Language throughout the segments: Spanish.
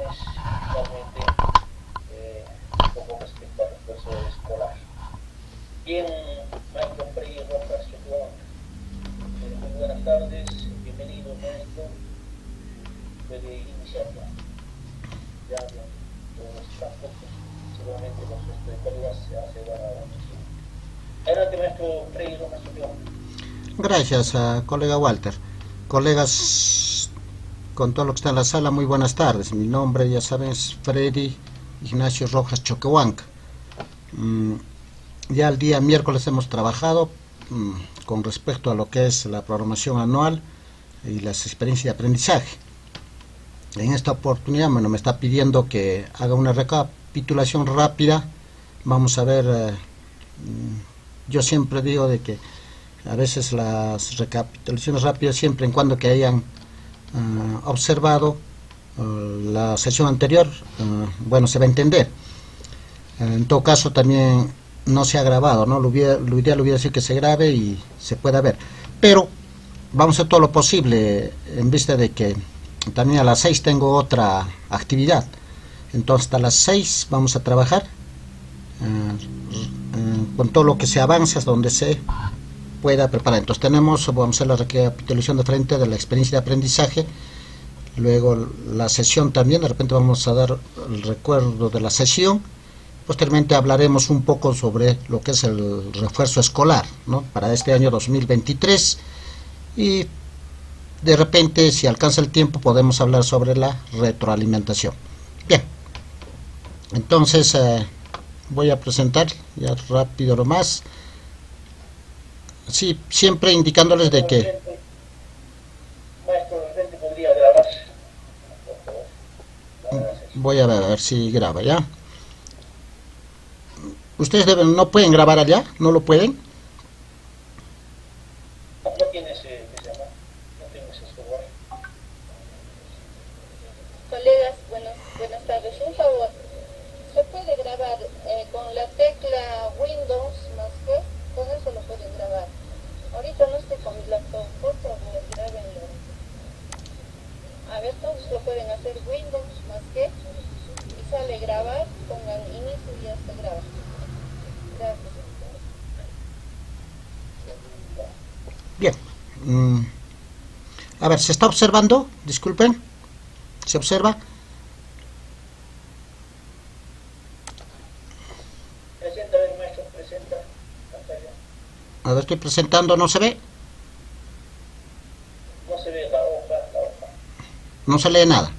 acciones finalmente como respecto al refuerzo escolar. Bien, maestro Frei Rojas Chocobanca, muy buenas tardes, bienvenido maestro, puede iniciar ya todos los campos, seguramente con sus colegas se van a unir. Adelante maestro Frei Rojas Chocobanca. Gracias, colega Walter. Colegas, con todo lo que está en la sala, muy buenas tardes. Mi nombre, ya saben, es Freddy Ignacio Rojas Choquehuanca. Ya el día miércoles hemos trabajado con respecto a lo que es la programación anual y las experiencias de aprendizaje. En esta oportunidad, bueno, me está pidiendo que haga una recapitulación rápida. Vamos a ver, yo siempre digo de que a veces las recapitulaciones rápidas, siempre en cuando que hayan observado la sesión anterior, bueno, se va a entender. En todo caso, también no se ha grabado, ¿no? Lo ideal hubiera sido que se grabe y se pueda ver. Pero vamos a hacer todo lo posible en vista de que también a las 6 tengo otra actividad. Entonces, hasta las 6 vamos a trabajar con todo lo que se avanza hasta donde se pueda preparar. Entonces vamos a hacer la recapitulación de frente de la experiencia de aprendizaje, luego la sesión también, de repente vamos a dar el recuerdo de la sesión, posteriormente hablaremos un poco sobre lo que es el refuerzo escolar, ¿no?, para este año 2023, y de repente, si alcanza el tiempo, podemos hablar sobre la retroalimentación. Bien, entonces voy a presentar ya rápido lo más. Sí, siempre indicándoles de que... Maestro, de repente podría grabar. Voy a ver si graba ya. Ustedes no pueden grabar allá, ¿no lo pueden? No tiene ese software. Colegas, buenas tardes. Un favor, ¿se puede grabar con la tecla Windows más G? Con eso lo pueden grabar. Ahorita no estoy con mi laptop, por favor, grábenlo. A ver, todos lo pueden hacer, Windows más G, y sale grabar, pongan inicio y ya se graba. Gracias. Bien. A ver, ¿se está observando? Disculpen. ¿Se observa? Presenta, a ver, maestro, presenta pantalla. A ver, estoy presentando, ¿no se ve? No se ve la hoja. No se lee nada.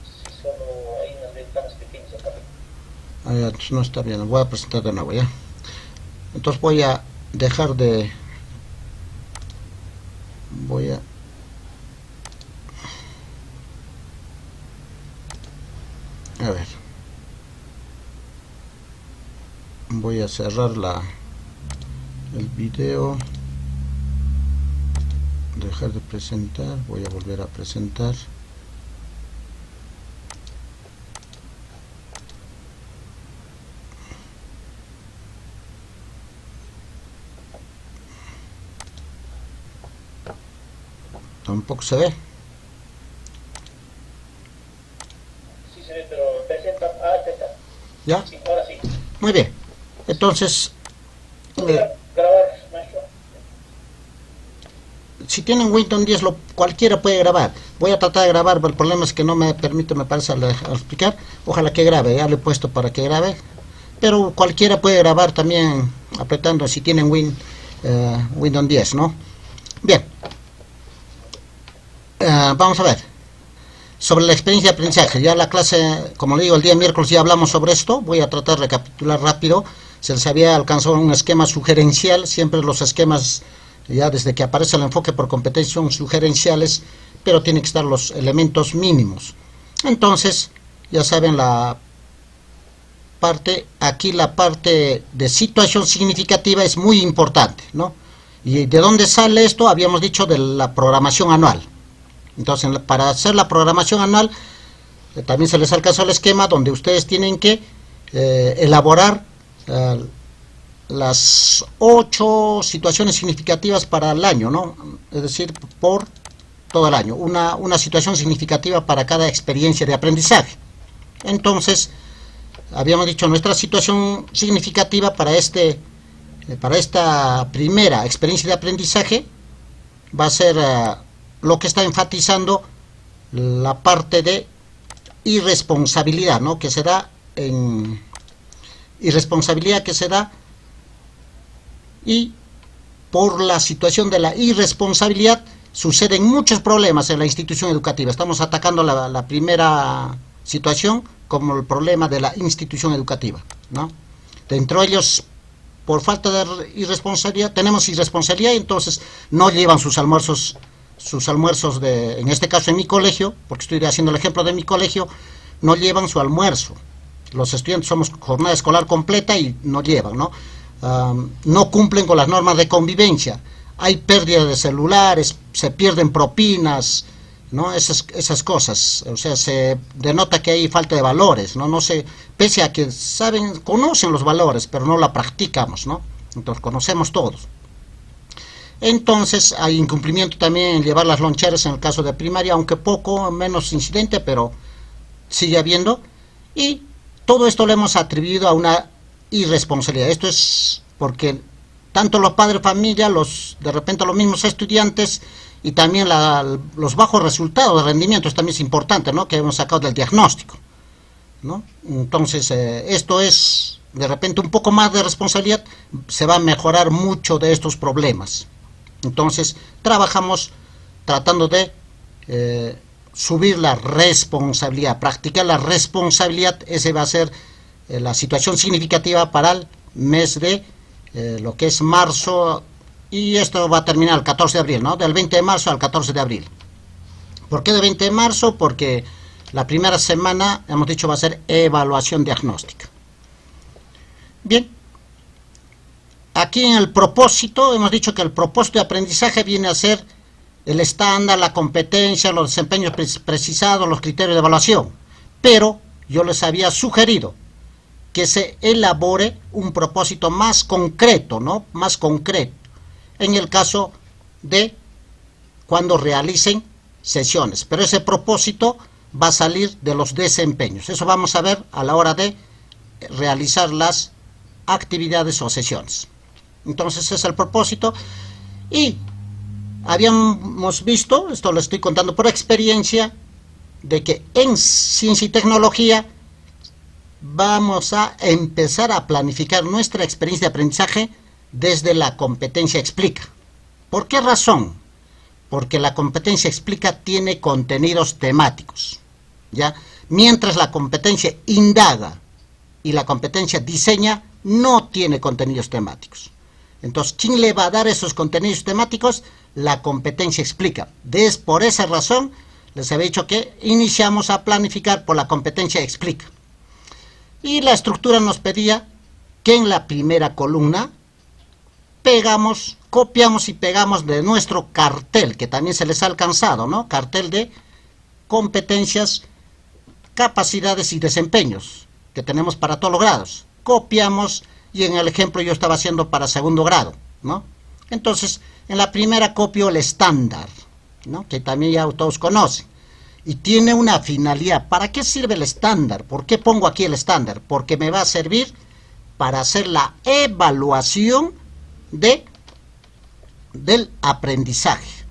Sí, solo hay unas ventanas pequeñas acá. Entonces no está bien, voy a presentar de nuevo ya. Entonces voy a dejar de... Voy a ver. Voy a cerrar el video. Dejar de presentar. Voy a volver a presentar. Tampoco se ve. Sí se ve, pero presenta. Ah, está. ¿Ya? Sí, ahora sí. Muy bien. Entonces, Grabar, maestro. si tienen Windows 10, cualquiera puede grabar. Voy a tratar de grabar, pero el problema es que no me permite, me parece, al explicar. Ojalá que grabe, ya le he puesto para que grabe. Pero cualquiera puede grabar también apretando, si tienen Windows 10, ¿no? Bien. Vamos a ver. Sobre la experiencia de aprendizaje. Ya la clase, como le digo, el día miércoles ya hablamos sobre esto. Voy a tratar de recapitular rápido. Se les había alcanzado un esquema sugerencial. Siempre los esquemas, ya desde que aparece el enfoque por competencia, son sugerenciales, pero tienen que estar los elementos mínimos. Entonces, ya saben, aquí la parte de situación significativa es muy importante, ¿no? ¿Y de dónde sale esto? Habíamos dicho de la programación anual. Entonces, para hacer la programación anual, también se les alcanzó el esquema donde ustedes tienen que elaborar las 8 situaciones significativas para el año, ¿no? Es decir, por todo el año, una situación significativa para cada experiencia de aprendizaje. Entonces, habíamos dicho, nuestra situación significativa para esta primera experiencia de aprendizaje va a ser lo que está enfatizando la parte de irresponsabilidad, ¿no? Que se da en irresponsabilidad que se da, y por la situación de la irresponsabilidad suceden muchos problemas en la institución educativa. Estamos atacando la primera situación como el problema de la institución educativa, ¿no? Dentro de ellos, por falta de irresponsabilidad, tenemos irresponsabilidad, y entonces no llevan sus almuerzos en este caso en mi colegio, porque estoy haciendo el ejemplo de mi colegio, no llevan su almuerzo. Los estudiantes somos jornada escolar completa y no llevan, ¿no? No cumplen con las normas de convivencia. Hay pérdida de celulares, se pierden propinas, ¿no? Esas cosas. O sea, se denota que hay falta de valores, ¿no? No sé, pese a que conocen los valores, pero no la practicamos, ¿no? Entonces conocemos todos. Entonces hay incumplimiento también en llevar las loncheras en el caso de primaria, aunque poco, menos incidente, pero sigue habiendo. Y todo esto lo hemos atribuido a una irresponsabilidad. Esto es porque tanto los padres de familia, de repente los mismos estudiantes, y también los bajos resultados de rendimiento, también es importante, ¿no? Que hemos sacado del diagnóstico, ¿no? Entonces, esto es de repente un poco más de responsabilidad, se va a mejorar mucho de estos problemas. Entonces, trabajamos tratando de subir la responsabilidad, practicar la responsabilidad. Esa va a ser la situación significativa para el mes de lo que es marzo, y esto va a terminar el 14 de abril, ¿no? Del 20 de marzo al 14 de abril. ¿Por qué de 20 de marzo? Porque la primera semana, hemos dicho, va a ser evaluación diagnóstica. Bien, aquí en el propósito, hemos dicho que el propósito de aprendizaje viene a ser el estándar, la competencia, los desempeños precisados, los criterios de evaluación. Pero yo les había sugerido que se elabore un propósito más concreto, ¿no? Más concreto, en el caso de cuando realicen sesiones. Pero ese propósito va a salir de los desempeños. Eso vamos a ver a la hora de realizar las actividades o sesiones. Entonces ese es el propósito. Y habíamos visto, esto lo estoy contando por experiencia, de que en ciencia y tecnología vamos a empezar a planificar nuestra experiencia de aprendizaje desde la competencia explica. ¿Por qué razón? Porque la competencia explica tiene contenidos temáticos, ¿ya? Mientras la competencia indaga y la competencia diseña no tiene contenidos temáticos. Entonces, ¿quién le va a dar esos contenidos temáticos? La competencia explica. Por esa razón, les había dicho que iniciamos a planificar por la competencia explica. Y la estructura nos pedía que en la primera columna copiamos y pegamos de nuestro cartel, que también se les ha alcanzado, ¿no? Cartel de competencias, capacidades y desempeños que tenemos para todos los grados. Copiamos, y en el ejemplo yo estaba haciendo para segundo grado, ¿no? Entonces, en la primera copio el estándar, ¿no? Que también ya todos conocen. Y tiene una finalidad. ¿Para qué sirve el estándar? ¿Por qué pongo aquí el estándar? Porque me va a servir para hacer la evaluación del aprendizaje.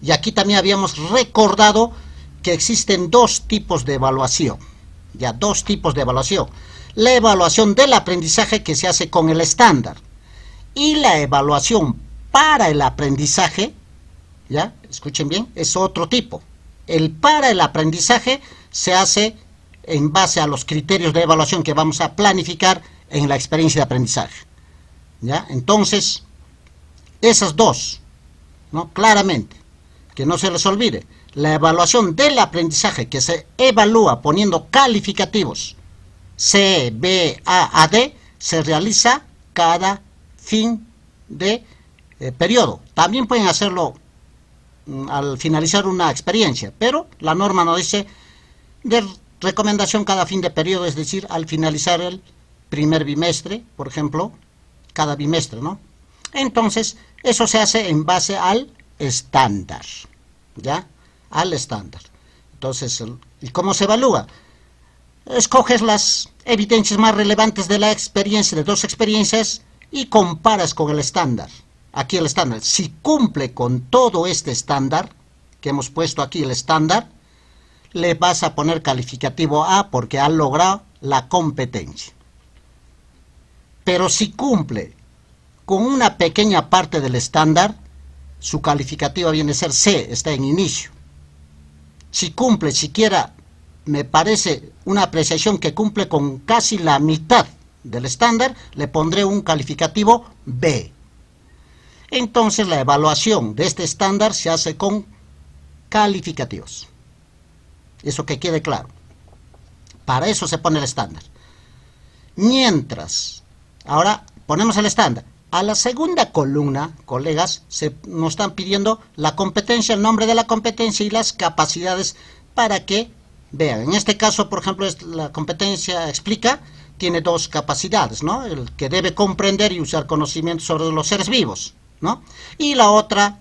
Y aquí también habíamos recordado que existen dos tipos de evaluación. Ya, dos tipos de evaluación. La evaluación del aprendizaje, que se hace con el estándar, y la evaluación para el aprendizaje, ya, escuchen bien, es otro tipo. El para el aprendizaje se hace en base a los criterios de evaluación que vamos a planificar en la experiencia de aprendizaje, ¿ya? Entonces, esas dos, ¿no? Claramente, que no se les olvide, la evaluación del aprendizaje, que se evalúa poniendo calificativos C, B, A, D, se realiza cada fin de periodo. También pueden hacerlo al finalizar una experiencia, pero la norma nos dice de recomendación cada fin de periodo, es decir, al finalizar el primer bimestre, por ejemplo, cada bimestre, ¿no? Entonces, eso se hace en base al estándar, ¿ya? Al estándar. Entonces, ¿y cómo se evalúa? Escoges las evidencias más relevantes de la experiencia, de dos experiencias, y comparas con el estándar. Aquí el estándar. Si cumple con todo este estándar, que hemos puesto aquí el estándar, le vas a poner calificativo A porque ha logrado la competencia. Pero si cumple con una pequeña parte del estándar, su calificativo viene a ser C, está en inicio. Si cumple siquiera, me parece una apreciación que cumple con casi la mitad del estándar, le pondré un calificativo B. Entonces la evaluación de este estándar se hace con calificativos. Eso que quede claro. Para eso se pone el estándar. Mientras, ahora ponemos el estándar. A la segunda columna, colegas, nos están pidiendo la competencia, el nombre de la competencia y las capacidades para que vean. En este caso, por ejemplo, la competencia explica, tiene dos capacidades, ¿no? El que debe comprender y usar conocimientos sobre los seres vivos, ¿no? Y la otra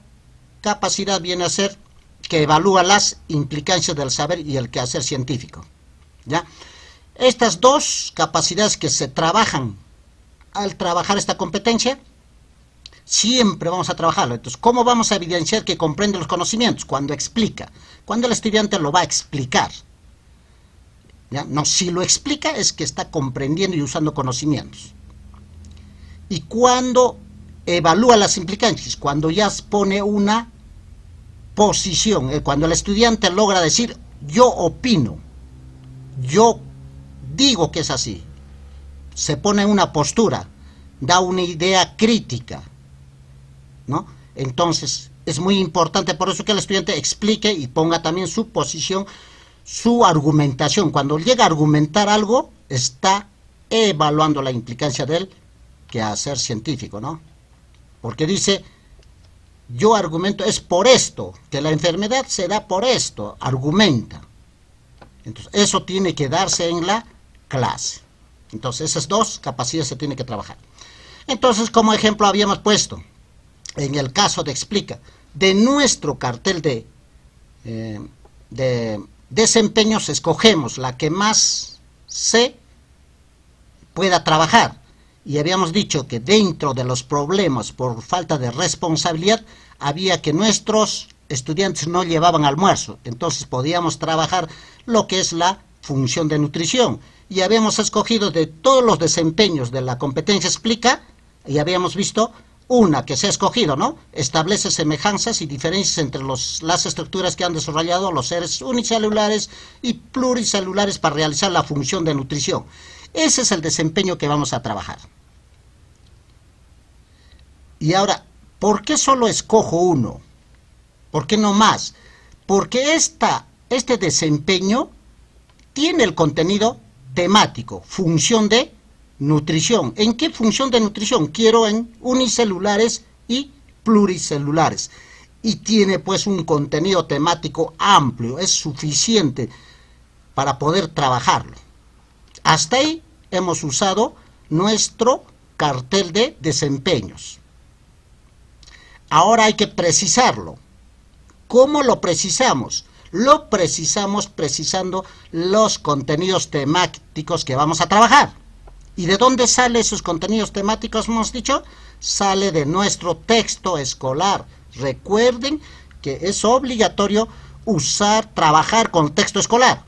capacidad viene a ser que evalúa las implicancias del saber y el quehacer científico, ¿ya? Estas dos capacidades que se trabajan al trabajar esta competencia, siempre vamos a trabajarlo. Entonces, ¿cómo vamos a evidenciar que comprende los conocimientos? Cuando explica, cuando el estudiante lo va a explicar, ¿ya? No, si lo explica es que está comprendiendo y usando conocimientos. Y cuando evalúa las implicancias, cuando ya pone una posición, cuando el estudiante logra decir, yo opino, yo digo que es así, se pone en una postura, da una idea crítica, ¿no? Entonces, es muy importante por eso que el estudiante explique y ponga también su posición, su argumentación. Cuando llega a argumentar algo, está evaluando la implicancia del quehacer científico, ¿no? Porque dice, yo argumento, es por esto, que la enfermedad se da por esto, argumenta. Entonces, eso tiene que darse en la clase. Entonces, esas dos capacidades se tienen que trabajar. Entonces, como ejemplo habíamos puesto, en el caso de explica, de nuestro cartel de desempeños, escogemos la que más se pueda trabajar. Y habíamos dicho que dentro de los problemas por falta de responsabilidad, había que nuestros estudiantes no llevaban almuerzo. Entonces, podíamos trabajar lo que es la función de nutrición. Y habíamos escogido de todos los desempeños de la competencia explica, y habíamos visto una que se ha escogido, ¿no? Establece semejanzas y diferencias entre las estructuras que han desarrollado los seres unicelulares y pluricelulares para realizar la función de nutrición. Ese es el desempeño que vamos a trabajar. Y ahora, ¿por qué solo escojo uno? ¿Por qué no más? Porque este desempeño tiene el contenido temático, función de nutrición. ¿En qué función de nutrición? Quiero en unicelulares y pluricelulares. Y tiene pues un contenido temático amplio, es suficiente para poder trabajarlo. Hasta ahí hemos usado nuestro cartel de desempeños. Ahora hay que precisarlo. ¿Cómo lo precisamos? Lo precisamos precisando los contenidos temáticos que vamos a trabajar. ¿Y de dónde salen esos contenidos temáticos, hemos dicho? Sale de nuestro texto escolar. Recuerden que es obligatorio trabajar con texto escolar.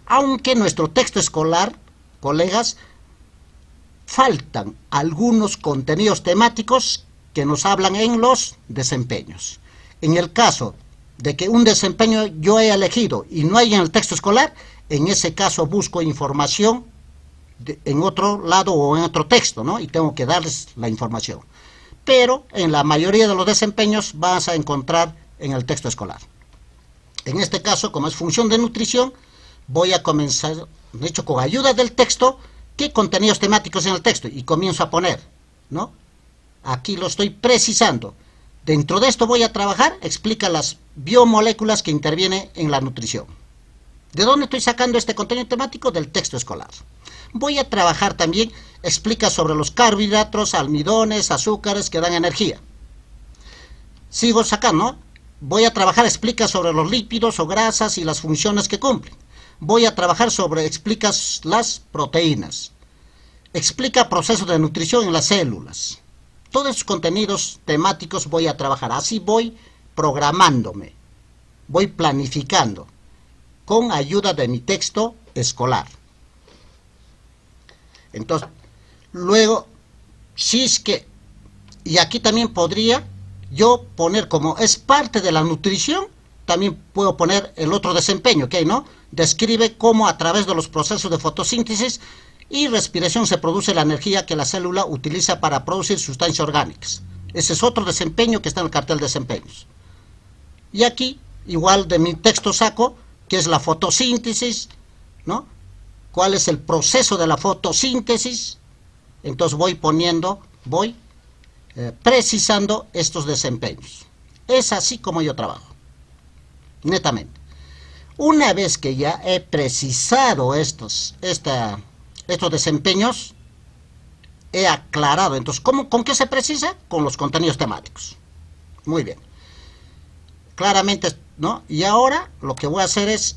Aunque nuestro texto escolar, colegas, faltan algunos contenidos temáticos que nos hablan en los desempeños. En el caso de que un desempeño yo he elegido y no hay en el texto escolar, en ese caso busco información en otro lado o en otro texto, ¿no? Y tengo que darles la información. Pero en la mayoría de los desempeños vas a encontrar en el texto escolar. En este caso, como es función de nutrición, voy a comenzar, de hecho, con ayuda del texto, qué contenidos temáticos en el texto, y comienzo a poner, ¿no? Aquí lo estoy precisando. Dentro de esto voy a trabajar, explica las biomoléculas que intervienen en la nutrición. ¿De dónde estoy sacando este contenido temático? Del texto escolar. Voy a trabajar también, explica sobre los carbohidratos, almidones, azúcares que dan energía. Sigo sacando voy a trabajar, explica sobre los lípidos o grasas y las funciones que cumplen. Voy a trabajar sobre, explica las proteínas. Explica procesos de nutrición en las células. Todos esos contenidos temáticos voy a trabajar. Así voy programándome, voy planificando, con ayuda de mi texto escolar. Entonces, luego, si es que, y aquí también podría yo poner, como es parte de la nutrición, también puedo poner el otro desempeño, ¿ok? ¿No? Describe cómo a través de los procesos de fotosíntesis y respiración se produce la energía que la célula utiliza para producir sustancias orgánicas. Ese es otro desempeño que está en el cartel de desempeños. Y aquí, igual de mi texto saco, que es la fotosíntesis, ¿no? ¿Cuál es el proceso de la fotosíntesis? Entonces voy poniendo, voy precisando estos desempeños. Es así como yo trabajo, netamente. Una vez que ya he precisado estos desempeños, he aclarado. Entonces, ¿con qué se precisa? Con los contenidos temáticos. Muy bien. Claramente, ¿no? Y ahora lo que voy a hacer es,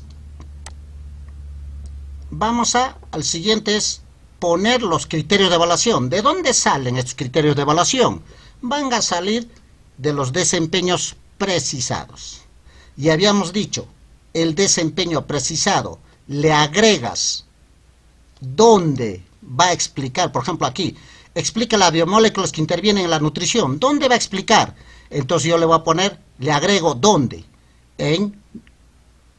al siguiente es poner los criterios de evaluación. ¿De dónde salen estos criterios de evaluación? Van a salir de los desempeños precisados. Y habíamos dicho, el desempeño precisado, le agregas dónde va a explicar, por ejemplo aquí, explica las biomoléculas que intervienen en la nutrición. ¿Dónde va a explicar? Entonces yo le voy a poner, le agrego dónde, en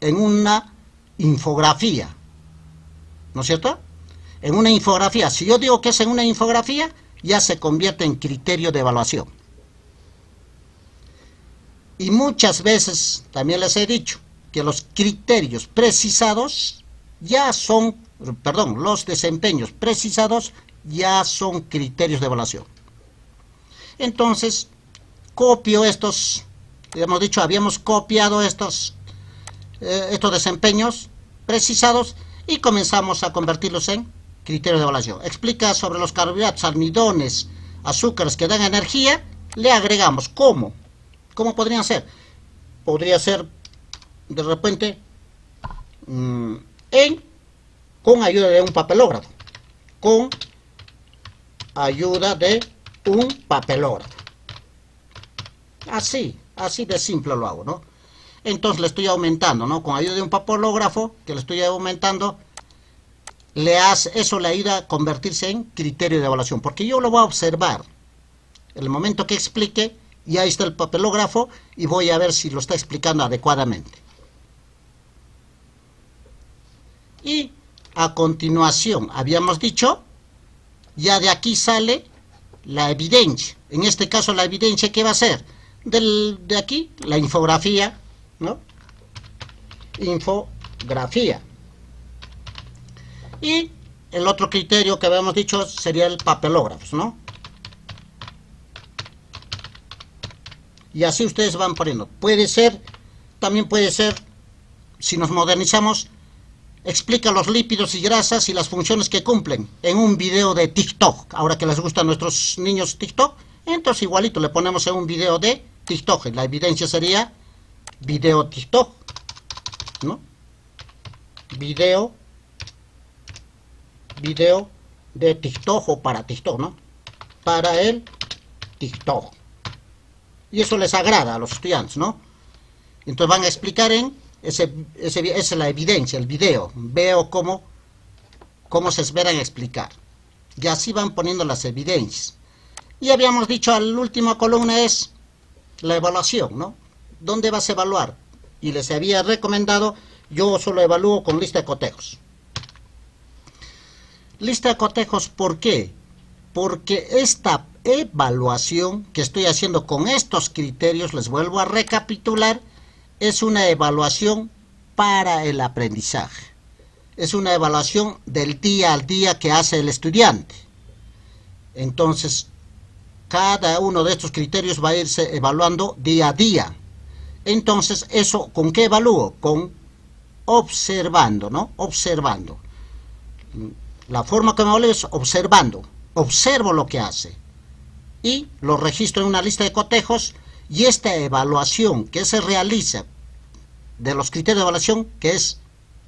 una infografía, ¿no es cierto? En una infografía. Si yo digo que es en una infografía, ya se convierte en criterio de evaluación. Y muchas veces también les he dicho que los criterios precisados ya son, los desempeños precisados ya son criterios de evaluación. Entonces, copio estos, hemos dicho, habíamos copiado estos desempeños precisados y comenzamos a convertirlos en criterios de evaluación. Explica sobre los carbohidratos, almidones, azúcares que dan energía, le agregamos ¿cómo? ¿Cómo podrían ser? Podría ser de repente con ayuda de un papelógrafo. Con ayuda de un papelógrafo. Así de simple lo hago, ¿no? Entonces le estoy aumentando, ¿no? Con ayuda de un papelógrafo, que le estoy aumentando, eso le ayuda a convertirse en criterio de evaluación, porque yo lo voy a observar. En el momento que explique, y ahí está el papelógrafo, y voy a ver si lo está explicando adecuadamente. Y a continuación, habíamos dicho, ya de aquí sale la evidencia. En este caso, la evidencia, ¿qué va a ser? De aquí, la infografía, ¿no? Infografía. Y el otro criterio que habíamos dicho sería el papelógrafo, ¿no? Y así ustedes van poniendo. También puede ser, si nos modernizamos, explica los lípidos y grasas y las funciones que cumplen en un video de TikTok. Ahora que les gustan a nuestros niños TikTok, entonces igualito le ponemos en un video de TikTok. La evidencia sería video TikTok, ¿no? Video de TikTok o para TikTok, ¿no? Para el TikTok. Y eso les agrada a los estudiantes, ¿no? Entonces van a explicar esa es la evidencia, el video. Veo cómo se esperan explicar. Y así van poniendo las evidencias. Y habíamos dicho, la última columna es la evaluación, ¿no? ¿Dónde vas a evaluar? Y les había recomendado, yo solo evalúo con lista de cotejos. Lista de cotejos, ¿por qué? Porque esta evaluación que estoy haciendo con estos criterios, les vuelvo a recapitular, es una evaluación para el aprendizaje. Es una evaluación del día al día que hace el estudiante. Entonces, cada uno de estos criterios va a irse evaluando día a día. Entonces, ¿eso con qué evalúo? Con observando, ¿no? Observando. La forma que me evalúo es observando. Observo lo que hace. Y lo registro en una lista de cotejos Y esta evaluación que se realiza de los criterios de evaluación, que es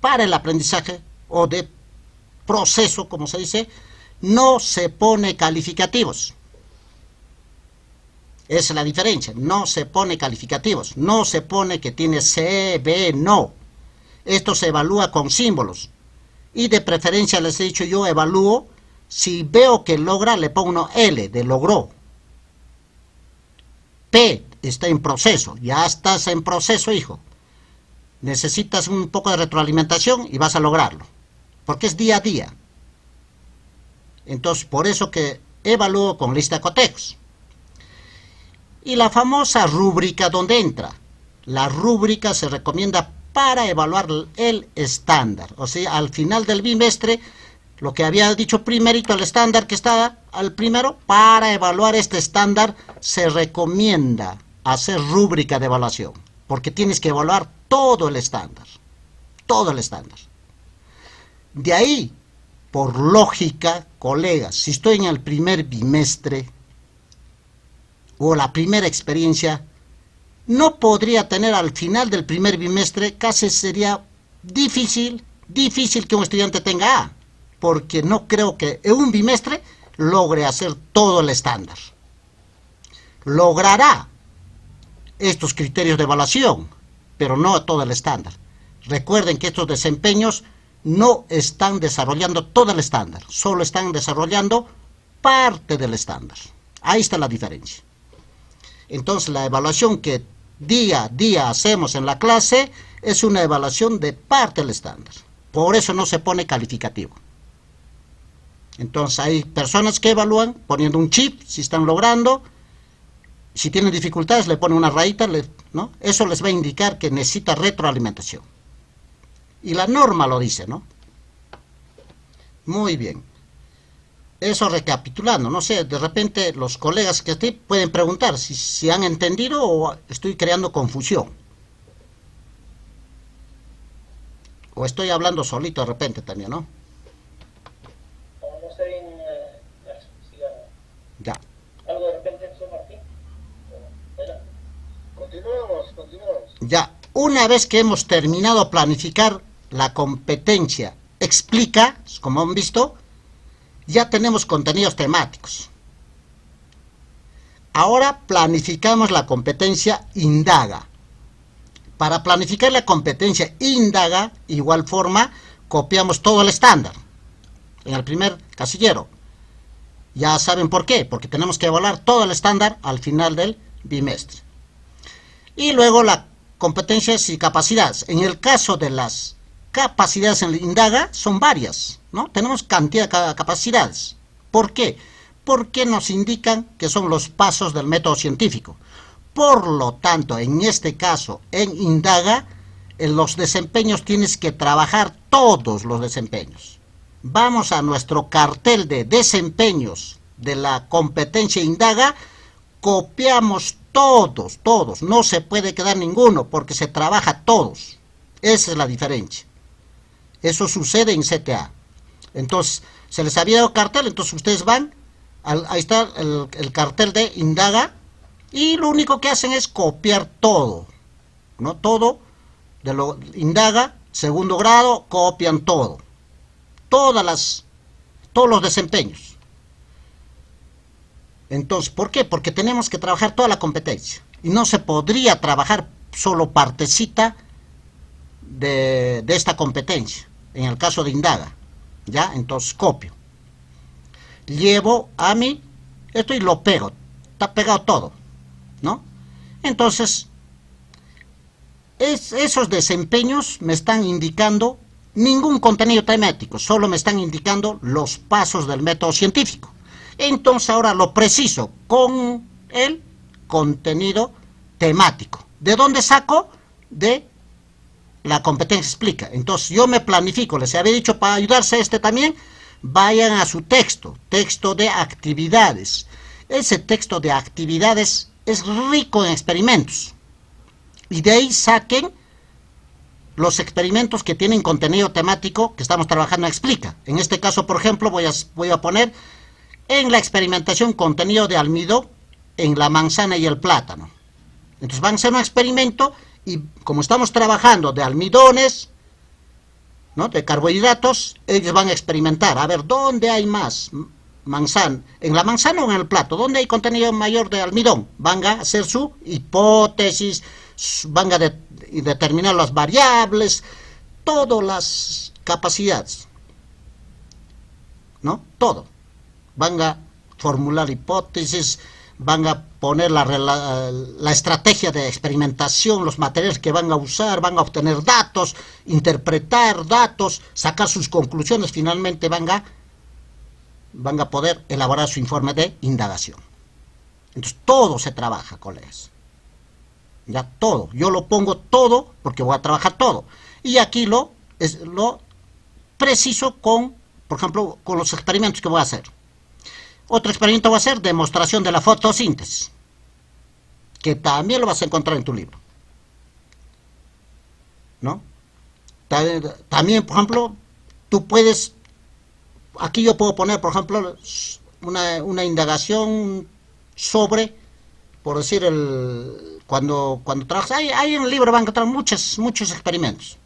para el aprendizaje o de proceso, como se dice, no se pone calificativos. Esa es la diferencia, no se pone calificativos, no se pone que tiene C, B, no. Esto se evalúa con símbolos. Y de preferencia les he dicho, yo evalúo, si veo que logra, le pongo una L de logró. P está en proceso, ya estás en proceso, hijo. Necesitas un poco de retroalimentación y vas a lograrlo, porque es día a día. Entonces, por eso que evalúo con lista de cotejos. Y la famosa rúbrica, ¿dónde entra? La rúbrica se recomienda para evaluar el estándar. O sea, al final del bimestre, lo que había dicho primerito, el estándar que estaba al primero, para evaluar este estándar se recomienda hacer rúbrica de evaluación, porque tienes que evaluar todo el estándar. Todo el estándar. De ahí, por lógica, colegas, si estoy en el primer bimestre o la primera experiencia, no podría tener al final del primer bimestre, casi sería difícil que un estudiante tenga A, porque no creo que en un bimestre logre hacer todo el estándar. Logrará estos criterios de evaluación, pero no todo el estándar. Recuerden que estos desempeños no están desarrollando todo el estándar, solo están desarrollando parte del estándar. Ahí está la diferencia. Entonces, la evaluación que día a día hacemos en la clase es una evaluación de parte del estándar. Por eso no se pone calificativo. Entonces, hay personas que evalúan poniendo un chip, si están logrando. Si tienen dificultades, le ponen una rayita, ¿no? Eso les va a indicar que necesita retroalimentación. Y la norma lo dice, ¿no? Muy bien. Eso recapitulando, no sé, de repente los colegas que estén pueden preguntar si han entendido o estoy creando confusión. O estoy hablando solito de repente también, ¿no? No está bien, sigamos. Ya. ¿Algo de repente, José Martín? Adelante. Continuamos. Ya, una vez que hemos terminado de planificar la competencia explica, como han visto, ya tenemos contenidos temáticos. Ahora planificamos la competencia indaga. Para planificar la competencia indaga, igual forma, copiamos todo el estándar en el primer casillero. Ya saben por qué, porque tenemos que evaluar todo el estándar al final del bimestre. Y luego la competencias y capacidades. En el caso de las capacidades en el indaga, son varias, ¿no? Tenemos cantidad de capacidades. ¿Por qué? Porque nos indican que son los pasos del método científico. Por lo tanto, en este caso, en indaga, en los desempeños tienes que trabajar todos los desempeños. Vamos a nuestro cartel de desempeños de la competencia indaga, copiamos todos, no se puede quedar ninguno porque se trabaja todos. Esa es la diferencia. Eso sucede en CTA. Entonces, se les había dado cartel, entonces ustedes van, ahí está el cartel de indaga, y lo único que hacen es copiar todo, ¿no? Todo de lo indaga, segundo grado, copian todo. Todos los desempeños. Entonces, ¿por qué? Porque tenemos que trabajar toda la competencia. Y no se podría trabajar solo partecita de esta competencia. En el caso de indaga. ¿Ya? Entonces copio. Llevo a mí, esto y lo pego. Está pegado todo. ¿No? Entonces, esos desempeños me están indicando ningún contenido temático. Solo me están indicando los pasos del método científico. Entonces ahora lo preciso con el contenido temático. ¿De dónde saco? De la competencia explica. Entonces yo me planifico, les había dicho para ayudarse a también, vayan a su texto de actividades. Ese texto de actividades es rico en experimentos. Y de ahí saquen los experimentos que tienen contenido temático que estamos trabajando en explica. En este caso, por ejemplo, voy a poner en la experimentación contenido de almidón en la manzana y el plátano. Entonces van a hacer un experimento y como estamos trabajando de almidones, ¿no?, de carbohidratos, ellos van a experimentar, a ver, ¿dónde hay más manzana? ¿En la manzana o en el plato? ¿Dónde hay contenido mayor de almidón? Van a hacer su hipótesis, van a determinar las variables, todas las capacidades, ¿no? Todo. Van a formular hipótesis, van a poner la estrategia de experimentación, los materiales que van a usar, van a obtener datos, interpretar datos, sacar sus conclusiones, finalmente van a poder elaborar su informe de indagación. Entonces todo se trabaja, colegas. Ya todo, yo lo pongo todo porque voy a trabajar todo. Y aquí lo preciso con, por ejemplo, con los experimentos que voy a hacer. Otro experimento va a ser demostración de la fotosíntesis, que también lo vas a encontrar en tu libro, ¿no? También, por ejemplo, tú puedes, aquí yo puedo poner, por ejemplo, una indagación sobre, por decir, cuando trabajas, ahí en el libro van a encontrar muchos experimentos,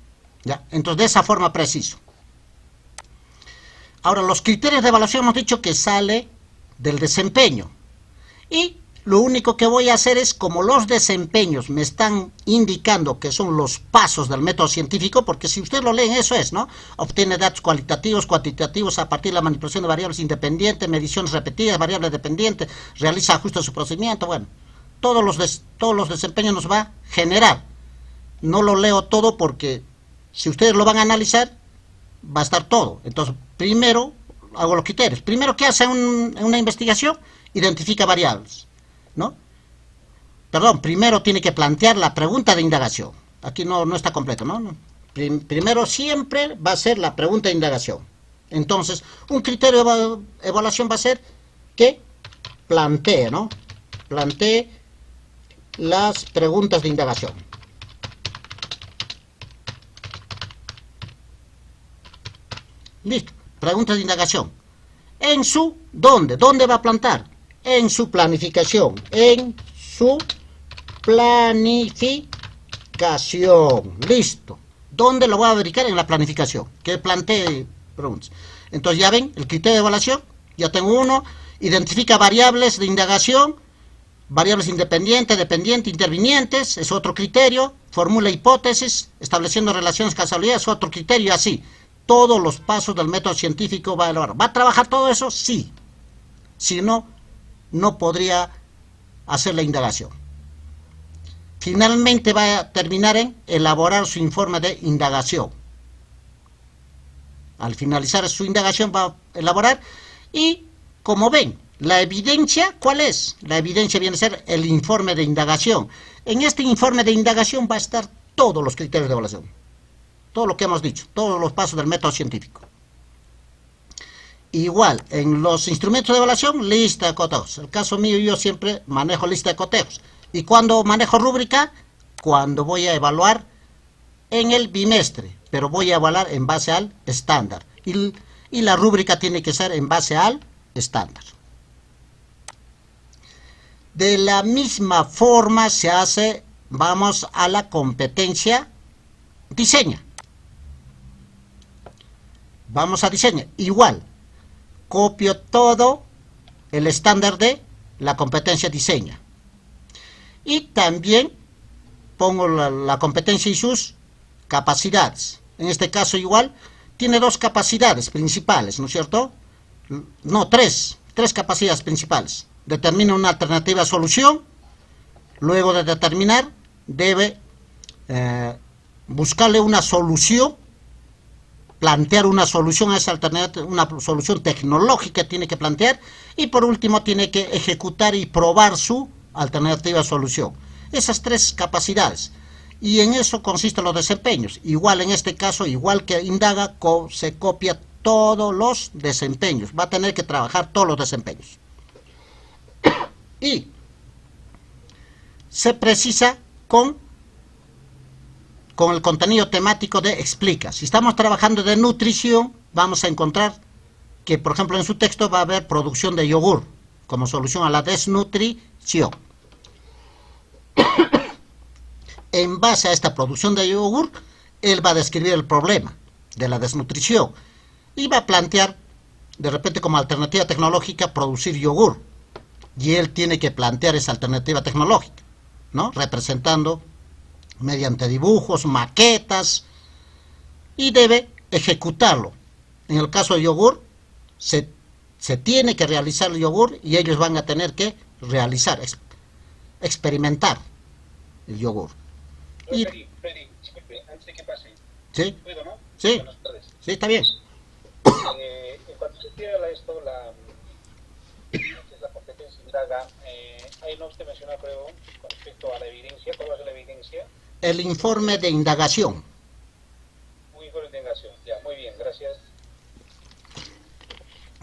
¿ya? Entonces, de esa forma preciso. Ahora, los criterios de evaluación hemos dicho que sale del desempeño. Y lo único que voy a hacer es, como los desempeños me están indicando que son los pasos del método científico, porque si ustedes lo leen, eso es, ¿no? Obtiene datos cualitativos, cuantitativos a partir de la manipulación de variables independientes, mediciones repetidas, variables dependientes, realiza ajustes a su procedimiento, bueno, todos los desempeños nos va a generar. No lo leo todo porque si ustedes lo van a analizar, va a estar todo. Entonces, primero hago los criterios. Primero, ¿qué hace una investigación? Identifica variables, ¿no? Perdón, primero tiene que plantear la pregunta de indagación. Aquí no está completo, ¿no? Primero siempre va a ser la pregunta de indagación. Entonces, un criterio de evaluación va a ser que plantee, ¿no? Plantee las preguntas de indagación. Listo. Preguntas de indagación. En su, ¿dónde? ¿Dónde va a plantar? En su planificación. En su planificación. Listo. ¿Dónde lo voy a dedicar? En la planificación. Que plantee preguntas. Entonces ya ven, el criterio de evaluación. Ya tengo uno. Identifica variables de indagación. Variables independientes, dependientes, intervinientes. Es otro criterio. Formula hipótesis. Estableciendo relaciones casualidades. Es otro criterio. Así. Todos los pasos del método científico va a elaborar. ¿Va a trabajar todo eso? Sí. Si no, no podría hacer la indagación. Finalmente va a terminar en elaborar su informe de indagación. Al finalizar su indagación va a elaborar y, como ven, la evidencia, ¿cuál es? La evidencia viene a ser el informe de indagación. En este informe de indagación va a estar todos los criterios de evaluación. Todo lo que hemos dicho, todos los pasos del método científico. Igual, en los instrumentos de evaluación, lista de cotejos. El caso mío, yo siempre manejo lista de cotejos. ¿Y cuando manejo rúbrica? Cuando voy a evaluar en el bimestre, pero voy a evaluar en base al estándar. Y la rúbrica tiene que ser en base al estándar. De la misma forma se hace, vamos a la competencia diseña. Vamos a diseño. Igual, copio todo el estándar de la competencia diseña. Y también pongo la competencia y sus capacidades. En este caso igual, tiene dos capacidades principales, ¿no es cierto? No, tres capacidades principales. Determina una alternativa a solución. Luego de determinar, debe buscarle una solución, plantear una solución a esa alternativa, una solución tecnológica tiene que plantear, y por último tiene que ejecutar y probar su alternativa a solución. Esas tres capacidades, y en eso consisten los desempeños. Igual en este caso, igual que indaga, se copia todos los desempeños, va a tener que trabajar todos los desempeños. Y se precisa con el contenido temático de explica. Si estamos trabajando de nutrición, vamos a encontrar que, por ejemplo, en su texto va a haber producción de yogur como solución a la desnutrición. en base a esta producción de yogur, él va a describir el problema de la desnutrición y va a plantear, de repente como alternativa tecnológica, producir yogur. Y él tiene que plantear esa alternativa tecnológica, ¿no? Representando mediante dibujos, maquetas, y debe ejecutarlo. En el caso de yogur, se tiene que realizar el yogur y ellos van a tener que realizar, experimentar el yogur. Y, Freddy, disculpe, antes de que pase. ¿sí? ¿Puedo, no? Sí. Buenas tardes. Sí, está bien. En cuanto se refiere a esto, la competencia indaga, ahí no usted mencionó, creo, con respecto a la evidencia. ¿Cuál va a ser la evidencia? El informe de indagación. Un informe de indagación. Ya, muy bien, gracias.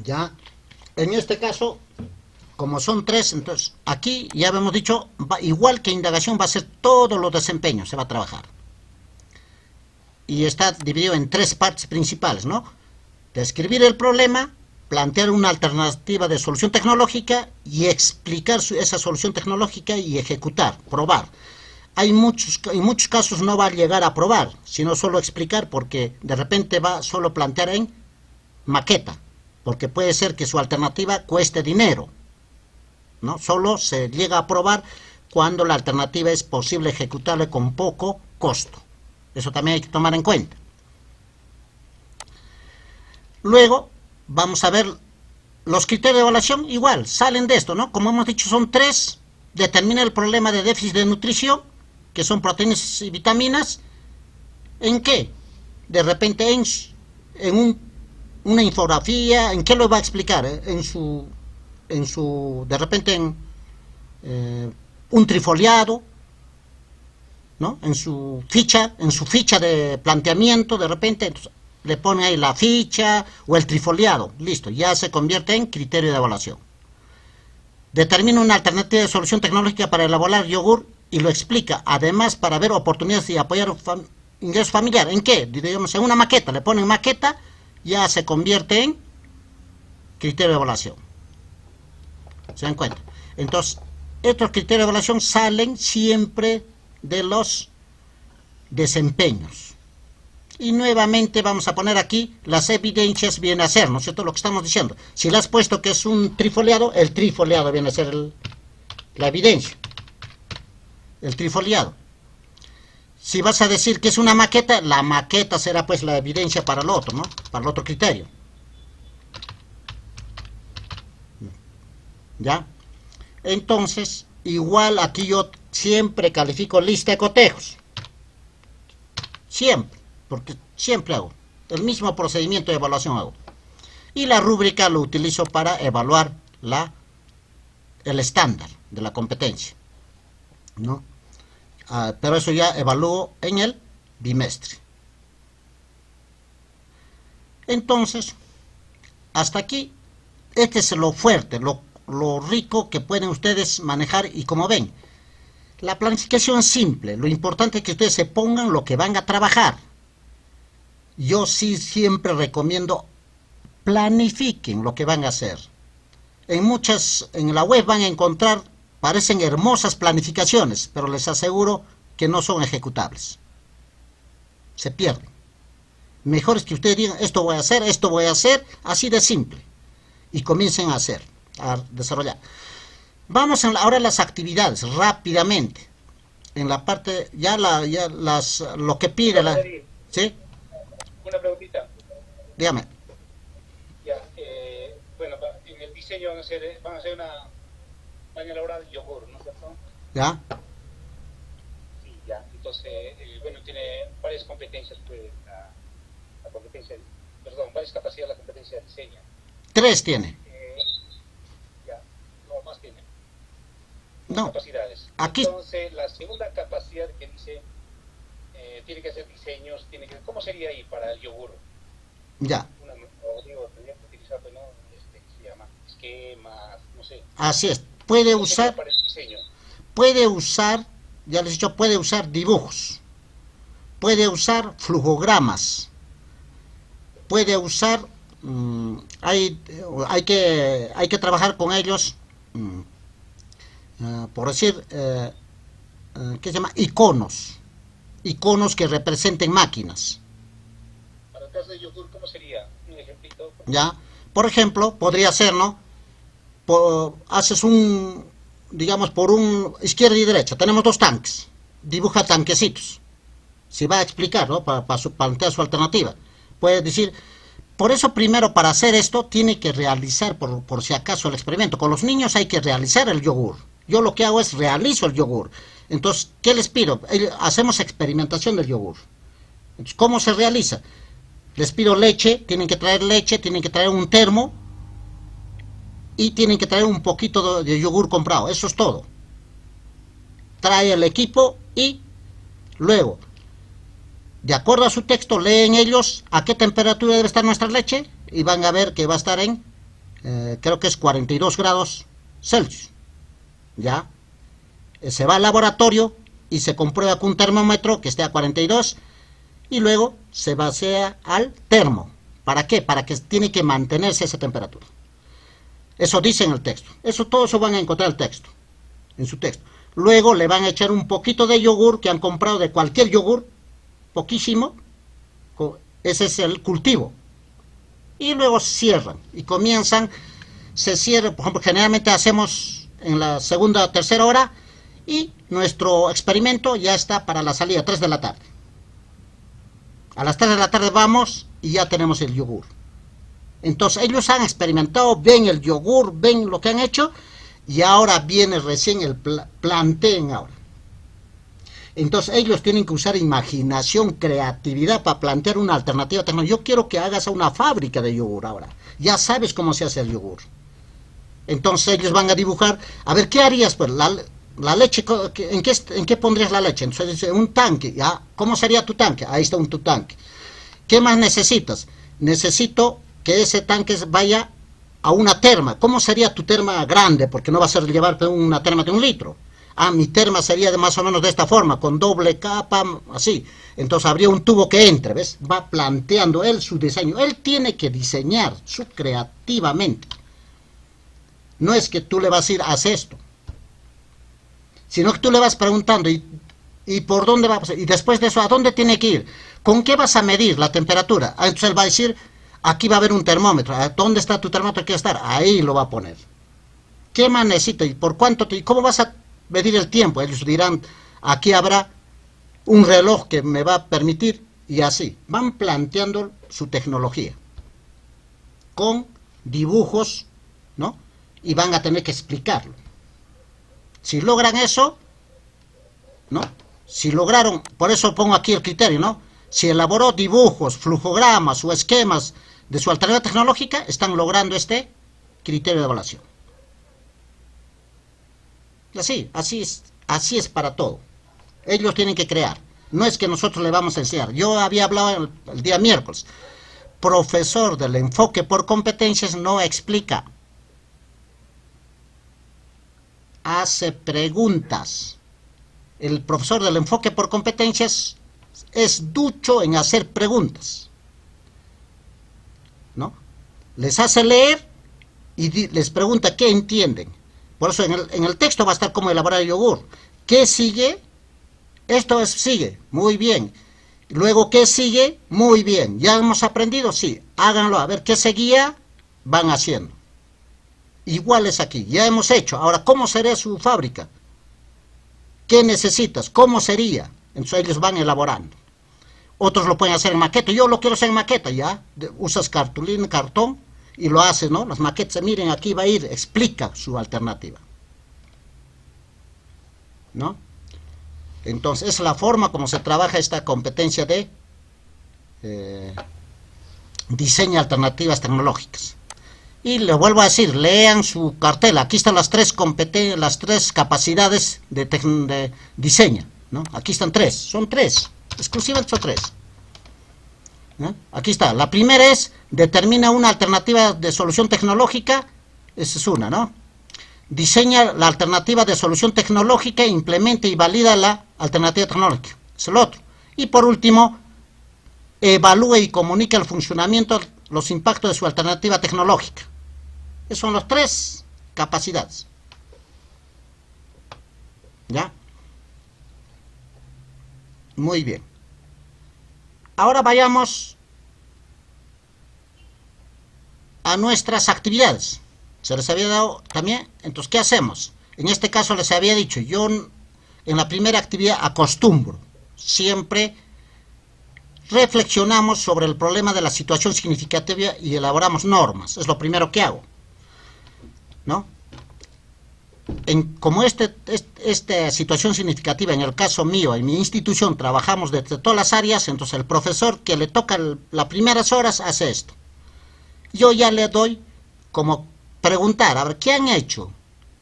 Ya, en este caso, como son 3, entonces aquí ya hemos dicho, igual que indagación va a ser todos los desempeños, se va a trabajar. Y está dividido en 3 partes principales, ¿no? Describir el problema, plantear una alternativa de solución tecnológica y explicar esa solución tecnológica y ejecutar, probar. En muchos casos no va a llegar a probar, sino solo explicar, porque de repente va solo a plantear en maqueta, porque puede ser que su alternativa cueste dinero, ¿no? Solo se llega a probar cuando la alternativa es posible ejecutarla con poco costo. Eso también hay que tomar en cuenta. Luego vamos a ver los criterios de evaluación, igual, salen de esto, ¿no? Como hemos dicho, son 3. Determina el problema de déficit de nutrición, que son proteínas y vitaminas. ¿En qué? De repente en una infografía, ¿en qué lo va a explicar? De repente en un trifoliado, ¿no? En su ficha de planteamiento, de repente entonces, le pone ahí la ficha o el trifoliado, listo, ya se convierte en criterio de evaluación. Determina una alternativa de solución tecnológica para elaborar yogur y lo explica, además para ver oportunidades y apoyar ingreso familiar. ¿En qué? Digamos, en una maqueta, le ponen maqueta, ya se convierte en criterio de evaluación. ¿Se dan cuenta? Entonces, estos criterios de evaluación salen siempre de los desempeños. Y nuevamente vamos a poner aquí las evidencias viene a ser, ¿no es cierto? Lo que estamos diciendo. Si le has puesto que es un trifoliado, el trifoliado viene a ser la evidencia. El trifoliado. Si vas a decir que es una maqueta, la maqueta será pues la evidencia para el otro, ¿no? Para el otro criterio. ¿Ya? Entonces, igual aquí yo siempre califico lista de cotejos. Siempre. Porque siempre hago el mismo procedimiento de evaluación hago. Y la rúbrica lo utilizo para evaluar el estándar de la competencia, ¿no? Pero eso ya evalúo en el bimestre. Entonces, hasta aquí, este es lo fuerte, lo rico que pueden ustedes manejar. Y como ven, la planificación es simple. Lo importante es que ustedes se pongan lo que van a trabajar. Yo sí siempre recomiendo planifiquen lo que van a hacer. En la web van a encontrar, parecen hermosas planificaciones, pero les aseguro que no son ejecutables. Se pierden. Mejor es que ustedes digan, esto voy a hacer, así de simple. Y comiencen a hacer, a desarrollar. Vamos ahora a las actividades, rápidamente. En la parte, lo que pide ¿sí? Una preguntita. Dígame. Ya, bueno, en el diseño van a elaborar yogur, ¿no es cierto? ¿Ya? Sí, ya. Entonces, bueno, tiene varias competencias, pues, varias capacidades la competencia de diseño. 3 tiene. Ya, no, más tiene. No. Capacidades. Aquí. Entonces, la segunda capacidad que dice, tiene que hacer diseños, ¿cómo sería ahí para el yogur? Ya. Tendría que utilizar, ¿no? Se llama esquemas, no sé. Así es. Puede usar, ya les he dicho, puede usar dibujos, puede usar flujogramas, puede usar, hay que trabajar con ellos, por decir, ¿qué se llama? Iconos, iconos que representen máquinas. Para el caso de yogur, ¿cómo sería? Un ejemplito. ¿Ya? Por ejemplo, podría ser, ¿no? Haces digamos, por un izquierda y derecha, tenemos dos tanques, dibuja tanquecitos. Si va a explicar, ¿no? Para plantear su alternativa. Puede decir, por eso primero para hacer esto tiene que realizar, por si acaso, el experimento. Con los niños hay que realizar el yogur. Yo lo que hago es realizo el yogur. Entonces, ¿qué les pido? Hacemos experimentación del yogur. Entonces, ¿cómo se realiza? Les pido leche, tienen que traer un termo y tienen que traer un poquito de yogur comprado. Eso es todo. Trae el equipo y luego, de acuerdo a su texto, leen ellos a qué temperatura debe estar nuestra leche y van a ver que va a estar en, creo que es 42 grados Celsius. ¿Ya? Se va al laboratorio y se comprueba con un termómetro que esté a 42 y luego se vacía al termo. ¿Para qué? Para que tiene que mantenerse esa temperatura. Eso dice en el texto. Todo eso van a encontrar en su texto. Luego le van a echar un poquito de yogur que han comprado de cualquier yogur, poquísimo. Ese es el cultivo. Y luego cierran y se cierra. Por ejemplo, generalmente hacemos en la segunda o tercera hora y nuestro experimento ya está para la salida, 3 de la tarde. A las 3 de la tarde vamos y ya tenemos el yogur. Entonces ellos han experimentado, ven el yogur, ven lo que han hecho y ahora viene recién el planteen ahora. Entonces ellos tienen que usar imaginación, creatividad para plantear una alternativa tecnológica. Yo quiero que hagas una fábrica de yogur ahora. Ya sabes cómo se hace el yogur. Entonces ellos van a dibujar, a ver, ¿qué harías? Pues la leche, ¿en qué pondrías la leche? Entonces dice, un tanque, ¿ya? ¿Cómo sería tu tanque? Ahí está tu tanque. ¿Qué más necesitas? Necesito que ese tanque vaya a una terma. ¿Cómo sería tu terma grande? Porque no va a ser llevarte una terma de 1 litro. Mi terma sería de más o menos de esta forma, con doble capa, así. Entonces habría un tubo que entre, ¿ves? Va planteando él su diseño. Él tiene que diseñar creativamente. No es que tú le vas a ir, haz esto. Sino que tú le vas preguntando, ¿y por dónde va a pasar? Y después de eso, ¿a dónde tiene que ir? ¿Con qué vas a medir la temperatura? Entonces él va a decir, aquí va a haber un termómetro. ¿Dónde está tu termómetro? ¿Qué estar? Ahí lo va a poner. ¿Qué más necesita? ¿Y por cuánto? ¿Y cómo vas a medir el tiempo? Ellos dirán, aquí habrá un reloj que me va a permitir, y así. Van planteando su tecnología. Con dibujos, ¿no? Y van a tener que explicarlo. Si logran eso, ¿no? Si lograron, por eso pongo aquí el criterio, ¿no? Si elaboró dibujos, flujogramas o esquemas de su alternativa tecnológica, están logrando este criterio de evaluación. Así es para todo. Ellos tienen que crear. No es que nosotros le vamos a enseñar. Yo había hablado el día miércoles. Profesor del enfoque por competencias no explica. Hace preguntas. El profesor del enfoque por competencias es ducho en hacer preguntas, ¿no? Les hace leer y les pregunta qué entienden. Por eso en el texto va a estar cómo elaborar el yogur. ¿Qué sigue? Sigue, muy bien. Luego, ¿qué sigue? Muy bien. ¿Ya hemos aprendido? Sí, háganlo. A ver, ¿qué seguía? Van haciendo. Igual es aquí, ya hemos hecho. Ahora, ¿cómo sería su fábrica? ¿Qué necesitas? ¿Cómo sería? Entonces ellos van elaborando. Otros lo pueden hacer en maqueta. Yo lo quiero hacer en maqueta, ¿ya? Usas cartulina, cartón y lo haces, ¿no? Las maquetas, miren, aquí va a ir, explica su alternativa, ¿no? Entonces, es la forma como se trabaja esta competencia de diseño de alternativas tecnológicas. Y le vuelvo a decir, lean su cartel. Aquí están las tres capacidades de diseño, ¿no? Aquí están son tres, exclusivamente son tres, ¿no? Aquí está, la primera es, determina una alternativa de solución tecnológica, esa es una, ¿no? Diseña la alternativa de solución tecnológica, implementa y valida la alternativa tecnológica, es el otro. Y por último, evalúa y comunica el funcionamiento, los impactos de su alternativa tecnológica. Esas son las tres capacidades. ¿Ya? Muy bien. Ahora vayamos a nuestras actividades. Se les había dado también, entonces, ¿qué hacemos? En este caso les había dicho, yo en la primera actividad acostumbro, siempre reflexionamos sobre el problema de la situación significativa y elaboramos normas. Es lo primero que hago, ¿no? Como esta situación significativa, en el caso mío, en mi institución, trabajamos desde todas las áreas, entonces el profesor que le toca las primeras horas hace esto. Yo ya le doy como preguntar, a ver, ¿qué han hecho?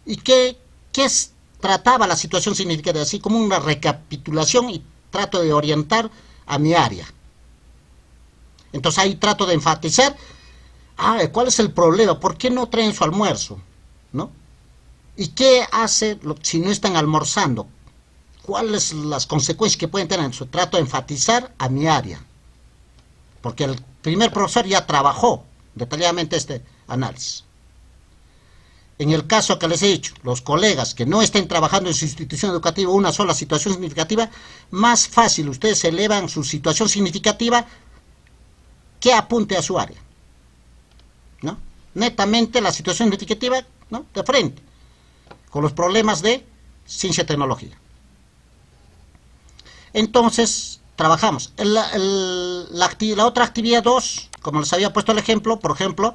¿Y qué trataba la situación significativa? Así como una recapitulación y trato de orientar a mi área. Entonces ahí trato de enfatizar, ¿cuál es el problema? ¿Por qué no traen su almuerzo? ¿No? ¿Y qué hace si no están almorzando? ¿Cuáles son las consecuencias que pueden tener? Entonces, trato de enfatizar a mi área. Porque el primer profesor ya trabajó detalladamente este análisis. En el caso que les he dicho, los colegas que no estén trabajando en su institución educativa una sola situación significativa, más fácil ustedes elevan su situación significativa que apunte a su área, ¿no? Netamente la situación significativa, ¿no? De frente, con los problemas de ciencia y tecnología. Entonces, trabajamos. La otra actividad 2, como les había puesto el ejemplo, por ejemplo,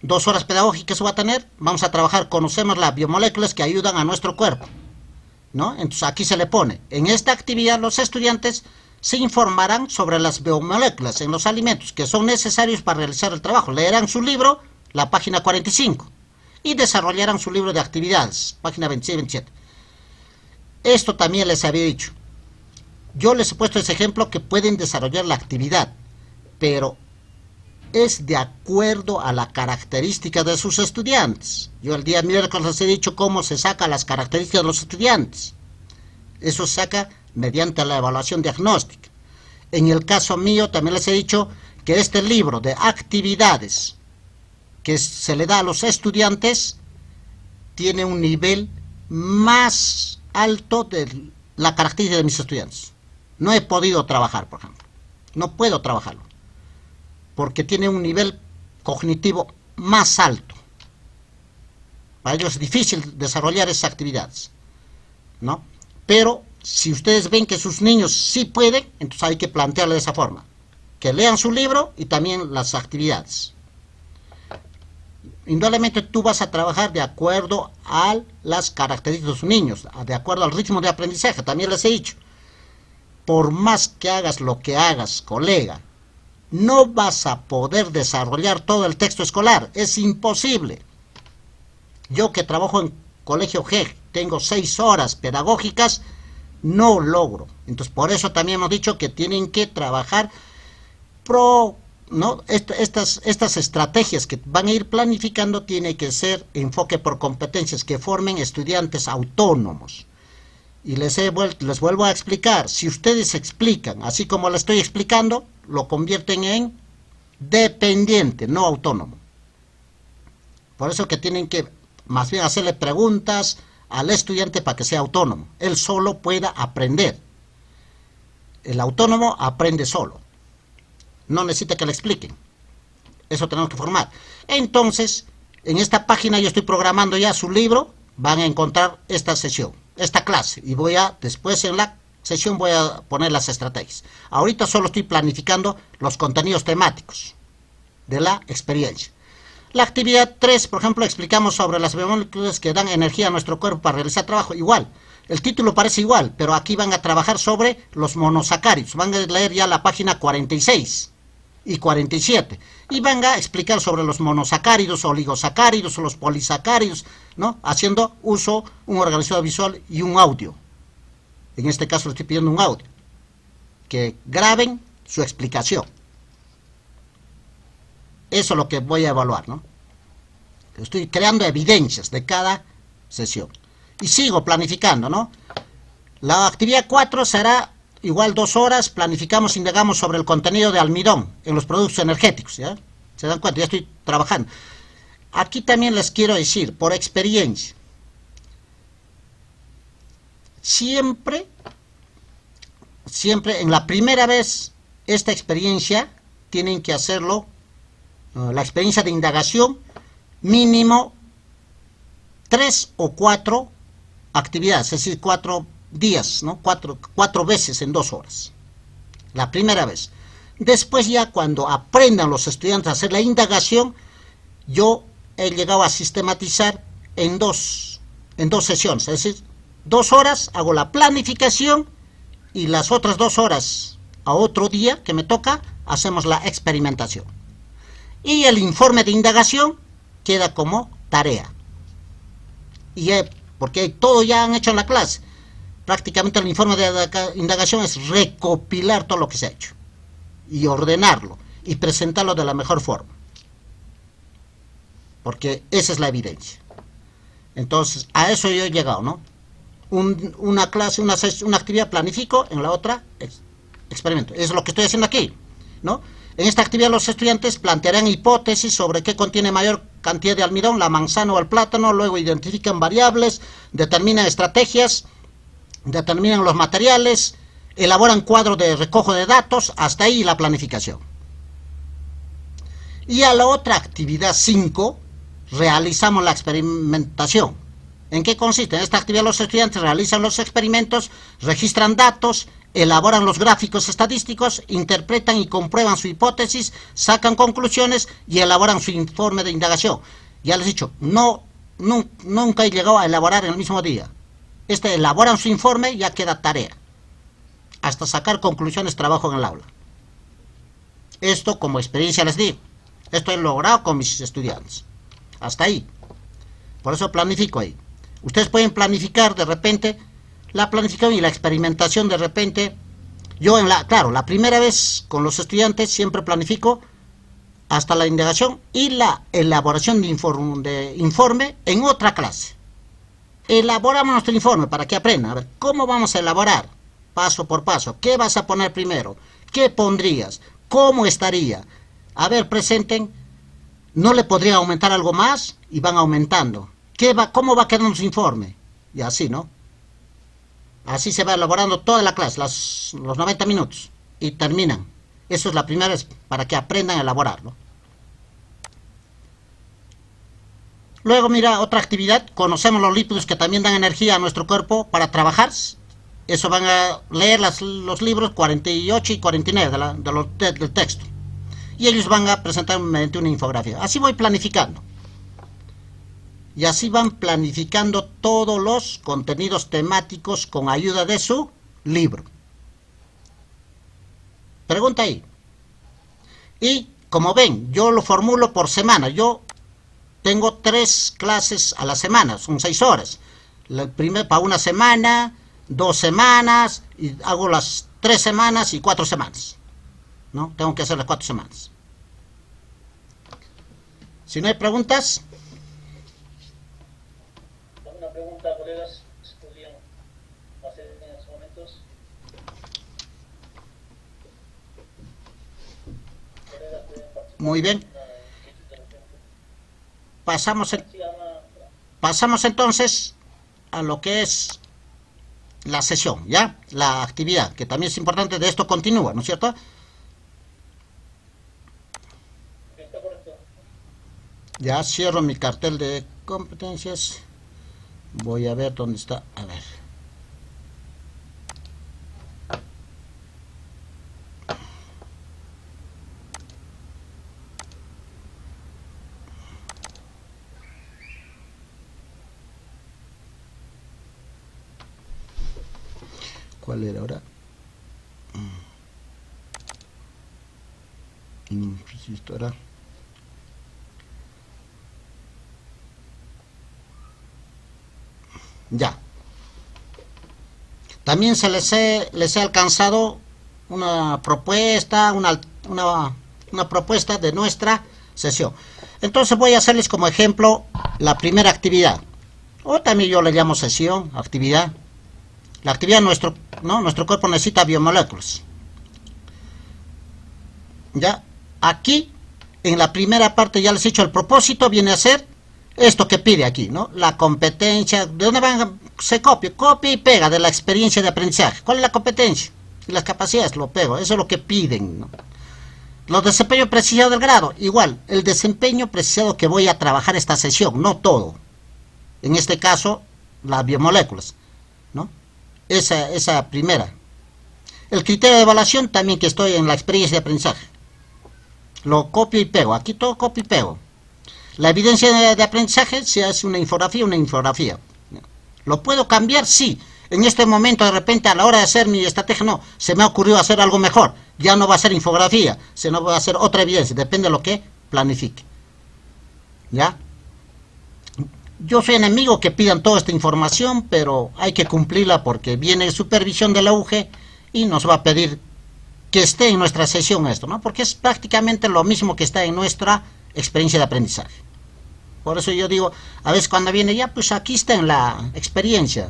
2 horas pedagógicas va a tener, vamos a trabajar, conocemos las biomoléculas que ayudan a nuestro cuerpo, ¿no? Entonces aquí se le pone, en esta actividad los estudiantes se informarán sobre las biomoléculas en los alimentos que son necesarios para realizar el trabajo. Leerán su libro, la página 45, y desarrollarán su libro de actividades, página 26 y 27. Esto también les había dicho. Yo les he puesto ese ejemplo que pueden desarrollar la actividad, pero es de acuerdo a la característica de sus estudiantes. Yo el día miércoles les he dicho cómo se saca las características de los estudiantes. Eso se saca mediante la evaluación diagnóstica. En el caso mío también les he dicho que este libro de actividades que se le da a los estudiantes tiene un nivel más alto de la característica de mis estudiantes. No he podido trabajar, por ejemplo. No puedo trabajarlo, porque tiene un nivel cognitivo más alto. Para ellos es difícil desarrollar esas actividades, ¿no? Pero si ustedes ven que sus niños sí pueden, entonces hay que plantearle de esa forma. Que lean su libro y también las actividades. Indudablemente tú vas a trabajar de acuerdo a las características de sus niños, de acuerdo al ritmo de aprendizaje. También les he dicho, por más que hagas lo que hagas, colega, no vas a poder desarrollar todo el texto escolar. Es imposible. Yo que trabajo en Colegio G, tengo 6 horas pedagógicas, no logro. Entonces, por eso también hemos dicho que tienen que trabajar ¿no? Estas estrategias que van a ir planificando tiene que ser enfoque por competencias que formen estudiantes autónomos. Y les vuelvo a explicar, si ustedes explican, así como le estoy explicando, lo convierten en dependiente, no autónomo. Por eso que tienen que más bien hacerle preguntas al estudiante para que sea autónomo. Él solo pueda aprender. El autónomo aprende solo. No necesita que le expliquen. Eso tenemos que formar. Entonces, en esta página yo estoy programando ya su libro. Van a encontrar esta sesión, esta clase. Y después en la sesión voy a poner las estrategias. Ahorita solo estoy planificando los contenidos temáticos de la experiencia. La actividad 3, por ejemplo, explicamos sobre las biomoléculas que dan energía a nuestro cuerpo para realizar trabajo. Igual, el título parece igual, pero aquí van a trabajar sobre los monosacáridos. Van a leer ya la página 46 y 47. Y van a explicar sobre los monosacáridos, oligosacáridos o los polisacáridos, ¿no? Haciendo uso un organizador visual y un audio. En este caso le estoy pidiendo un audio. Que graben su explicación. Eso es lo que voy a evaluar, ¿no? Estoy creando evidencias de cada sesión. Y sigo planificando, ¿no? La actividad 4 será igual 2 horas, planificamos, indagamos sobre el contenido de almidón en los productos energéticos, ¿ya? ¿Se dan cuenta? Ya estoy trabajando. Aquí también les quiero decir, por experiencia, siempre siempre en la primera vez, esta experiencia, tienen que hacerlo, la experiencia de indagación, mínimo 3 o 4 actividades, es decir, 4 días, ¿no? 4 veces en 2 horas. La primera vez. Después ya cuando aprendan los estudiantes a hacer la indagación, yo he llegado a sistematizar en dos sesiones, es decir, 2 horas hago la planificación y las otras 2 horas a otro día que me toca hacemos la experimentación. Y el informe de indagación queda como tarea. Y porque todo ya han hecho en la clase. Prácticamente el informe de indagación es recopilar todo lo que se ha hecho y ordenarlo y presentarlo de la mejor forma. Porque esa es la evidencia. Entonces, a eso yo he llegado, ¿no? Una clase, una actividad planifico, en la otra experimento. Es lo que estoy haciendo aquí, ¿no? En esta actividad los estudiantes plantearán hipótesis sobre qué contiene mayor cantidad de almidón, la manzana o el plátano, luego identifican variables, determinan estrategias, determinan los materiales, elaboran cuadros de recojo de datos, hasta ahí la planificación. Y a la otra actividad 5, realizamos la experimentación. ¿En qué consiste? En esta actividad los estudiantes realizan los experimentos, registran datos, elaboran los gráficos estadísticos, interpretan y comprueban su hipótesis, sacan conclusiones y elaboran su informe de indagación. Ya les he dicho, nunca he llegado a elaborar en el mismo día. Elaboran su informe y ya queda tarea. Hasta sacar conclusiones, trabajo en el aula. Esto como experiencia les digo. Esto he logrado con mis estudiantes. Hasta ahí. Por eso planifico ahí. Ustedes pueden planificar de repente la planificación y la experimentación de repente. Yo claro, la primera vez con los estudiantes siempre planifico hasta la indagación y la elaboración de informe en otra clase. Elaboramos nuestro informe para que aprendan. A ver, ¿cómo vamos a elaborar? Paso por paso. ¿Qué vas a poner primero? ¿Qué pondrías? ¿Cómo estaría? A ver, presenten. ¿No le podría aumentar algo más? Y van aumentando. ¿Cómo va quedando su informe? Y así, ¿no? Así se va elaborando toda la clase, los 90 minutos. Y terminan. Eso es la primera vez para que aprendan a elaborarlo. Luego, mira, otra actividad. Conocemos los lípidos que también dan energía a nuestro cuerpo para trabajar. Eso van a leer los libros 48 y 49 del texto. Y ellos van a presentar mediante una infografía. Así voy planificando. Y así van planificando todos los contenidos temáticos con ayuda de su libro. Pregunta ahí. Y como ven, yo lo formulo por semana. Yo tengo 3 clases a la semana, son 6 horas. La primera para una semana, 2 semanas, y hago las 3 semanas y 4 semanas. ¿No? Tengo que hacer las 4 semanas. Si no hay preguntas. ¿Alguna pregunta, colegas? ¿Podrían hacer en estos momentos? Colegas, pueden participar. Muy bien. Pasamos entonces a lo que es la sesión, ¿ya? La actividad, que también es importante, de esto continúa, ¿no es cierto? Está correcto. Ya cierro mi cartel de competencias. Voy a ver dónde está. A ver. ¿Cuál era ahora? Esto era. Ya. También les he alcanzado una propuesta, una propuesta de nuestra sesión. Entonces voy a hacerles como ejemplo la primera actividad. O también yo le llamo sesión, actividad. La actividad nuestro cuerpo necesita biomoléculas. Ya, aquí en la primera parte ya les he dicho, el propósito viene a ser esto que pide aquí, ¿no? La competencia, ¿de dónde van? Se copia y pega de la experiencia de aprendizaje. ¿Cuál es la competencia? y las capacidades lo pego, eso es lo que piden, ¿no? Los desempeños precisados del grado, igual, el desempeño precisado que voy a trabajar esta sesión, no todo. En este caso, las biomoléculas, ¿no? Esa primera. El criterio de evaluación también que estoy en la experiencia de aprendizaje. Lo copio y pego, aquí todo copio y pego. La evidencia de aprendizaje, si es una infografía. ¿Lo puedo cambiar? Sí. En este momento, de repente, a la hora de hacer mi estrategia, no, se me ha ocurrido hacer algo mejor. Ya no va a ser infografía, sino va a ser otra evidencia, depende de lo que planifique. ¿Ya? Yo soy enemigo que pidan toda esta información, pero hay que cumplirla porque viene supervisión de la UGE y nos va a pedir que esté en nuestra sesión esto, ¿no? Porque es prácticamente lo mismo que está en nuestra experiencia de aprendizaje. Por eso yo digo, a veces cuando viene ya, pues aquí está en la experiencia,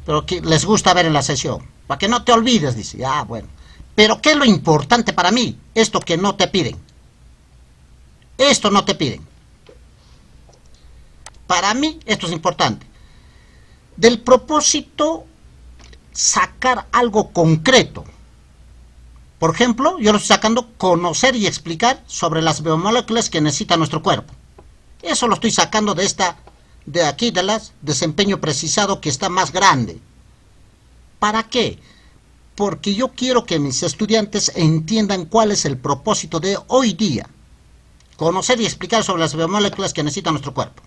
pero que les gusta ver en la sesión, para que no te olvides, dice, ya, bueno. Pero ¿qué es lo importante para mí? Esto que no te piden. Esto no te piden. Para mí esto es importante. Del propósito, sacar algo concreto. Por ejemplo, yo lo estoy sacando conocer y explicar sobre las biomoléculas que necesita nuestro cuerpo. Eso lo estoy sacando de aquí, de las desempeño precisado que está más grande. ¿Para qué? Porque yo quiero que mis estudiantes entiendan cuál es el propósito de hoy día. Conocer y explicar sobre las biomoléculas que necesita nuestro cuerpo.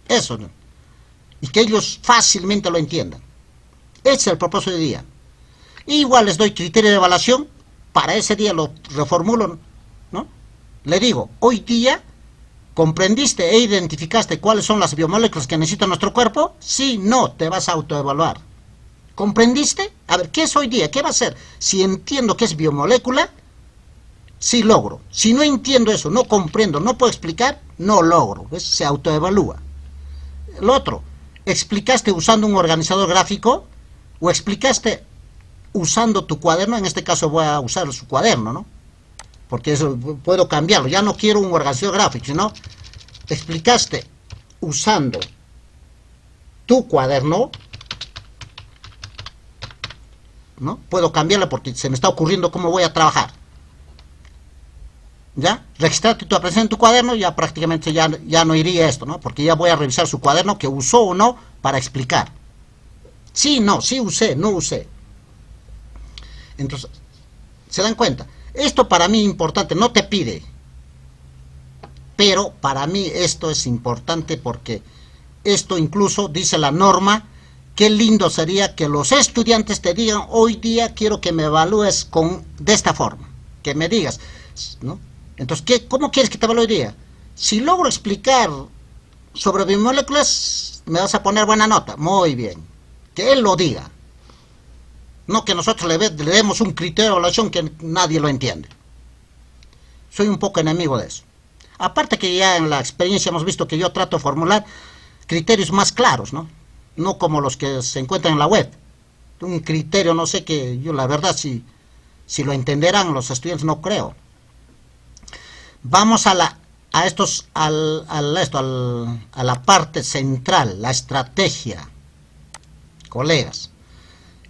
Eso, ¿no? Y que ellos fácilmente lo entiendan. Ese es el propósito del día. Igual les doy criterio de evaluación, para ese día lo reformulo, ¿no? Le digo, hoy día, ¿comprendiste e identificaste cuáles son las biomoléculas que necesita nuestro cuerpo? Sí, no, te vas a autoevaluar. ¿Comprendiste? A ver, ¿qué es hoy día? ¿Qué va a ser? Si entiendo qué es biomolécula, sí logro. Si no entiendo eso, no comprendo, no puedo explicar, no logro. ¿Ves? Se autoevalúa. El otro, ¿explicaste usando un organizador gráfico? ¿O explicaste usando tu cuaderno? En este caso voy a usar su cuaderno, ¿no? Porque eso puedo cambiarlo. Ya no quiero un organizador gráfico, sino explicaste usando tu cuaderno, ¿no? Puedo cambiarlo porque se me está ocurriendo cómo voy a trabajar. ¿Ya? Registrarte tu aprendizaje en tu cuaderno, ya prácticamente ya no iría esto, ¿no? Porque ya voy a revisar su cuaderno que usó o no para explicar. Sí, no, sí usé, no usé. Entonces, ¿se dan cuenta? Esto para mí es importante, no te pide. Pero para mí esto es importante porque esto incluso dice la norma. Qué lindo sería que los estudiantes te digan, hoy día quiero que me evalúes de esta forma. Que me digas, ¿no? Entonces, ¿cómo quieres que te evalúe hoy día? Si logro explicar sobre biomoléculas, me vas a poner buena nota. Muy bien. Que él lo diga. No que nosotros le demos un criterio de evaluación que nadie lo entiende. Soy un poco enemigo de eso. Aparte que ya en la experiencia hemos visto que yo trato de formular criterios más claros, ¿no? No como los que se encuentran en la web. Un criterio, no sé, que yo la verdad si lo entenderán los estudiantes no creo. Vamos a la parte central, la estrategia. Colegas,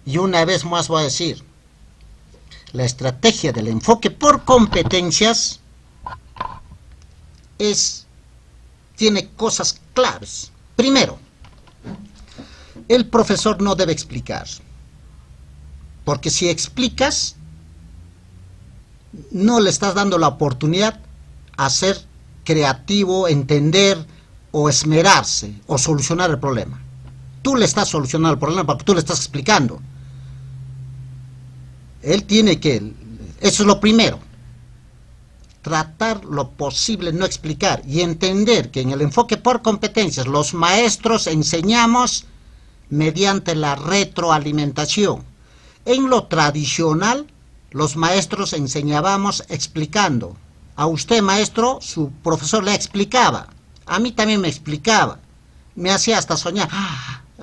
y una vez más voy a decir, la estrategia del enfoque por competencias tiene cosas claves. Primero, el profesor no debe explicar, porque si explicas, no le estás dando la oportunidad a ser creativo, entender o esmerarse o solucionar el problema. Tú le estás solucionando el problema porque tú le estás explicando. Él tiene que, eso es lo primero, tratar lo posible, no explicar y entender que en el enfoque por competencias los maestros enseñamos mediante la retroalimentación. En lo tradicional, los maestros enseñábamos explicando. A usted, maestro, su profesor le explicaba. A mí también me explicaba. Me hacía hasta soñar.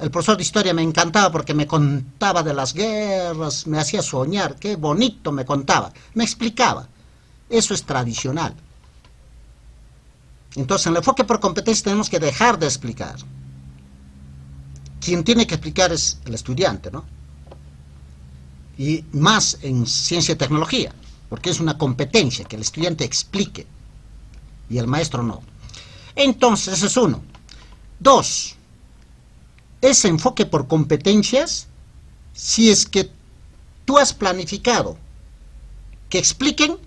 El profesor de historia me encantaba porque me contaba de las guerras, me hacía soñar, qué bonito me contaba. Me explicaba. Eso es tradicional. Entonces, en el enfoque por competencia tenemos que dejar de explicar. Quien tiene que explicar es el estudiante, ¿no? y más en ciencia y tecnología, porque es una competencia que el estudiante explique y el maestro no. Entonces, ese es uno. Dos, ese enfoque por competencias, si es que tú has planificado que expliquen,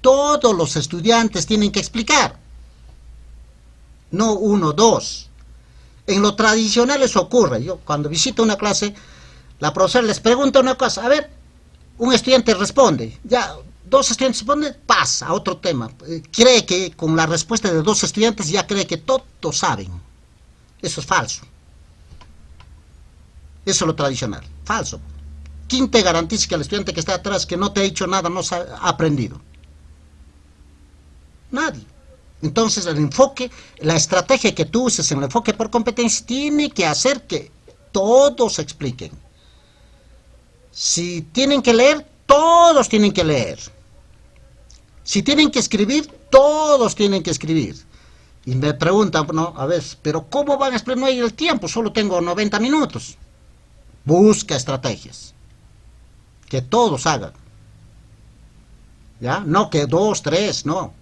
todos los estudiantes tienen que explicar, no uno, dos. En lo tradicional eso ocurre. Yo cuando visito una clase, la profesora les pregunta una cosa, a ver, un estudiante responde, ya dos estudiantes responden, pasa a otro tema. Cree que con la respuesta de dos estudiantes ya cree que todos saben. Eso es falso. Eso es lo tradicional, falso. ¿Quién te garantiza que el estudiante que está atrás, que no te ha dicho nada, no ha aprendido? Nadie. Entonces el enfoque, la estrategia que tú uses en el enfoque por competencia tiene que hacer que todos expliquen. Si tienen que leer, todos tienen que leer. Si tienen que escribir, todos tienen que escribir. Y me preguntan, no, a ver, pero ¿cómo van a explicar? No hay el tiempo, solo tengo 90 minutos. Busca estrategias. Que todos hagan. ¿Ya? No que dos, tres, no.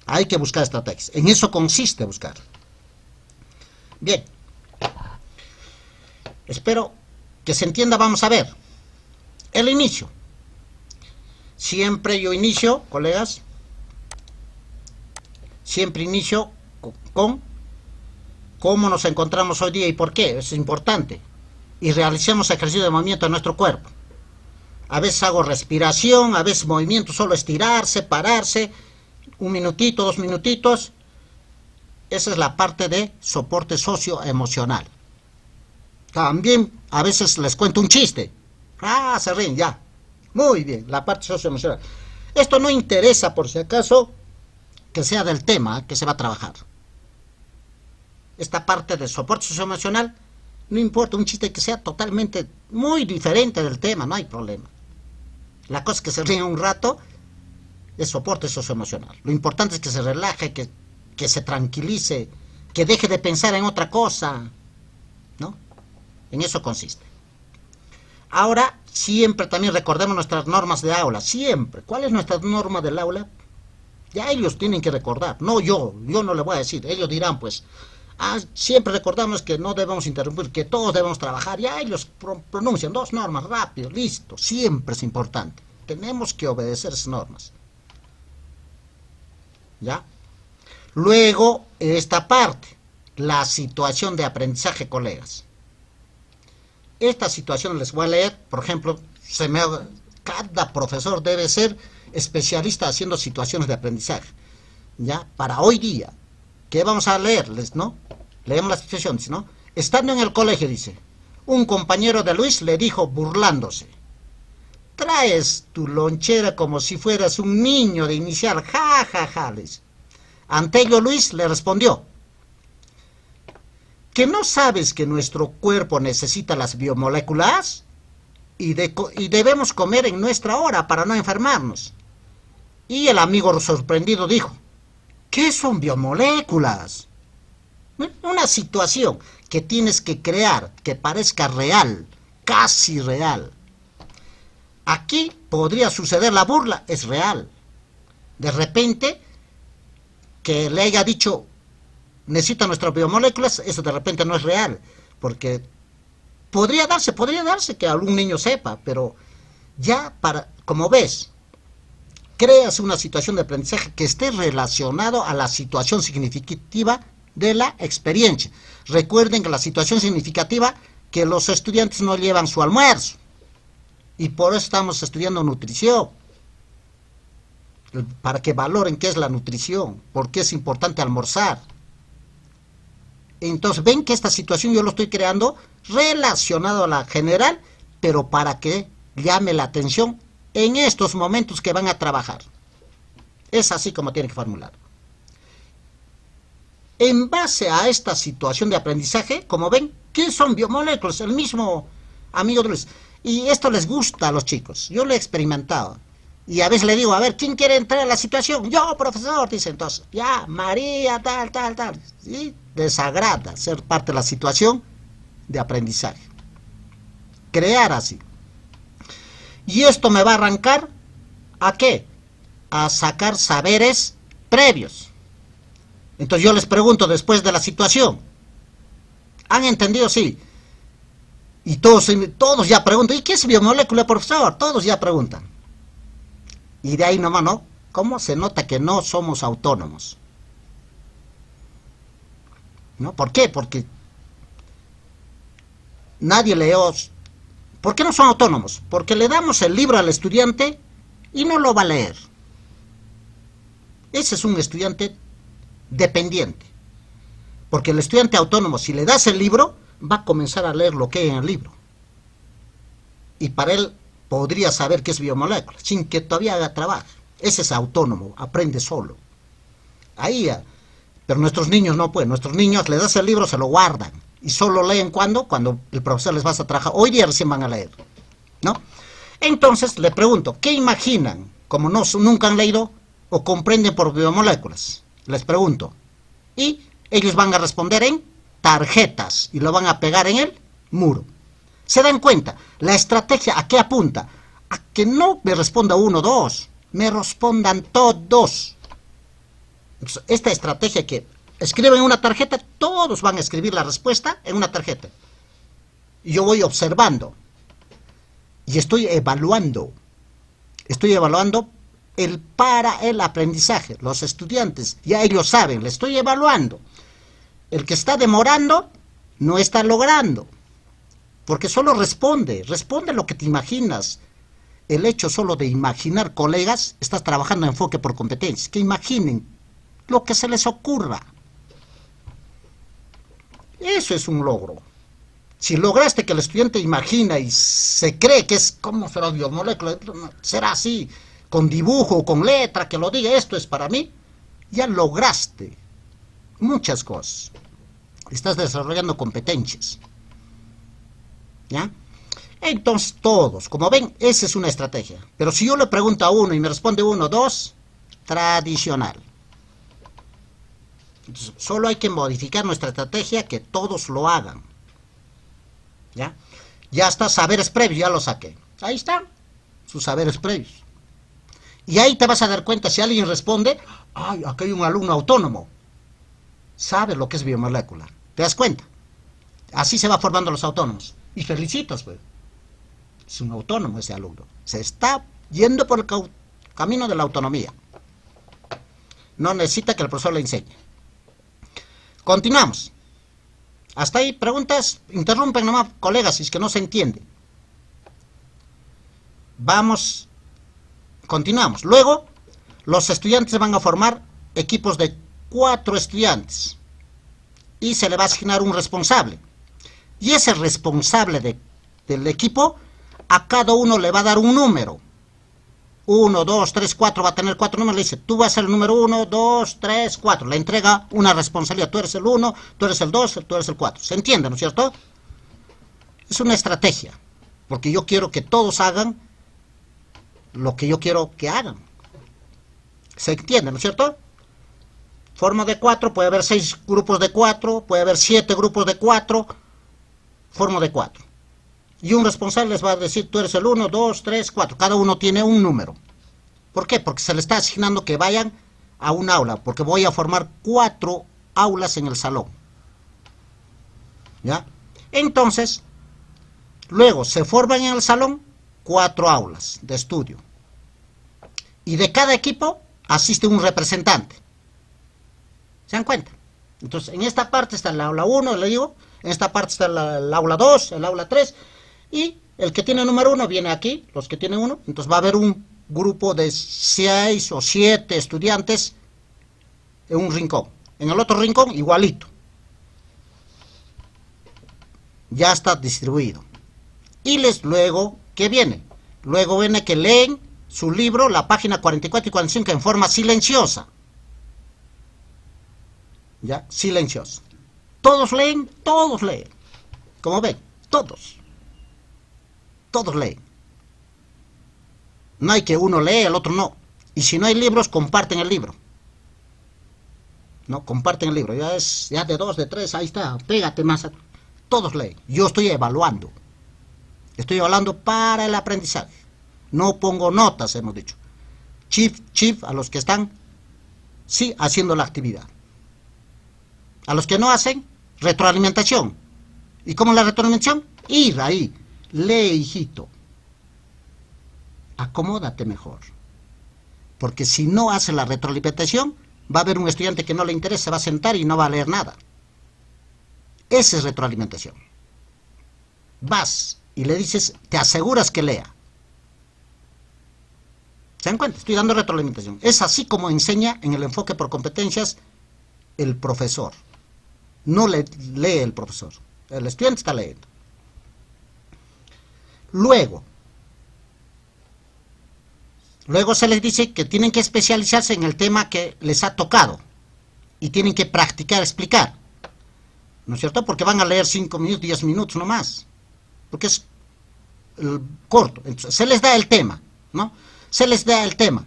Hay que buscar estrategias. En eso consiste buscar. Bien. Espero que se entienda. Vamos a ver. El inicio. Siempre yo inicio, colegas. Siempre inicio con cómo nos encontramos hoy día y por qué. Es importante. Y realicemos ejercicio de movimiento de nuestro cuerpo. A veces hago respiración, a veces movimiento, solo estirarse, pararse. Un minutito, 2 minutitos. Esa es la parte de soporte socioemocional. También a veces les cuento un chiste. Ah, se ríen, ya. Muy bien, la parte socioemocional. Esto no interesa, por si acaso, que sea del tema que se va a trabajar. Esta parte de soporte socioemocional, no importa, un chiste que sea totalmente muy diferente del tema, no hay problema. La cosa es que se ríen un rato. Es soporte socioemocional. Lo importante es que se relaje, que se tranquilice, que deje de pensar en otra cosa, ¿no? En eso consiste. Ahora, siempre también recordemos nuestras normas de aula, siempre. ¿Cuál es nuestra norma del aula? Ya ellos tienen que recordar, no yo no le voy a decir, ellos dirán pues, siempre recordamos que no debemos interrumpir, que todos debemos trabajar, ya ellos pronuncian 2 normas, rápido, listo, siempre es importante. Tenemos que obedecer esas normas. ¿Ya? Luego, esta parte, la situación de aprendizaje, colegas. Esta situación les voy a leer, por ejemplo, cada profesor debe ser especialista haciendo situaciones de aprendizaje. ¿Ya? Para hoy día, ¿qué vamos a leerles, no? Leemos la situación, dice, ¿no? Estando en el colegio, dice, un compañero de Luis le dijo burlándose, traes tu lonchera como si fueras un niño de inicial, ja, ja, ja, les. Ante ello Luis le respondió, ¿que no sabes que nuestro cuerpo necesita las biomoléculas? Y debemos comer en nuestra hora para no enfermarnos. Y el amigo sorprendido dijo, ¿qué son biomoléculas? Una situación que tienes que crear, que parezca real, casi real. Aquí podría suceder la burla, es real. De repente, que le haya dicho, necesita nuestras biomoléculas, eso de repente no es real, porque podría darse que algún niño sepa, pero ya como ves, creas una situación de aprendizaje que esté relacionado a la situación significativa de la experiencia. Recuerden que la situación significativa, que los estudiantes no llevan su almuerzo, y por eso estamos estudiando nutrición, para que valoren qué es la nutrición, por qué es importante almorzar. Entonces ven que esta situación yo lo estoy creando relacionado a la general, pero para que llame la atención en estos momentos que van a trabajar. Es así como tiene que formular. En base a esta situación de aprendizaje, como ven, ¿qué son biomoléculas? El mismo amigo de Luis. Y esto les gusta a los chicos. Yo lo he experimentado. Y a veces le digo, a ver, ¿quién quiere entrar a la situación? Yo, profesor, dice entonces. Ya, María, tal, tal, tal. Y desagrada ser parte de la situación de aprendizaje. Crear así. Y esto me va a arrancar, ¿a qué? A sacar saberes previos. Entonces yo les pregunto después de la situación, ¿han entendido? Sí. Y todos ya preguntan, ¿y qué es biomolécula, profesor? Todos ya preguntan. Y de ahí nomás, ¿no? ¿Cómo se nota que no somos autónomos? ¿No? ¿Por qué? Porque nadie leyó. ¿Por qué no son autónomos? Porque le damos el libro al estudiante y no lo va a leer. Ese es un estudiante dependiente. Porque el estudiante autónomo, si le das el libro, va a comenzar a leer lo que hay en el libro. Y para él podría saber qué es biomolécula, sin que todavía haga trabajo. Ese es autónomo, aprende solo. Ahí, pero nuestros niños no pueden. Nuestros niños, le das el libro, se lo guardan. Y solo leen cuando el profesor les va a trabajar. Hoy día recién van a leer, ¿no? Entonces, le pregunto, ¿qué imaginan? Como nunca han leído o comprenden por biomoléculas. Les pregunto. Y ellos van a responder en tarjetas y lo van a pegar en el muro. ¿Se dan cuenta? La estrategia, ¿a qué apunta? A que no me responda uno, dos, me respondan todos. Entonces, esta estrategia que escriben en una tarjeta, todos van a escribir la respuesta en una tarjeta. Y yo voy observando. Y estoy evaluando. Estoy evaluando para el aprendizaje. Los estudiantes, ya ellos saben, le estoy evaluando. El que está demorando, no está logrando. Porque solo responde lo que te imaginas. El hecho solo de imaginar colegas, estás trabajando en enfoque por competencias. Que imaginen lo que se les ocurra. Eso es un logro. Si lograste que el estudiante imagina y se cree que es, ¿cómo será biomolécula? Será así, con dibujo o con letra, que lo diga, esto es para mí. Ya lograste muchas cosas. Estás desarrollando competencias. ¿Ya? Entonces todos, como ven, esa es una estrategia. Pero si yo le pregunto a uno y me responde uno, dos, tradicional. Entonces, solo hay que modificar nuestra estrategia, que todos lo hagan. ¿Ya? Ya está, saberes previos, ya lo saqué. Ahí están, sus saberes previos. Y ahí te vas a dar cuenta, si alguien responde, ay, aquí hay un alumno autónomo. Sabe lo que es biomolécula. ¿Te das cuenta? Así se va formando los autónomos. Y felicitas, pues. Es un autónomo ese alumno. Se está yendo por el camino de la autonomía. No necesita que el profesor le enseñe. Continuamos. Hasta ahí, preguntas, interrumpen nomás, colegas, si es que no se entiende. Vamos, continuamos. Luego, los estudiantes van a formar equipos de 4 estudiantes. Y se le va a asignar un responsable. Y ese responsable del equipo, a cada uno le va a dar un número. 1, 2, 3, 4, va a tener 4 números. Le dice, tú vas a ser el número 1, 2, 3, 4. Le entrega una responsabilidad. Tú eres el 1, tú eres el 2, tú eres el 4. ¿Se entiende, no es cierto? Es una estrategia. Porque yo quiero que todos hagan lo que yo quiero que hagan. ¿Se entiende, no es cierto? Forma de 4, puede haber 6 grupos de 4, puede haber 7 grupos de 4. Forma de 4. Y un responsable les va a decir, tú eres el 1, 2, 3, 4. Cada uno tiene un número. ¿Por qué? Porque se le está asignando que vayan a un aula. Porque voy a formar 4 aulas en el salón. ¿Ya? Entonces, luego se forman en el salón 4 aulas de estudio. Y de cada equipo asiste un representante. ¿Se dan cuenta? Entonces, en esta parte está el aula 1, le digo. En esta parte está el aula 2, el aula 3. Y el que tiene número 1 viene aquí, los que tienen 1. Entonces va a haber un grupo de 6 o 7 estudiantes en un rincón. En el otro rincón, igualito. Ya está distribuido. Y luego, ¿qué viene? Luego viene que leen su libro, la página 44 y 45, en forma silenciosa. ¿Ya? Silenciosa. Todos leen. Como ven, todos leen. No hay que uno lee, el otro no. Y si no hay libros, comparten el libro. No, comparten el libro. Ya de 2, de 3, ahí está. Pégate más. Todos leen. Yo estoy evaluando. Estoy evaluando para el aprendizaje. No pongo notas, hemos dicho. Chief a los que están, sí, haciendo la actividad. A los que no hacen, retroalimentación. ¿Y cómo es la retroalimentación? Ir ahí. Lee, hijito. Acomódate mejor. Porque si no hace la retroalimentación, va a haber un estudiante que no le interesa, se va a sentar y no va a leer nada. Esa es retroalimentación. Vas y le dices, te aseguras que lea. ¿Se dan cuenta? Estoy dando retroalimentación. Es así como enseña en el enfoque por competencias el profesor. No lee el profesor. El estudiante está leyendo. Luego se les dice que tienen que especializarse en el tema que les ha tocado. Y tienen que practicar, explicar. ¿No es cierto? Porque van a leer 5 minutos, 10 minutos nomás. Porque es corto. Entonces, se les da el tema, ¿no? Se les da el tema.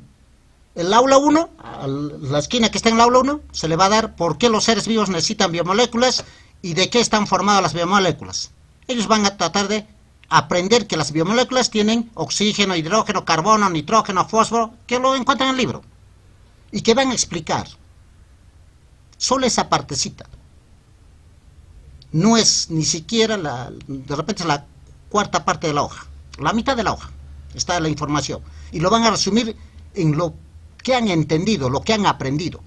El aula 1, a la esquina que está en el aula 1, se le va a dar por qué los seres vivos necesitan biomoléculas y de qué están formadas las biomoléculas. Ellos van a tratar de aprender que las biomoléculas tienen oxígeno, hidrógeno, carbono, nitrógeno, fósforo, que lo encuentran en el libro. Y que van a explicar. Solo esa partecita. No es ni siquiera, de repente es la cuarta parte de la hoja. La mitad de la hoja está la información. Y lo van a resumir en lo que han entendido, lo que han aprendido.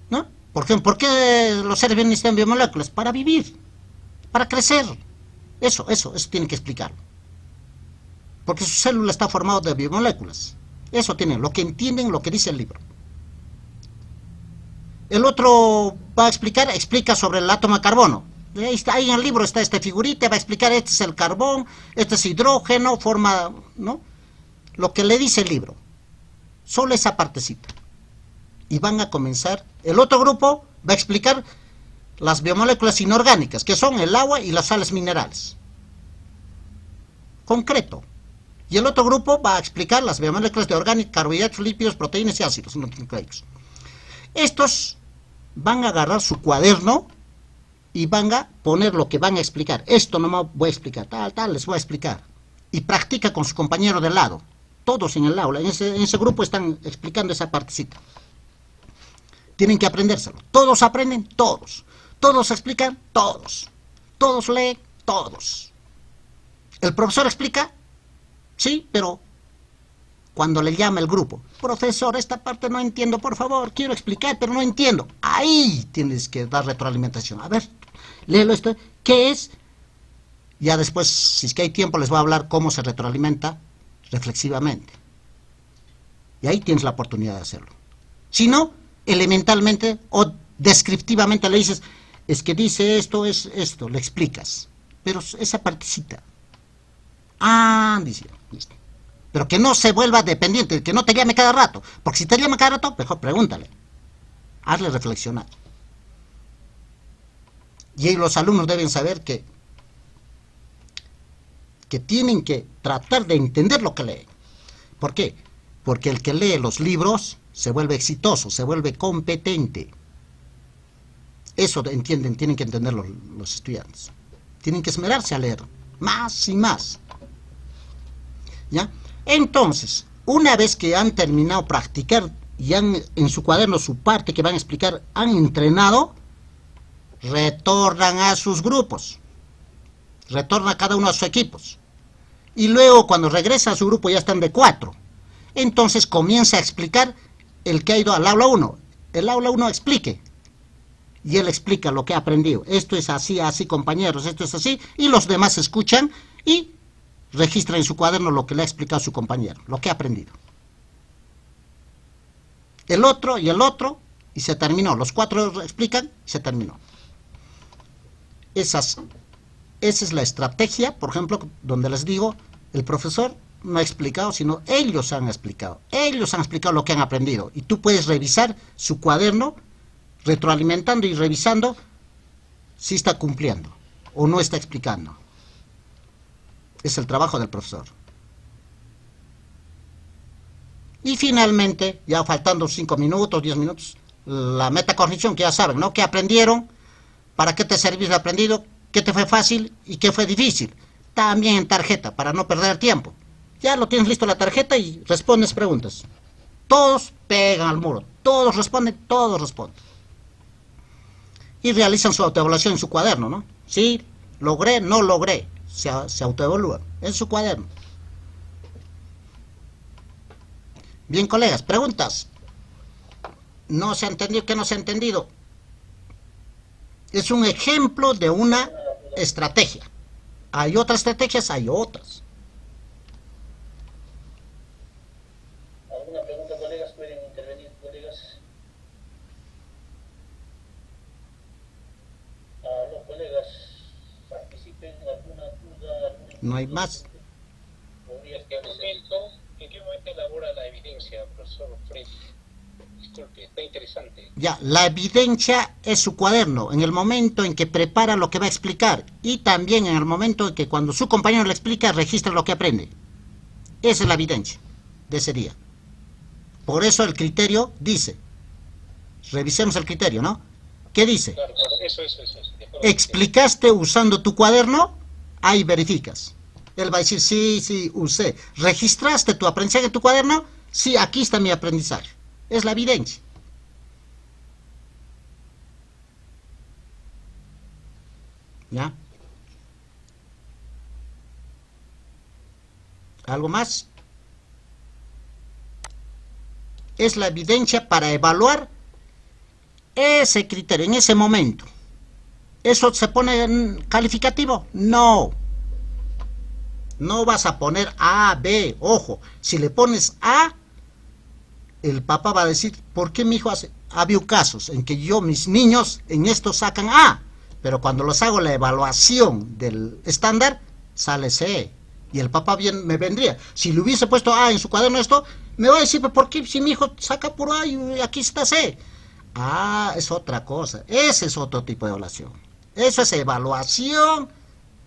¿No? Por ejemplo, ¿por qué los seres vivos necesitan biomoléculas? Para vivir, para crecer. Eso tienen que explicarlo. Porque su célula está formada de biomoléculas. Eso tienen, lo que entienden, lo que dice el libro. El otro va a explica sobre el átomo de carbono. Ahí en el libro está esta figurita, va a explicar, este es el carbón, este es hidrógeno, forma, ¿no? Lo que le dice el libro. Solo esa partecita. Y van a comenzar, el otro grupo va a explicar las biomoléculas inorgánicas, que son el agua y las sales minerales. Concreto. Y el otro grupo va a explicar las biomoléculas de orgánicos, carbohidratos, lípidos, proteínas y ácidos nucleicos. Estos van a agarrar su cuaderno y van a poner lo que van a explicar. Esto no me voy a explicar, tal, les voy a explicar. Y practica con su compañero de lado. Todos en el aula, en ese grupo están explicando esa partecita. Tienen que aprendérselo. Todos aprenden, todos. Todos explican, todos. Todos leen, todos. El profesor explica, sí, pero cuando le llama el grupo, profesor, esta parte no entiendo, por favor, quiero explicar, pero no entiendo. Ahí tienes que dar retroalimentación. A ver, léelo esto, ¿qué es? Ya después, si es que hay tiempo, les voy a hablar cómo se retroalimenta reflexivamente. Y ahí tienes la oportunidad de hacerlo. Si no, elementalmente o descriptivamente le dices, es que dice esto, es esto, le explicas. Pero esa partecita. Dice, listo. Pero que no se vuelva dependiente, que no te llame cada rato. Porque si te llama cada rato, mejor pregúntale. Hazle reflexionar. Y los alumnos deben saber que tienen que tratar de entender lo que leen. ¿Por qué? Porque el que lee los libros se vuelve exitoso, se vuelve competente. Eso entienden, tienen que entender los estudiantes. Tienen que esmerarse a leer más y más. ¿Ya? Entonces, una vez que han terminado practicar y han en su cuaderno su parte que van a explicar, han entrenado, retornan a sus grupos. Retorna cada uno a sus equipos. Y luego cuando regresa a su grupo ya están de 4. Entonces comienza a explicar el que ha ido al aula 1. El aula 1 explique. Y él explica lo que ha aprendido. Esto es así, así compañeros, esto es así. Y los demás escuchan y registran en su cuaderno lo que le ha explicado su compañero, lo que ha aprendido. El otro y el otro, y se terminó. Los 4 explican y se terminó. Esa es la estrategia, por ejemplo, donde les digo, el profesor no ha explicado, sino ellos han explicado. Ellos han explicado lo que han aprendido. Y tú puedes revisar su cuaderno, retroalimentando y revisando si está cumpliendo o no está explicando. Es el trabajo del profesor. Y finalmente, ya faltando 5 minutos, 10 minutos, la metacorrección, que ya saben, ¿no? ¿Qué aprendieron? ¿Para qué te servís lo aprendido? ¿Qué te fue fácil y qué fue difícil? También en tarjeta, para no perder tiempo. Ya lo tienes listo la tarjeta y respondes preguntas. Todos pegan al muro, todos responden. Y realizan su autoevaluación en su cuaderno, ¿no? Sí, logré, no logré. Se autoevalúan en su cuaderno. Bien, colegas, preguntas. ¿No se ha entendido? ¿Qué no se ha entendido? Es un ejemplo de una estrategia. Hay otras estrategias, hay otras. ¿Alguna pregunta, colegas? ¿Pueden intervenir, colegas? Los colegas participen, alguna duda, No hay más. ¿En qué momento elabora la evidencia, profesor Freddy? Disculpe, está interesante. Ya, la evidencia es su cuaderno, en el momento en que prepara lo que va a explicar y también en el momento en que cuando su compañero le explica, registra lo que aprende. Esa es la evidencia de ese día. Por eso el criterio dice, revisemos el criterio, ¿no? ¿Qué dice? Claro, eso. ¿Explicaste usando tu cuaderno? Ahí verificas. Él va a decir, sí, usé. ¿Registraste tu aprendizaje en tu cuaderno? Sí, aquí está mi aprendizaje. Es la evidencia. ¿Ya? ¿Algo más? Es la evidencia para evaluar ese criterio en ese momento. ¿Eso se pone en calificativo? No. No vas a poner A, B. Ojo, si le pones A, el papá va a decir, ¿por qué mi hijo hace? Ha habido casos en que mis niños en esto sacan A, pero cuando los hago la evaluación del estándar, sale C. Y el papá bien me vendría. Si le hubiese puesto A en su cuaderno esto, me va a decir, ¿por qué si mi hijo saca por A y aquí está C? Ah, es otra cosa. Ese es otro tipo de evaluación. Eso es evaluación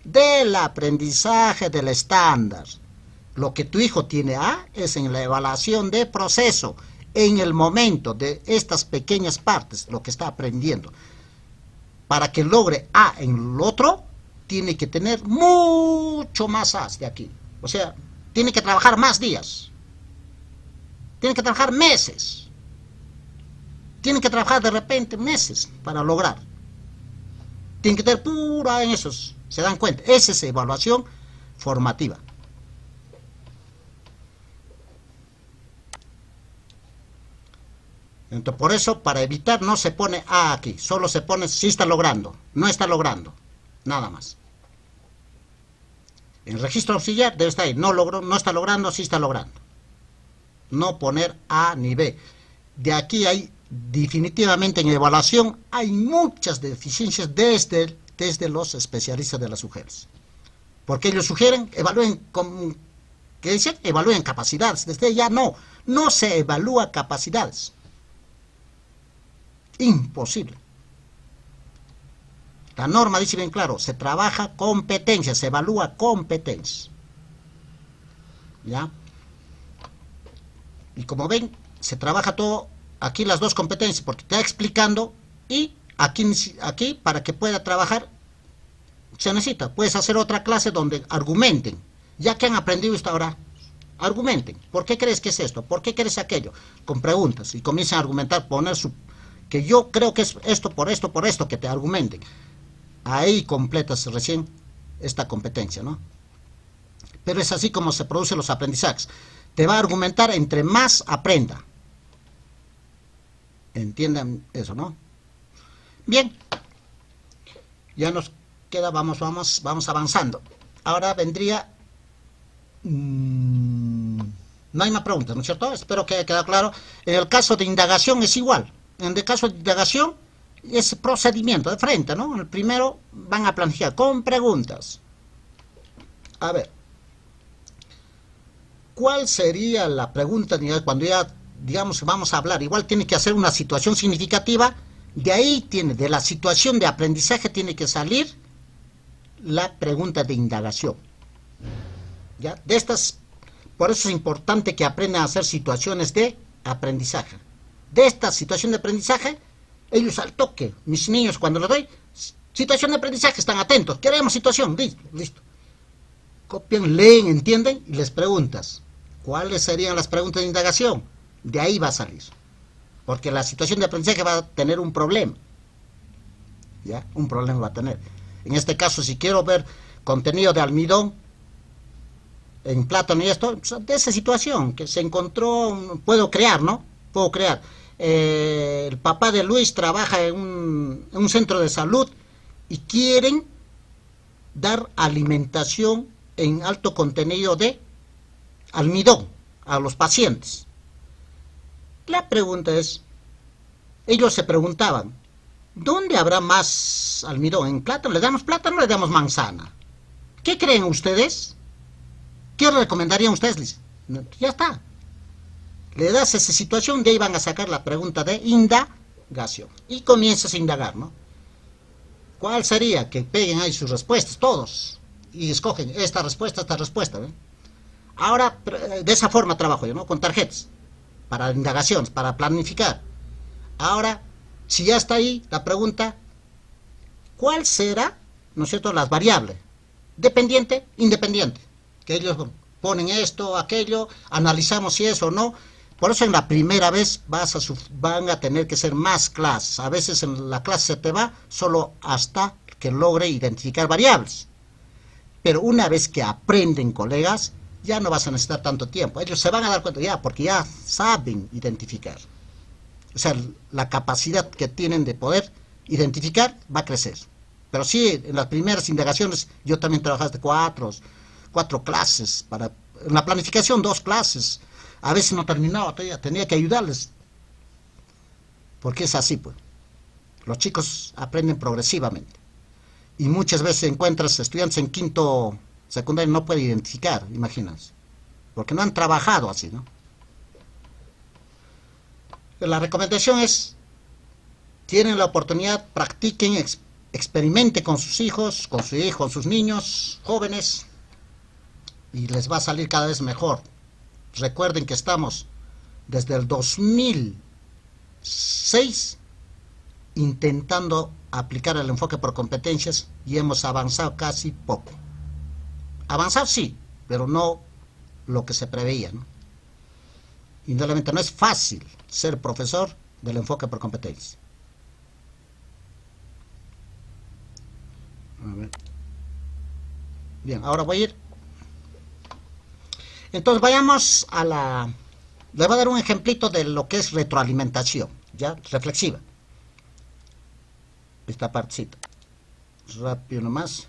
del aprendizaje del estándar. Lo que tu hijo tiene A es en la evaluación de proceso, en el momento de estas pequeñas partes, lo que está aprendiendo. Para que logre A en el otro, tiene que tener mucho más A de aquí. O sea, tiene que trabajar más días. Tiene que trabajar meses. Tiene que trabajar de repente meses para lograr. Tiene que tener pura en esos. ¿Se dan cuenta? Esa es evaluación formativa. Entonces, por eso, para evitar, no se pone A aquí. Solo se pone si está logrando. No está logrando. Nada más. En el registro auxiliar debe estar ahí. No logró, no está logrando, sí está logrando. No poner A ni B. De aquí hay, definitivamente en evaluación, hay muchas deficiencias desde los especialistas de las UGELs. Porque ellos sugieren, evalúen, ¿qué dicen? Evalúen capacidades. Desde ya no se evalúa capacidades. Imposible. La norma dice bien claro, se trabaja competencia, se evalúa competencia. ¿Ya? Y como ven, se trabaja todo, aquí las dos competencias, porque está explicando, y aquí para que pueda trabajar, se necesita, puedes hacer otra clase donde argumenten, ya que han aprendido esto ahora, argumenten, ¿por qué crees que es esto? ¿Por qué crees aquello? Con preguntas, y comiencen a argumentar, que yo creo que es esto, por esto, que te argumenten. Ahí completas recién esta competencia, ¿no? Pero es así como se producen los aprendizajes. Te va a argumentar entre más aprenda. Entiendan eso, ¿no? Bien. Ya nos queda, vamos avanzando. Ahora vendría... no hay más preguntas, ¿no es cierto? Espero que haya quedado claro. En el caso de indagación es igual. En el caso de indagación es procedimiento de frente, ¿no? El primero van a planificar con preguntas. A ver. ¿Cuál sería la pregunta cuando ya, digamos, vamos a hablar? Igual tiene que hacer una situación significativa. De ahí de la situación de aprendizaje tiene que salir la pregunta de indagación. ¿Ya? Por eso es importante que aprendan a hacer situaciones de aprendizaje. De esta situación de aprendizaje, ellos al toque, mis niños cuando les doy situación de aprendizaje están atentos, queremos situación, listo. Copian, leen, entienden y les preguntas. ¿Cuáles serían las preguntas de indagación? De ahí va a salir. Porque la situación de aprendizaje va a tener un problema. ¿Ya? Un problema va a tener. En este caso, si quiero ver contenido de almidón en plátano y esto, de esa situación que se encontró, puedo crear, ¿no? Puedo crear. El papá de Luis trabaja en un centro de salud y quieren dar alimentación en alto contenido de almidón a los pacientes. La pregunta es, ellos se preguntaban, ¿dónde habrá más almidón? ¿En plátano? ¿Le damos plátano o le damos manzana? ¿Qué creen ustedes? ¿Qué recomendarían ustedes? Ya está. Le das esa situación, de ahí van a sacar la pregunta de indagación. Y comienzas a indagar, ¿no? ¿Cuál sería? Que peguen ahí sus respuestas, todos. Y escogen esta respuesta, ¿ven? Ahora, de esa forma trabajo yo, ¿no? Con tarjetas. Para indagaciones, para planificar. Ahora, si ya está ahí la pregunta, ¿cuál será, no es cierto, las variables? Dependiente, independiente. Que ellos ponen esto, aquello, analizamos si es o no. Por eso en la primera vez van a tener que ser más clases. A veces en la clase se te va solo hasta que logre identificar variables. Pero una vez que aprenden, colegas, ya no vas a necesitar tanto tiempo. Ellos se van a dar cuenta ya, porque ya saben identificar. O sea, la capacidad que tienen de poder identificar va a crecer. Pero sí, en las primeras indagaciones, yo también trabajaste cuatro clases. En la planificación, 2 clases. A veces no terminaba todavía, tenía que ayudarles. Porque es así, pues. Los chicos aprenden progresivamente. Y muchas veces encuentras estudiantes en quinto secundario no pueden identificar, imagínense. Porque no han trabajado así, ¿no? La recomendación es, tienen la oportunidad, practiquen, experimenten con sus hijos, con sus niños, jóvenes, y les va a salir cada vez mejor. Recuerden que estamos desde el 2006 intentando aplicar el enfoque por competencias y hemos avanzado casi poco. Avanzado sí, pero no lo que se preveía, ¿no? Indudablemente no es fácil ser profesor del enfoque por competencias. A ver. Bien, ahora voy a ir. Entonces vayamos a la... Les voy a dar un ejemplito de lo que es retroalimentación, ya, reflexiva. Esta partecita. Rápido nomás.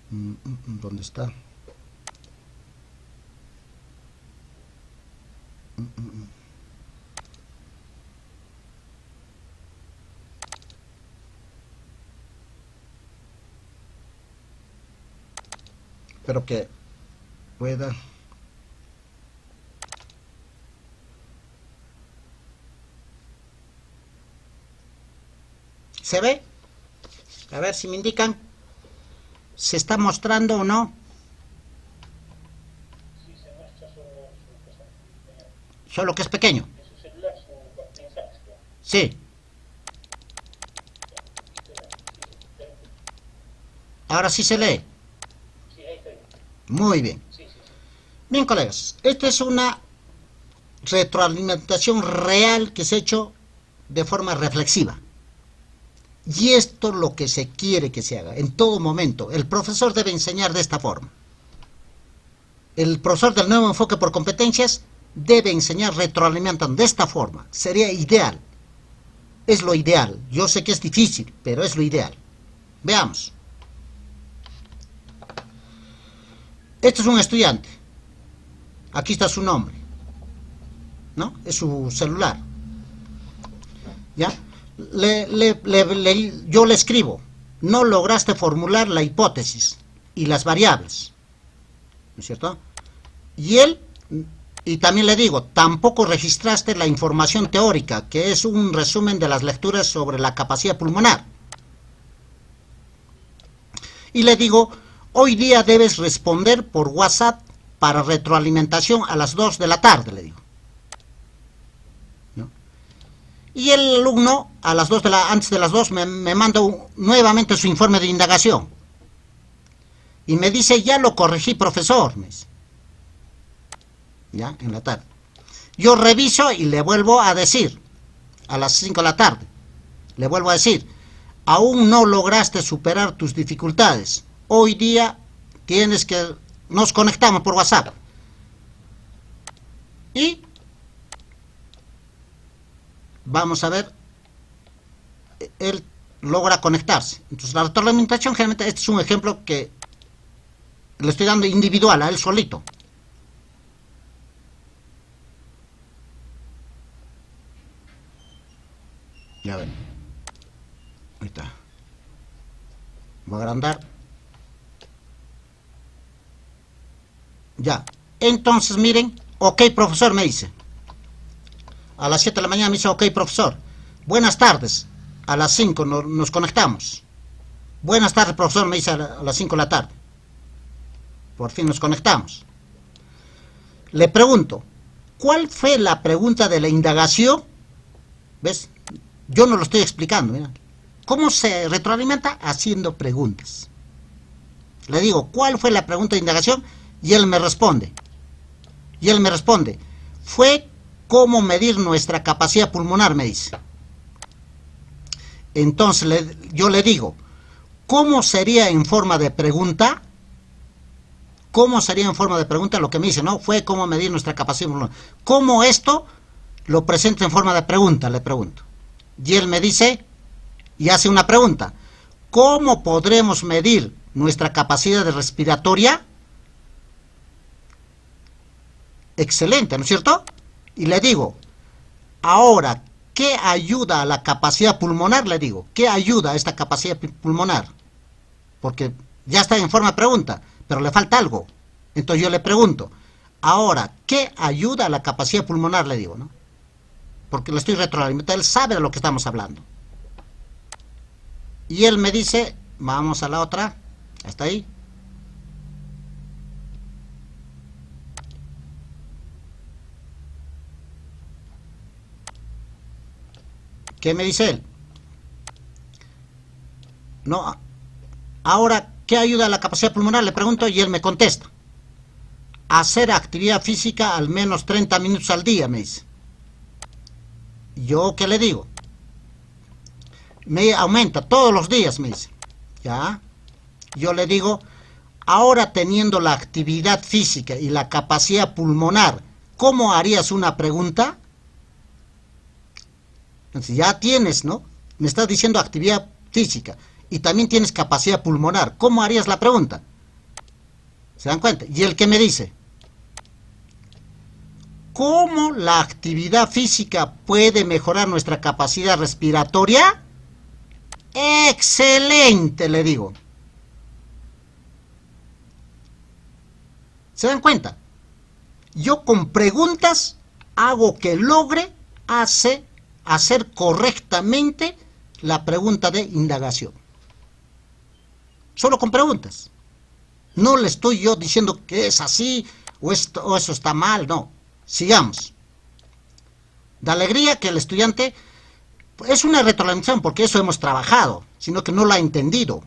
¿Dónde está? Espero que pueda. ¿Se ve? A ver si me indican. ¿Se está mostrando o no? Sí, se muestra su cosa. Solo que es pequeño. En su celular, su mensajes. Sí. Ahora sí se lee. Sí, ahí está. Muy bien. Sí. Bien, colegas. Esta es una retroalimentación real que se ha hecho de forma reflexiva. Y esto es lo que se quiere que se haga en todo momento. El profesor debe enseñar de esta forma. El profesor del nuevo enfoque por competencias debe enseñar retroalimentando de esta forma. Sería ideal. Es lo ideal. Yo sé que es difícil, pero es lo ideal. Veamos. Este es un estudiante. Aquí está su nombre, ¿no? Es su celular. ¿Ya? Yo le escribo, no lograste formular la hipótesis y las variables, ¿no es cierto? Y también le digo, tampoco registraste la información teórica, que es un resumen de las lecturas sobre la capacidad pulmonar. Y le digo, hoy día debes responder por WhatsApp para retroalimentación a las 2 de la tarde, le digo. Y el alumno, antes de las 2, me manda nuevamente su informe de indagación. Y me dice, ya lo corregí, profesor. Me dice. Ya, en la tarde. Yo reviso y le vuelvo a decir, a las 5 de la tarde, le vuelvo a decir, aún no lograste superar tus dificultades. Hoy día tienes que... Nos conectamos por WhatsApp. Y vamos a ver, él logra conectarse. Entonces la retroalimentación, generalmente, este es un ejemplo que le estoy dando individual a él solito. Ya ven. Ahí está. Voy a agrandar. Ya. Entonces, miren. Ok, profesor, me dice. A las 7 de la mañana me dice, ok, profesor. Buenas tardes. A las 5 nos conectamos. Buenas tardes, profesor, me dice a las 5 de la tarde. Por fin nos conectamos. Le pregunto, ¿cuál fue la pregunta de la indagación? ¿Ves? Yo no lo estoy explicando, mira. ¿Cómo se retroalimenta? Haciendo preguntas. Le digo, ¿cuál fue la pregunta de indagación? Y él me responde. Fue cómo medir nuestra capacidad pulmonar, me dice. Entonces yo le digo, ¿cómo sería en forma de pregunta? ¿Cómo sería en forma de pregunta? Lo que me dice, ¿no? Fue cómo medir nuestra capacidad pulmonar. ¿Cómo esto lo presenta en forma de pregunta? Le pregunto. Y él me dice, y hace una pregunta. ¿Cómo podremos medir nuestra capacidad respiratoria? Excelente, ¿no es cierto? Y le digo, ahora, ¿qué ayuda a la capacidad pulmonar? Le digo, ¿qué ayuda a esta capacidad pulmonar? Porque ya está en forma de pregunta, pero le falta algo. Entonces yo le pregunto, ahora, ¿qué ayuda a la capacidad pulmonar? Le digo, ¿no? Porque le estoy retroalimentando, él sabe de lo que estamos hablando. Y él me dice, vamos a la otra, hasta ahí. ¿Qué me dice él? No, ahora, ¿qué ayuda a la capacidad pulmonar? Le pregunto y él me contesta. Hacer actividad física al menos 30 minutos al día, me dice. ¿Yo qué le digo? Me aumenta todos los días, me dice. ¿Ya? Yo le digo, ahora teniendo la actividad física y la capacidad pulmonar, ¿cómo harías una pregunta? Entonces ya tienes, ¿no? Me estás diciendo actividad física y también tienes capacidad pulmonar. ¿Cómo harías la pregunta? ¿Se dan cuenta? Y el que me dice, ¿cómo la actividad física puede mejorar nuestra capacidad respiratoria? ¡Excelente!, le digo. ¿Se dan cuenta? Yo con preguntas hago que logre hacer correctamente la pregunta de indagación. Solo con preguntas. No le estoy yo diciendo que es así o eso está mal, no. Sigamos. Da alegría que el estudiante, es una retroalimentación porque eso hemos trabajado, sino que no lo ha entendido.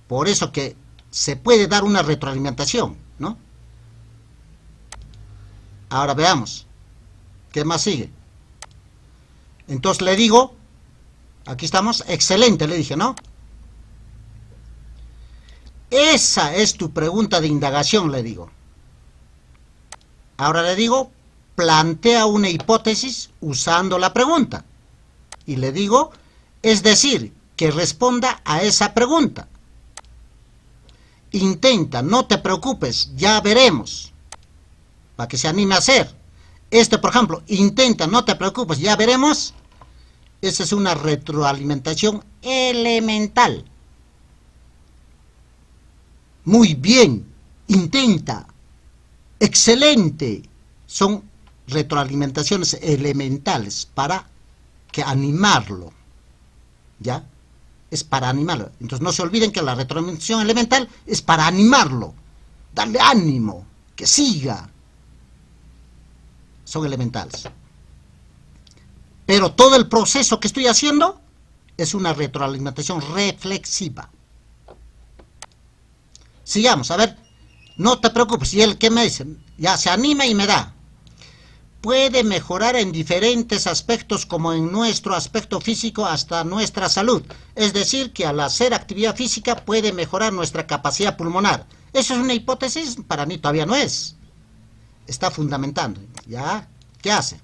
Por eso que se puede dar una retroalimentación, ¿no? Ahora veamos. ¿Qué más sigue? Entonces le digo, aquí estamos, excelente, le dije, ¿no? Esa es tu pregunta de indagación, le digo. Ahora le digo, plantea una hipótesis usando la pregunta. Y le digo, es decir, que responda a esa pregunta. Intenta, no te preocupes, ya veremos. Para que se anime a hacer. Por ejemplo, intenta, no te preocupes, ya veremos. Esa es una retroalimentación elemental. Muy bien, intenta, excelente. Son retroalimentaciones elementales para que animarlo. ¿Ya? Es para animarlo. Entonces no se olviden que la retroalimentación elemental es para animarlo. Darle ánimo, que siga. Son elementales. Pero todo el proceso que estoy haciendo es una retroalimentación reflexiva. Sigamos, a ver, no te preocupes, y él, ¿qué me dice? Ya se anima y me da. Puede mejorar en diferentes aspectos, como en nuestro aspecto físico hasta nuestra salud. Es decir, que al hacer actividad física puede mejorar nuestra capacidad pulmonar. ¿Eso es una hipótesis? Para mí todavía no es. Está fundamentando. ¿Ya? ¿Qué hace?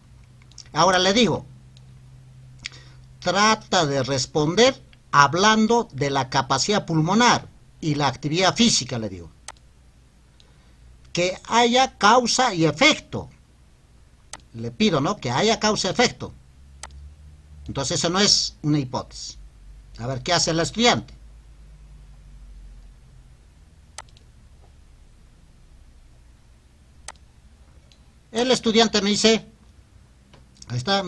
Ahora le digo, trata de responder hablando de la capacidad pulmonar y la actividad física, le digo. Que haya causa y efecto. Le pido, ¿no? Que haya causa-efecto. Entonces eso no es una hipótesis. A ver, ¿qué hace el estudiante? El estudiante me dice, ahí está,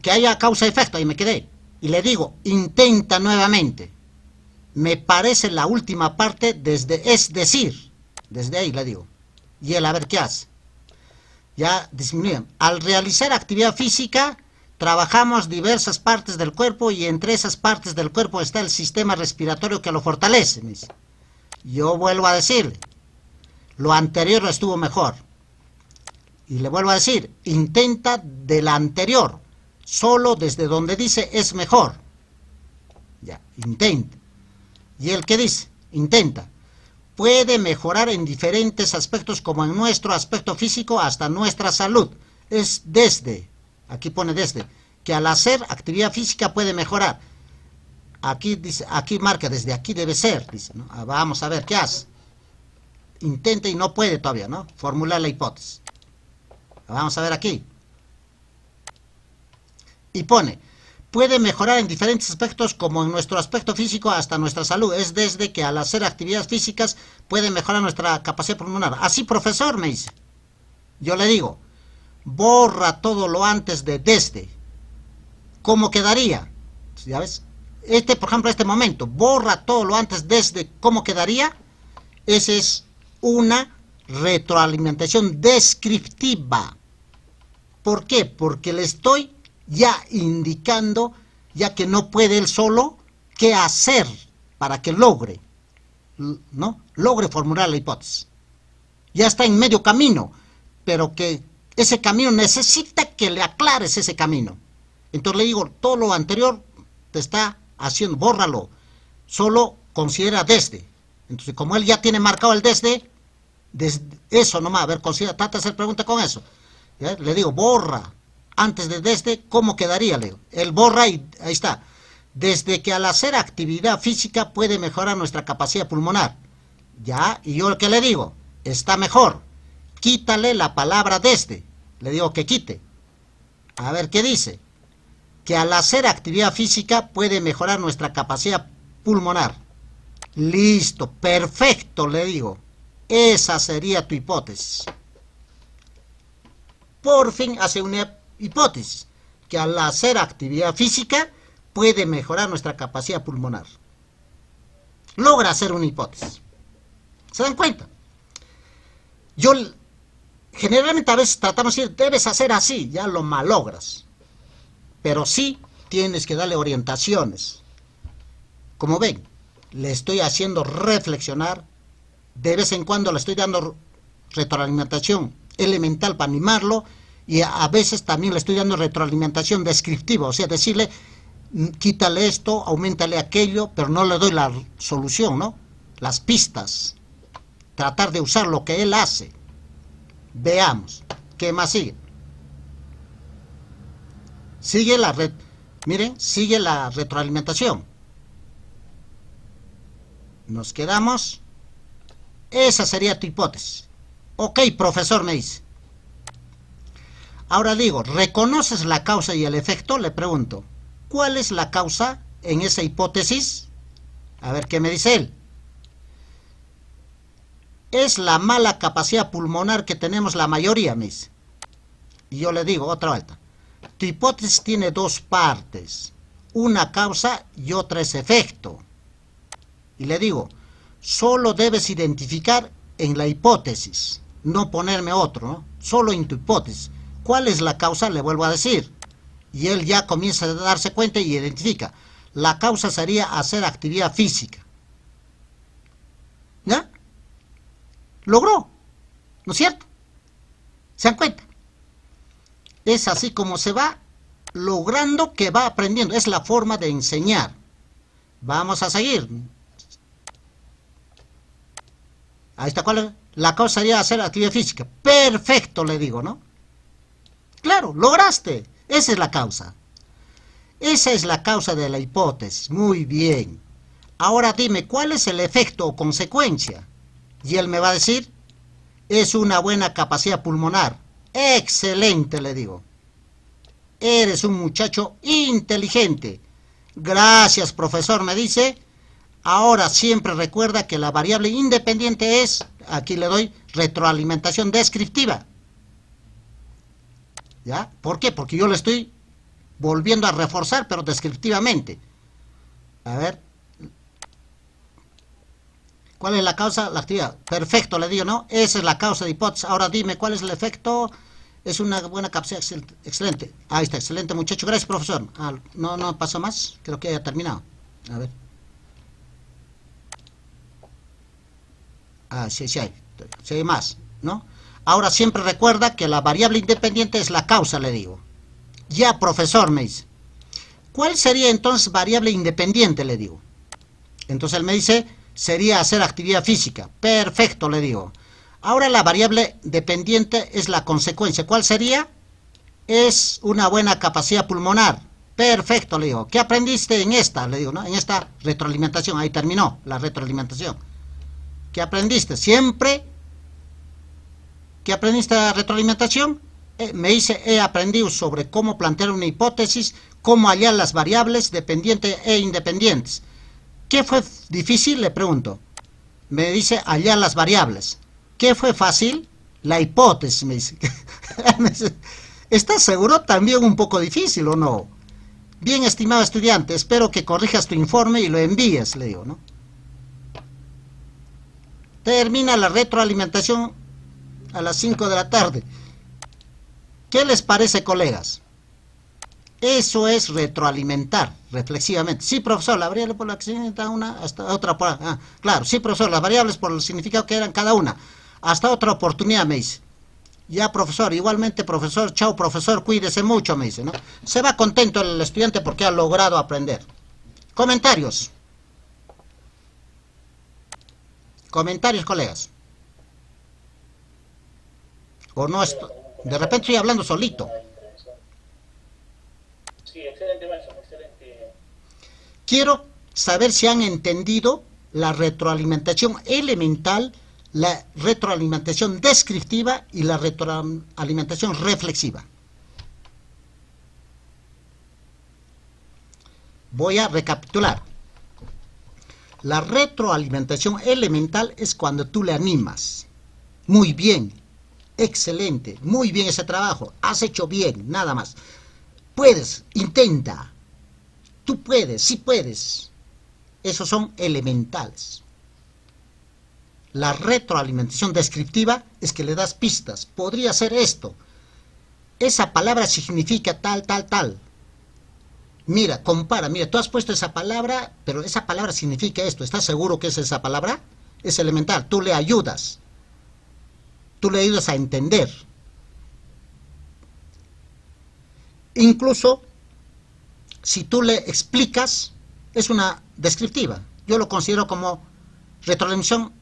que haya causa-efecto, ahí me quedé. Y le digo, intenta nuevamente. Me parece la última parte es decir, desde ahí le digo. Y él a ver qué hace. Ya disminuyen. Al realizar actividad física, trabajamos diversas partes del cuerpo y entre esas partes del cuerpo está el sistema respiratorio que lo fortalece. Me dice. Yo vuelvo a decirle, lo anterior estuvo mejor. Y le vuelvo a decir, intenta del anterior, solo desde donde dice es mejor. Ya, intenta. ¿Y él qué dice? Intenta. Puede mejorar en diferentes aspectos, como en nuestro aspecto físico hasta nuestra salud. Es desde, aquí pone desde, que al hacer actividad física puede mejorar. Aquí dice, aquí marca desde aquí debe ser, dice, ¿no? Vamos a ver qué hace. Intenta y no puede todavía, ¿no? Formular la hipótesis. Vamos a ver aquí. Y pone, puede mejorar en diferentes aspectos, como en nuestro aspecto físico hasta nuestra salud. Es desde que al hacer actividades físicas puede mejorar nuestra capacidad pulmonar. Así, profesor, me dice. Yo le digo, borra todo lo antes de desde. ¿Cómo quedaría? ¿Ya ves? Por ejemplo, este momento, borra todo lo antes desde. ¿Cómo quedaría? Esa es una retroalimentación descriptiva. ¿Por qué? Porque le estoy ya indicando, ya que no puede él solo, qué hacer para que logre, ¿no? Logre formular la hipótesis. Ya está en medio camino, pero que ese camino necesita que le aclares ese camino. Entonces le digo, todo lo anterior te está haciendo, bórralo, solo considera desde. Entonces, como él ya tiene marcado el desde eso nomás, a ver, trata de hacer pregunta con eso. ¿Ya? Le digo, borra antes de desde, ¿cómo quedaría? Le digo. Él borra y ahí está. Desde que al hacer actividad física puede mejorar nuestra capacidad pulmonar. ¿Ya? Y yo, ¿qué le digo? Está mejor. Quítale la palabra desde. Le digo que quite. A ver, ¿qué dice? Que al hacer actividad física puede mejorar nuestra capacidad pulmonar. Listo, perfecto, le digo. Esa sería tu hipótesis. Por fin hace una hipótesis, que al hacer actividad física puede mejorar nuestra capacidad pulmonar. Logra hacer una hipótesis. ¿Se dan cuenta? Yo, generalmente a veces tratamos de decir, debes hacer así, ya lo malogras. Pero sí tienes que darle orientaciones. Como ven, le estoy haciendo reflexionar. De vez en cuando le estoy dando retroalimentación elemental para animarlo, y a veces también le estoy dando retroalimentación descriptiva, o sea, decirle, quítale esto, auméntale aquello, pero no le doy la solución, ¿no? Las pistas. Tratar de usar lo que él hace. Veamos, ¿qué más sigue? Sigue sigue la retroalimentación. Nos quedamos. Esa sería tu hipótesis. Ok, profesor, me dice. Ahora digo, ¿reconoces la causa y el efecto? Le pregunto. ¿Cuál es la causa en esa hipótesis? A ver qué me dice él. Es la mala capacidad pulmonar que tenemos la mayoría, me dice. Y yo le digo, otra vuelta. Tu hipótesis tiene dos partes. Una causa y otra es efecto. Y le digo, solo debes identificar en la hipótesis, no ponerme otro, ¿no? Solo en tu hipótesis. ¿Cuál es la causa? Le vuelvo a decir. Y él ya comienza a darse cuenta y identifica. La causa sería hacer actividad física. ¿Ya? logró, ¿no es cierto? ¿Se dan cuenta? Es así como se va logrando que va aprendiendo. Es la forma de enseñar. Vamos a seguir. Ahí está, ¿cuál es? La causa sería hacer actividad física. Perfecto, le digo, ¿no? Claro, lograste. Esa es la causa. Esa es la causa de la hipótesis. Muy bien. Ahora dime, ¿cuál es el efecto o consecuencia? Y él me va a decir, es una buena capacidad pulmonar. Excelente, le digo. Eres un muchacho inteligente. Gracias, profesor, me dice. Ahora siempre recuerda que la variable independiente es, aquí le doy, retroalimentación descriptiva. ¿Ya? ¿Por qué? Porque yo le estoy volviendo a reforzar, pero descriptivamente. A ver. ¿Cuál es la causa? La actividad. Perfecto, le digo, ¿no? Esa es la causa de hipótesis. Ahora dime, ¿cuál es el efecto? Es una buena capacidad. Excelente. Ahí está, excelente, muchacho. Gracias, profesor. No pasa más. Creo que haya terminado. A ver. Sí hay. Sí hay más, ¿no? Ahora siempre recuerda que la variable independiente es la causa, le digo. Ya, profesor, me dice. ¿Cuál sería entonces variable independiente, le digo? Entonces él me dice, sería hacer actividad física. Perfecto, le digo. Ahora la variable dependiente es la consecuencia. ¿Cuál sería? Es una buena capacidad pulmonar. Perfecto, le digo. ¿Qué aprendiste en esta? Le digo, ¿no? En esta retroalimentación. Ahí terminó la retroalimentación. ¿Qué aprendiste? Siempre. ¿Qué aprendiste de la retroalimentación? Me dice, he aprendido sobre cómo plantear una hipótesis, cómo hallar las variables dependientes e independientes. ¿Qué fue difícil? Le pregunto. Me dice, hallar las variables. ¿Qué fue fácil? La hipótesis, me dice. ¿Estás seguro? También un poco difícil, ¿o no? Bien, estimado estudiante, espero que corrijas tu informe y lo envíes, le digo, ¿no? Termina la retroalimentación a las 5 de la tarde. ¿Qué les parece, colegas? Eso es retroalimentar reflexivamente. Sí, profesor, la variable por la que se necesita una, hasta otra por... claro, sí, profesor, las variables por el significado que eran cada una. Hasta otra oportunidad, me dice. Ya, profesor, igualmente, profesor, chao, profesor, cuídese mucho, me dice, ¿no? Se va contento el estudiante porque ha logrado aprender. Comentarios. Comentarios, colegas. O no, de repente estoy hablando solito. Sí, excelente, maestro, excelente. Quiero saber si han entendido la retroalimentación elemental, la retroalimentación descriptiva y la retroalimentación reflexiva. Voy a recapitular. La retroalimentación elemental es cuando tú le animas. Muy bien, excelente, muy bien ese trabajo, has hecho bien, nada más. Puedes, intenta. Tú puedes, sí puedes. Esos son elementales. La retroalimentación descriptiva es que le das pistas. Podría ser esto. Esa palabra significa tal, tal, tal. Mira, compara, mira, tú has puesto esa palabra, pero esa palabra significa esto. ¿Estás seguro que es esa palabra? Es elemental. Tú le ayudas. Tú le ayudas a entender. Incluso, si tú le explicas, es una descriptiva. Yo lo considero como retroalimentación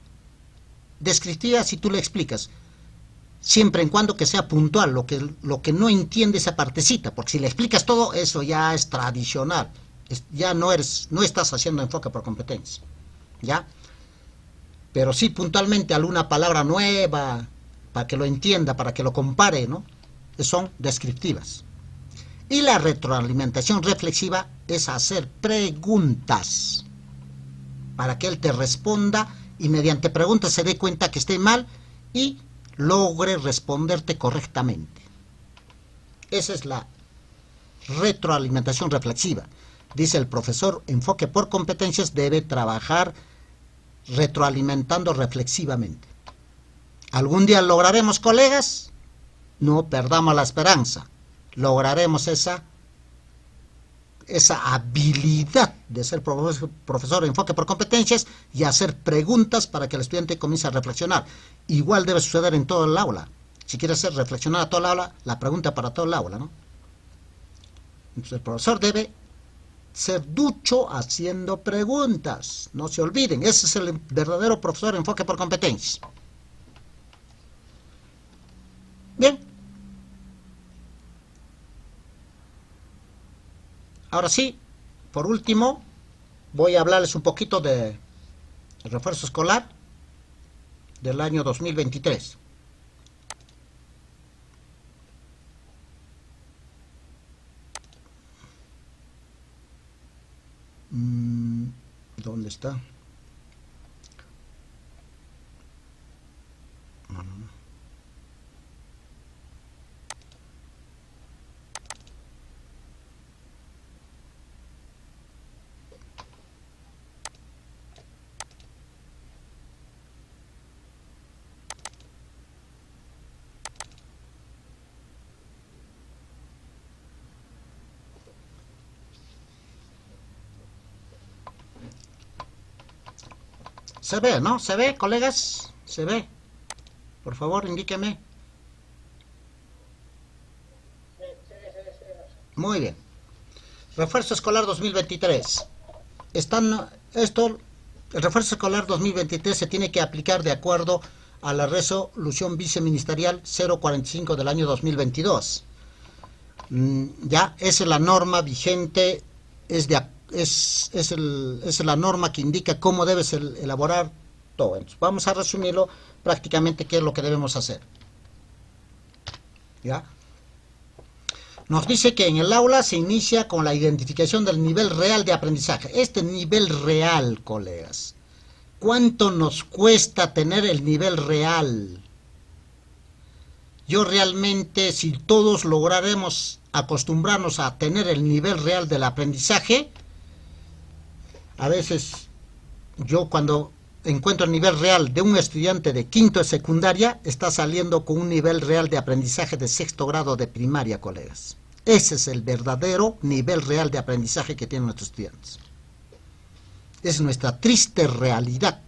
descriptiva si tú le explicas. Siempre en cuando que sea puntual, lo que no entiende esa partecita, porque si le explicas todo, eso ya es tradicional. Ya no estás haciendo enfoque por competencia. ¿Ya? Pero sí puntualmente alguna palabra nueva, para que lo entienda, para que lo compare, ¿no? Son descriptivas. Y la retroalimentación reflexiva es hacer preguntas para que él te responda y mediante preguntas se dé cuenta que esté mal y logre responderte correctamente. Esa es la retroalimentación reflexiva. Dice el profesor, enfoque por competencias debe trabajar retroalimentando reflexivamente. ¿Algún día lograremos, colegas? No perdamos la esperanza. Lograremos esa habilidad de ser profesor de enfoque por competencias y hacer preguntas para que el estudiante comience a reflexionar. Igual debe suceder en todo el aula. Si quiere hacer reflexionar a todo el aula, la pregunta para todo el aula, ¿no? Entonces el profesor debe ser ducho haciendo preguntas. No se olviden, ese es el verdadero profesor de enfoque por competencias. Bien. Ahora sí, por último, voy a hablarles un poquito de el refuerzo escolar del año 2023. ¿Dónde está? Se ve, ¿no? ¿Se ve, colegas? ¿Se ve? Por favor, indíqueme. Muy bien. Refuerzo escolar 2023. El refuerzo escolar 2023 se tiene que aplicar de acuerdo a la resolución viceministerial 045 del año 2022. Ya, esa es la norma vigente, es la norma que indica cómo debes elaborar todo. Entonces, vamos a resumirlo prácticamente qué es lo que debemos hacer. ¿Ya? Nos dice que en el aula se inicia con la identificación del nivel real de aprendizaje. Este nivel real, colegas. ¿Cuánto nos cuesta tener el nivel real? Yo realmente, si todos lograremos acostumbrarnos a tener el nivel real del aprendizaje, a veces yo cuando encuentro el nivel real de un estudiante de quinto de secundaria, está saliendo con un nivel real de aprendizaje de sexto grado de primaria, colegas. Ese es el verdadero nivel real de aprendizaje que tienen nuestros estudiantes. Es nuestra triste realidad.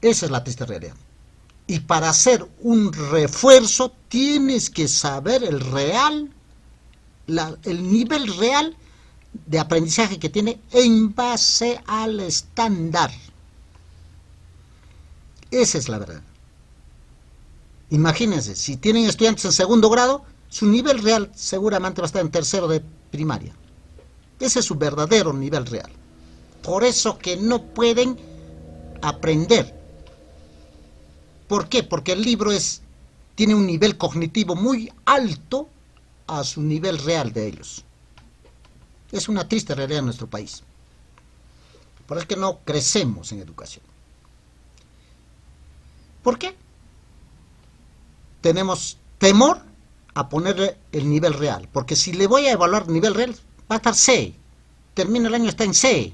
Esa es la triste realidad. Y para hacer un refuerzo tienes que saber el nivel real de aprendizaje que tiene en base al estándar. Esa es la verdad. Imagínense, si tienen estudiantes en segundo grado, su nivel real seguramente va a estar en tercero de primaria. Ese es su verdadero nivel real. Por eso que no pueden aprender. ¿Por qué? Porque el libro tiene un nivel cognitivo muy alto a su nivel real de ellos. Es una triste realidad en nuestro país. Por eso es que no crecemos en educación. ¿Por qué? Tenemos temor a ponerle el nivel real. Porque si le voy a evaluar el nivel real, va a estar C. Termina el año, está en C.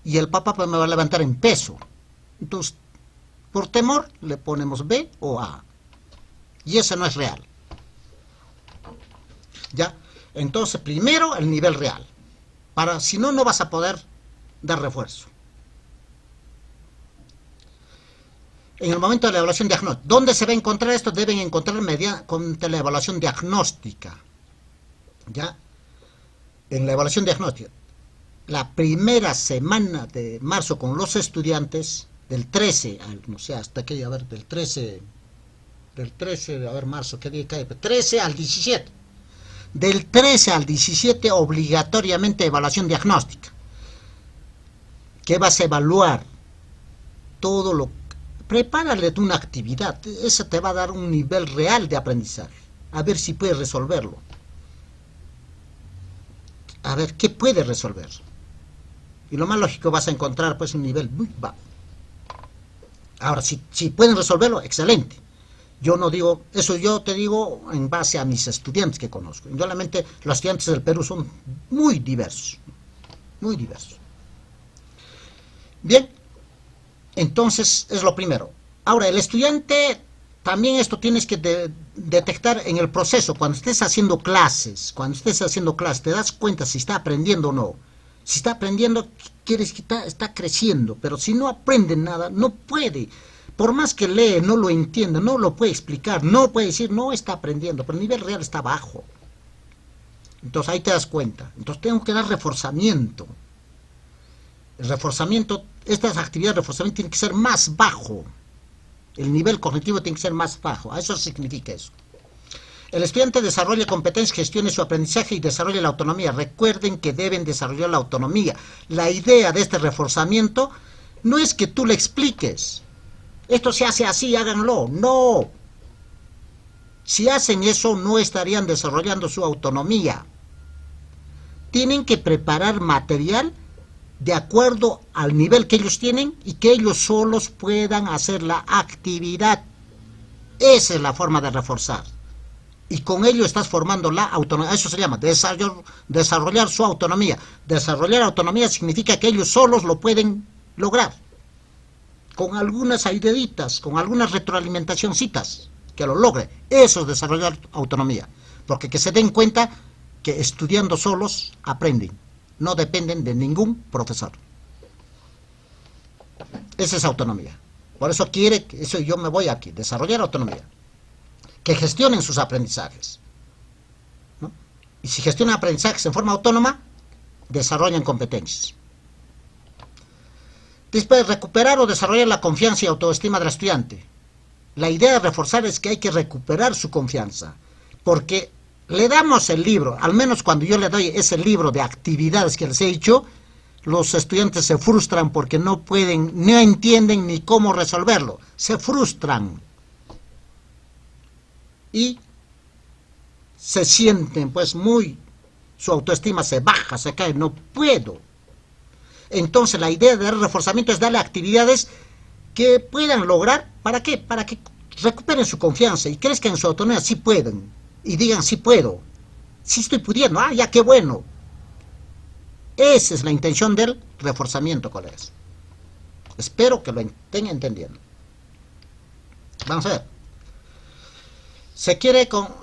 Y el papá pues me va a levantar en peso. Entonces, por temor, le ponemos B o A. Y eso no es real. ¿Ya? Entonces, primero el nivel real. Si no, no vas a poder dar refuerzo. En el momento de la evaluación diagnóstica, ¿dónde se va a encontrar esto? Deben encontrar mediante la evaluación diagnóstica. ¿Ya? En la evaluación diagnóstica, la primera semana de marzo con los estudiantes, del 13 al, no sé, hasta que, a ver, del 13, a ver, marzo, ¿qué día cae? 13 al 17. Del 13 al 17 obligatoriamente evaluación diagnóstica. ¿Qué vas a evaluar? Todo lo... Prepárale tú una actividad, esa te va a dar un nivel real de aprendizaje. A ver si puedes resolverlo. A ver, ¿qué puedes resolver? Y lo más lógico vas a encontrar pues un nivel muy bajo. Ahora, si pueden resolverlo, excelente. Yo no digo, eso yo te digo en base a mis estudiantes que conozco. Indudablemente los estudiantes del Perú son muy diversos. Muy diversos. Bien, entonces es lo primero. Ahora, el estudiante, también esto tienes que detectar en el proceso, cuando estés haciendo clases, te das cuenta si está aprendiendo o no. Si está aprendiendo, quiere decir que está creciendo, pero si no aprende nada, no puede. Por más que lee, no lo entiende, no lo puede explicar, no puede decir, no está aprendiendo, pero el nivel real está bajo. Entonces ahí te das cuenta. Entonces tengo que dar reforzamiento. El reforzamiento, estas actividades de reforzamiento tienen que ser más bajo. El nivel cognitivo tiene que ser más bajo. A eso significa eso. El estudiante desarrolla competencias, gestione su aprendizaje y desarrolla la autonomía. Recuerden que deben desarrollar la autonomía. La idea de este reforzamiento no es que tú le expliques. Esto se hace así, háganlo. No. Si hacen eso, no estarían desarrollando su autonomía. Tienen que preparar material de acuerdo al nivel que ellos tienen y que ellos solos puedan hacer la actividad. Esa es la forma de reforzar. Y con ello estás formando la autonomía. Eso se llama desarrollar su autonomía. Desarrollar autonomía significa que ellos solos lo pueden lograr. Con algunas ideitas, con algunas retroalimentacioncitas, que lo logre. Eso es desarrollar autonomía. Porque que se den cuenta que estudiando solos aprenden. No dependen de ningún profesor. Esa es autonomía. Por eso quiere, eso yo me voy aquí, desarrollar autonomía. Que gestionen sus aprendizajes, ¿no? Y si gestionan aprendizajes en forma autónoma, desarrollan competencias. Después, recuperar o desarrollar la confianza y autoestima del estudiante. La idea de reforzar es que hay que recuperar su confianza, porque le damos el libro, al menos cuando yo le doy ese libro de actividades que les he dicho, los estudiantes se frustran porque no pueden, no entienden ni cómo resolverlo, se frustran y se sienten pues su autoestima se baja, se cae, no puedo. Entonces la idea de dar reforzamiento es darle actividades que puedan lograr, ¿para qué? Para que recuperen su confianza y crezcan en su autonomía, sí pueden. Y digan, sí puedo, sí estoy pudiendo, ya qué bueno. Esa es la intención del reforzamiento, colegas. Espero que lo estén entendiendo. Vamos a ver.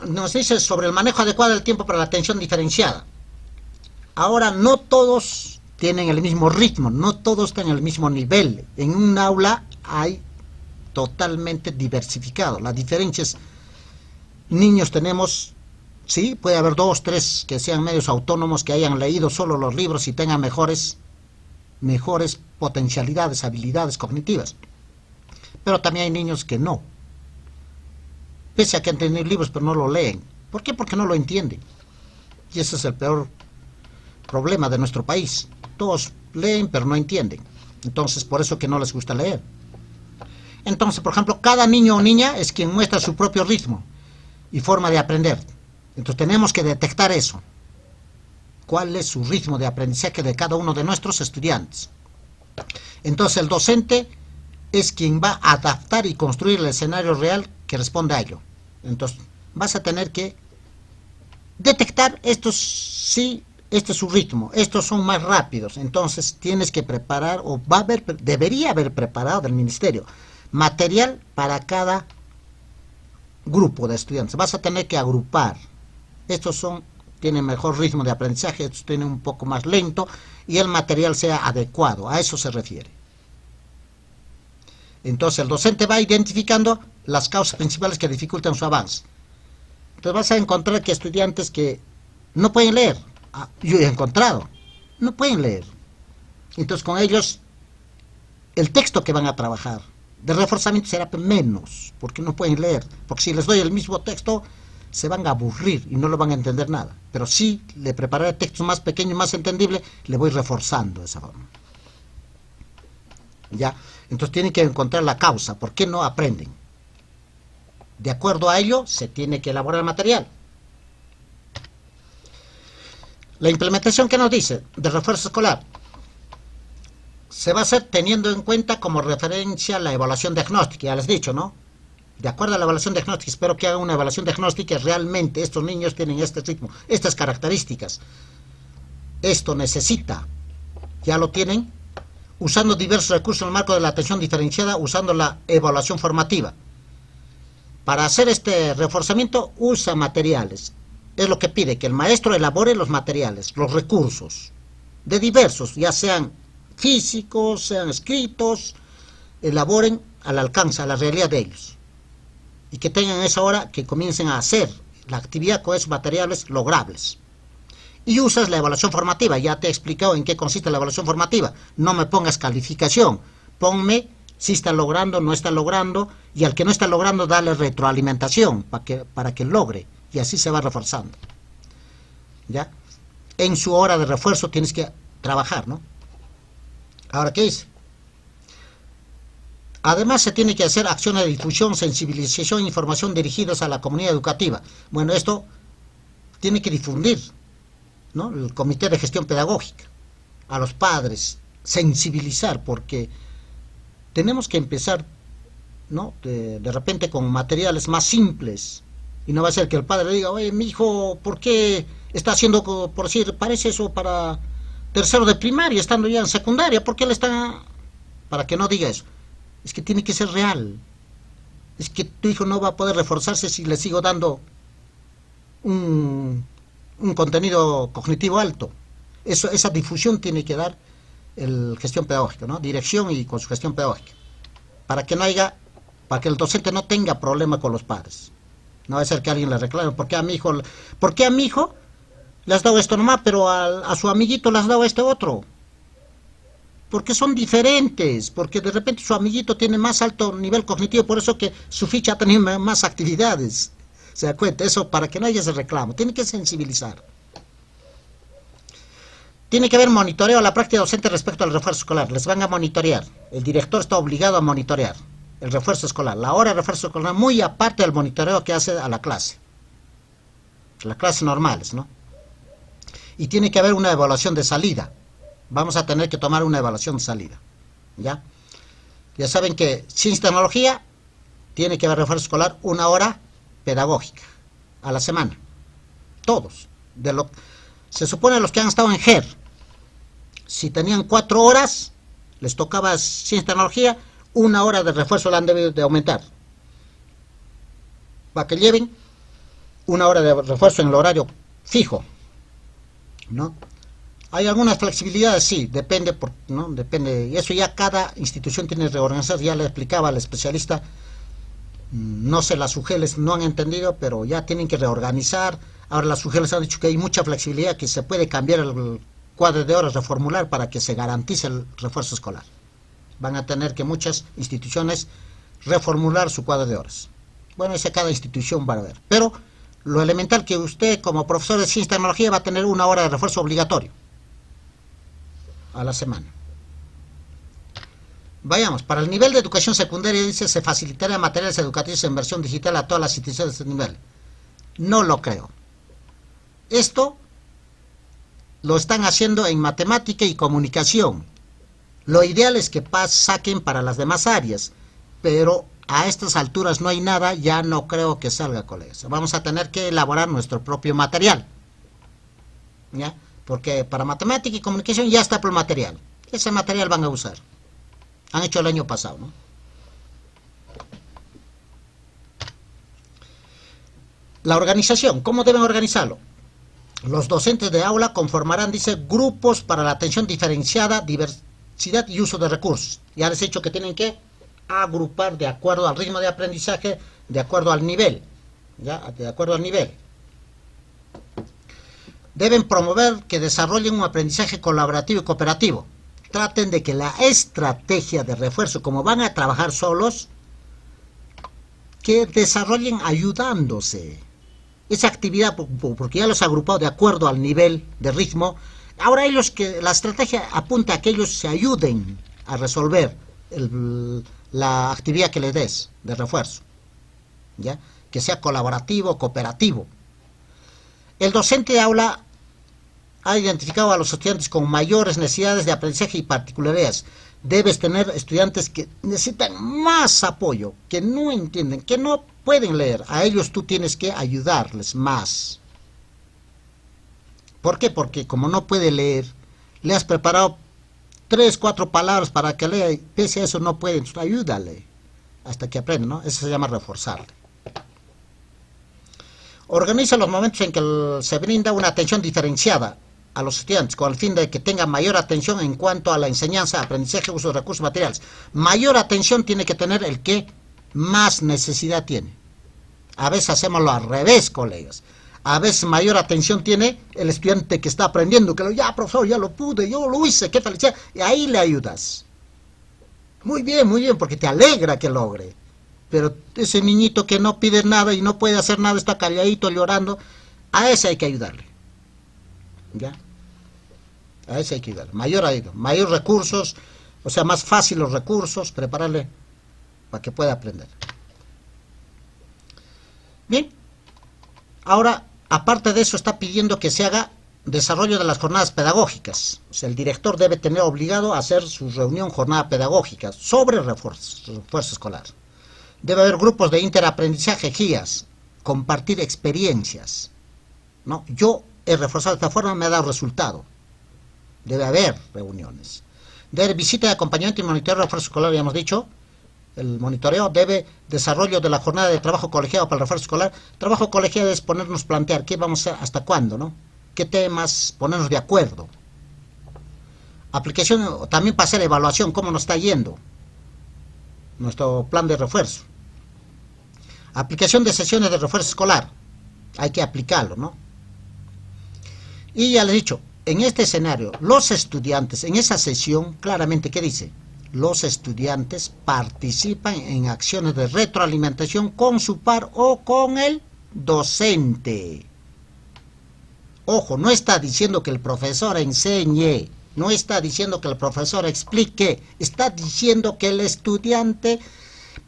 Nos dice sobre el manejo adecuado del tiempo para la atención diferenciada. Ahora, no todos tienen el mismo ritmo, no todos están en el mismo nivel. En un aula hay totalmente diversificado. La diferencia es, niños tenemos, sí, puede haber 2, 3 que sean medios autónomos, que hayan leído solo los libros y tengan mejores potencialidades, habilidades cognitivas. Pero también hay niños que no. Pese a que han tenido libros, pero no lo leen. ¿Por qué? Porque no lo entienden. Y ese es el peor problema de nuestro país. Todos leen, pero no entienden. Entonces, por eso que no les gusta leer. Entonces, por ejemplo, cada niño o niña es quien muestra su propio ritmo y forma de aprender. Entonces tenemos que detectar eso. ¿Cuál es su ritmo de aprendizaje de cada uno de nuestros estudiantes? Entonces el docente es quien va a adaptar y construir el escenario real que responde a ello. Entonces vas a tener que detectar estos, sí, este es su ritmo, estos son más rápidos. Entonces tienes que preparar, o debería haber preparado del ministerio, material para cada grupo de estudiantes. Vas a tener que agrupar. Estos tienen mejor ritmo de aprendizaje, estos tienen un poco más lento, y el material sea adecuado. A eso se refiere. Entonces el docente va identificando las causas principales que dificultan su avance. Entonces vas a encontrar que estudiantes que no pueden leer, yo he encontrado, no pueden leer. Entonces con ellos el texto que van a trabajar de reforzamiento será menos, porque no pueden leer, porque si les doy el mismo texto se van a aburrir y no lo van a entender nada. Pero si le prepararé textos más pequeños, más entendibles, le voy reforzando de esa forma. ¿Ya? Entonces tienen que encontrar la causa, ¿por qué no aprenden? De acuerdo a ello, se tiene que elaborar el material. La implementación que nos dice de refuerzo escolar se va a hacer teniendo en cuenta como referencia la evaluación diagnóstica, ya les he dicho, ¿no? De acuerdo a la evaluación diagnóstica, espero que hagan una evaluación diagnóstica, realmente estos niños tienen este ritmo, estas características. Esto necesita, ya lo tienen, usando diversos recursos en el marco de la atención diferenciada, usando la evaluación formativa. para hacer este reforzamiento usa materiales. Es lo que pide, que el maestro elabore los materiales, los recursos, de diversos, ya sean físicos, sean escritos, elaboren al alcance, a la realidad de ellos. Y que tengan esa hora que comiencen a hacer la actividad con esos materiales logrables. Y usas la evaluación formativa, ya te he explicado en qué consiste la evaluación formativa. No me pongas calificación, ponme si está logrando, no está logrando, y al que no está logrando dale retroalimentación para que logre, y así se va reforzando. ¿Ya? En su hora de refuerzo tienes que trabajar, ¿no? Ahora, ¿qué dice? Además, se tiene que hacer acciones de difusión, sensibilización e información dirigidas a la comunidad educativa. Bueno, esto tiene que difundir, ¿no? El Comité de Gestión Pedagógica, a los padres, sensibilizar, porque tenemos que empezar, ¿no? De repente con materiales más simples, y no va a ser que el padre diga, oye, mi hijo, ¿por qué está haciendo, por decir, parece eso para tercero de primaria, estando ya en secundaria? ¿Por qué le están...? Para que no diga eso. Es que tiene que ser real. Es que tu hijo no va a poder reforzarse si le sigo dando un contenido cognitivo alto. Esa difusión tiene que dar el gestión pedagógica, ¿no? Dirección y con su gestión pedagógica. Para que el docente no tenga problema con los padres. No va a ser que alguien le reclame, ¿por qué a mi hijo le has dado esto nomás, pero a su amiguito le has dado este otro? Porque son diferentes, porque de repente su amiguito tiene más alto nivel cognitivo, por eso que su ficha ha tenido más actividades. ¿Se da cuenta? Eso para que no haya ese reclamo. Tiene que sensibilizar. Tiene que haber monitoreo a la práctica docente respecto al refuerzo escolar. Les van a monitorear. El director está obligado a monitorear el refuerzo escolar. La hora de refuerzo escolar, muy aparte del monitoreo que hace a la clase. Las clases normales, ¿no? Y tiene que haber una evaluación de salida. Vamos a tener que tomar una evaluación de salida. ¿Ya? Ya saben que ciencia y tecnología tiene que haber refuerzo escolar 1 hora pedagógica a la semana. Todos. Se supone los que han estado en GER, si tenían 4 horas, les tocaba ciencia y tecnología, 1 hora de refuerzo la han debido de aumentar. Para que lleven 1 hora de refuerzo en el horario fijo. ¿No? Hay algunas flexibilidades, sí, depende, ¿no? Depende, y eso ya cada institución tiene que reorganizar, ya le explicaba al especialista, no sé, las UGELs no han entendido, pero ya tienen que reorganizar. Ahora las UGELs han dicho que hay mucha flexibilidad, que se puede cambiar el cuadro de horas, reformular para que se garantice el refuerzo escolar. Van a tener que muchas instituciones reformular su cuadro de horas. Bueno, ese cada institución va a ver, pero lo elemental que usted como profesor de ciencia y tecnología va a tener 1 hora de refuerzo obligatorio a la semana. Vayamos, para el nivel de educación secundaria dice se facilitará materiales educativos en versión digital a todas las instituciones de este nivel. No lo creo. Esto lo están haciendo en matemática y comunicación. Lo ideal es que saquen para las demás áreas, pero a estas alturas no hay nada, ya no creo que salga, colegas. Vamos a tener que elaborar nuestro propio material. ¿Ya? Porque para matemática y comunicación ya está por el material. Ese material van a usar. Han hecho el año pasado, ¿no? La organización, ¿cómo deben organizarlo? Los docentes de aula conformarán, dice, grupos para la atención diferenciada, diversidad y uso de recursos. Ya les he dicho que tienen que agrupar de acuerdo al ritmo de aprendizaje, de acuerdo al nivel. ¿Ya? De acuerdo al nivel. Deben promover que desarrollen un aprendizaje colaborativo y cooperativo. Traten de que la estrategia de refuerzo, como van a trabajar solos, que desarrollen ayudándose. Esa actividad, porque ya los ha agrupado de acuerdo al nivel de ritmo, ahora la estrategia apunta a que ellos se ayuden a resolver la actividad que les des de refuerzo. ¿Ya? Que sea colaborativo, cooperativo. El docente de aula ha identificado a los estudiantes con mayores necesidades de aprendizaje y particularidades. Debes tener estudiantes que necesitan más apoyo, que no entienden, que no pueden leer. A ellos tú tienes que ayudarles más. ¿Por qué? Porque como no puede leer, le has preparado 3, 4 palabras para que lea y pese a eso no puede. Entonces ayúdale hasta que aprenda, ¿no? Eso se llama reforzarle. Organiza los momentos en que se brinda una atención diferenciada a los estudiantes, con el fin de que tengan mayor atención en cuanto a la enseñanza, aprendizaje, uso de recursos materiales. Mayor atención tiene que tener el que más necesidad tiene. A veces hacemos lo al revés, colegas. A veces mayor atención tiene el estudiante que está aprendiendo, que ya, profesor, ya lo pude, yo lo hice, qué felicidad. Y ahí le ayudas. Muy bien, porque te alegra que logre. Pero ese niñito que no pide nada y no puede hacer nada, está calladito, llorando, a ese hay que ayudarle. ¿Ya? A ese hay que ayudarle. Mayor recursos, o sea, más fácil los recursos, prepararle para que pueda aprender. Bien. Ahora, aparte de eso, está pidiendo que se haga desarrollo de las jornadas pedagógicas. O sea, el director debe tener obligado a hacer su reunión jornada pedagógica sobre refuerzo escolar. Debe haber grupos de interaprendizaje, guías, compartir experiencias, ¿no? Yo he reforzado de esta forma, me ha dado resultado. Debe haber reuniones. Debe haber visita de acompañamiento y monitoreo de refuerzo escolar, ya hemos dicho. El monitoreo debe desarrollo de la jornada de trabajo colegiado para el refuerzo escolar. Trabajo colegiado es ponernos, plantear qué vamos a hacer, hasta cuándo, ¿no? Qué temas, ponernos de acuerdo. Aplicación, también para hacer evaluación, cómo nos está yendo nuestro plan de refuerzo. Aplicación de sesiones de refuerzo escolar. Hay que aplicarlo, ¿no? Y ya les he dicho, en este escenario, los estudiantes, en esa sesión, claramente, ¿qué dice? Los estudiantes participan en acciones de retroalimentación con su par o con el docente. Ojo, no está diciendo que el profesor enseñe, no está diciendo que el profesor explique, está diciendo que el estudiante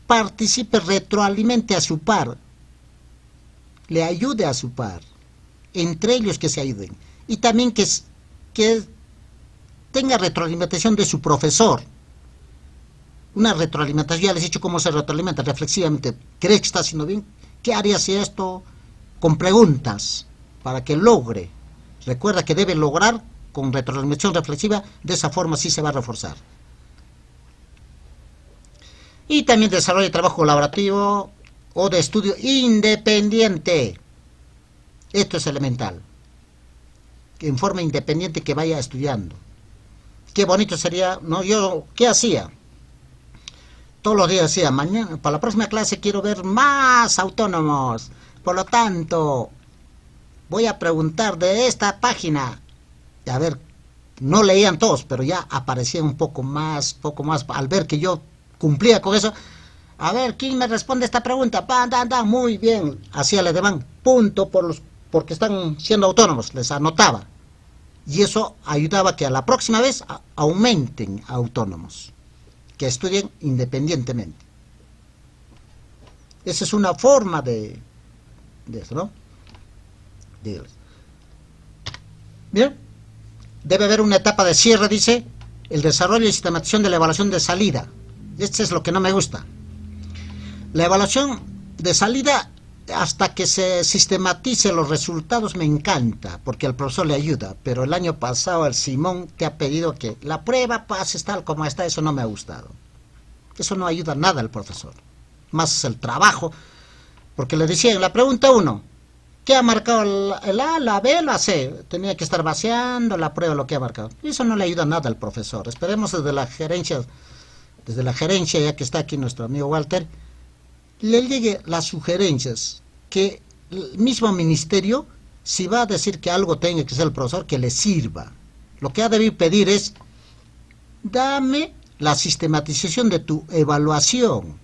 participe, retroalimente a su par, le ayude a su par, entre ellos que se ayuden, y también que tenga retroalimentación de su profesor. Una retroalimentación, ya les he dicho cómo se retroalimenta reflexivamente. ¿Crees que está haciendo bien? ¿Qué harías si esto? Con preguntas, para que logre. Recuerda que debe lograr con retroalimentación reflexiva, de esa forma sí se va a reforzar. Y también desarrollo de trabajo colaborativo o de estudio independiente. Esto es elemental. Que en forma independiente que vaya estudiando. Qué bonito sería, ¿no? Yo, ¿qué hacía? Todos los días decía, mañana, para la próxima clase quiero ver más autónomos. Por lo tanto, voy a preguntar de esta página. Y a ver, no leían todos, pero ya aparecía un poco más, al ver que yo cumplía con eso. A ver, ¿quién me responde esta pregunta? Muy bien. Hacía el ademán, punto porque están siendo autónomos, les anotaba. Y eso ayudaba a que a la próxima vez aumenten autónomos, que estudien independientemente. Esa es una forma de eso, ¿no? Bien. Debe haber una etapa de cierre, dice, el desarrollo y sistematización de la evaluación de salida. Este es lo que no me gusta. La evaluación de salida, hasta que se sistematice los resultados, me encanta, porque el profesor le ayuda. Pero el año pasado el Simón te ha pedido que la prueba pases tal como está, eso no me ha gustado. Eso no ayuda nada al profesor. Más el trabajo, porque le decía en la pregunta 1, ¿qué ha marcado el A, la B, la C? Tenía que estar vaciando la prueba, lo que ha marcado. Eso no le ayuda nada al profesor. Esperemos desde la gerencia, ya que está aquí nuestro amigo Walter, le llegue las sugerencias, que el mismo ministerio, si va a decir que algo tenga que ser el profesor, que le sirva. Lo que ha de pedir es, dame la sistematización de tu evaluación.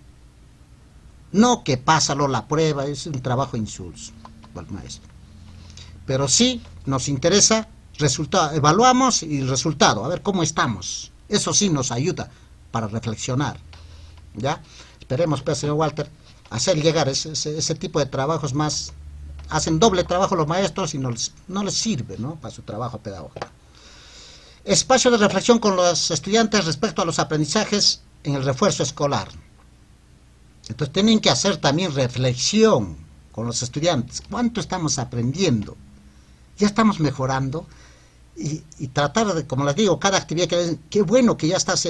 No que pásalo la prueba, es un trabajo insulso al maestro. Pero sí nos interesa resultado, evaluamos y el resultado, a ver cómo estamos. Eso sí nos ayuda para reflexionar. ¿Ya? Esperemos, pues, señor Walter, hacer llegar ese tipo de trabajos más. Hacen doble trabajo los maestros y no les sirve, ¿no?, para su trabajo pedagógico. Espacio de reflexión con los estudiantes respecto a los aprendizajes en el refuerzo escolar. Entonces tienen que hacer también reflexión con los estudiantes. ¿Cuánto estamos aprendiendo? ¿Ya estamos mejorando? Y tratar de, como les digo, cada actividad qué bueno que ya estás.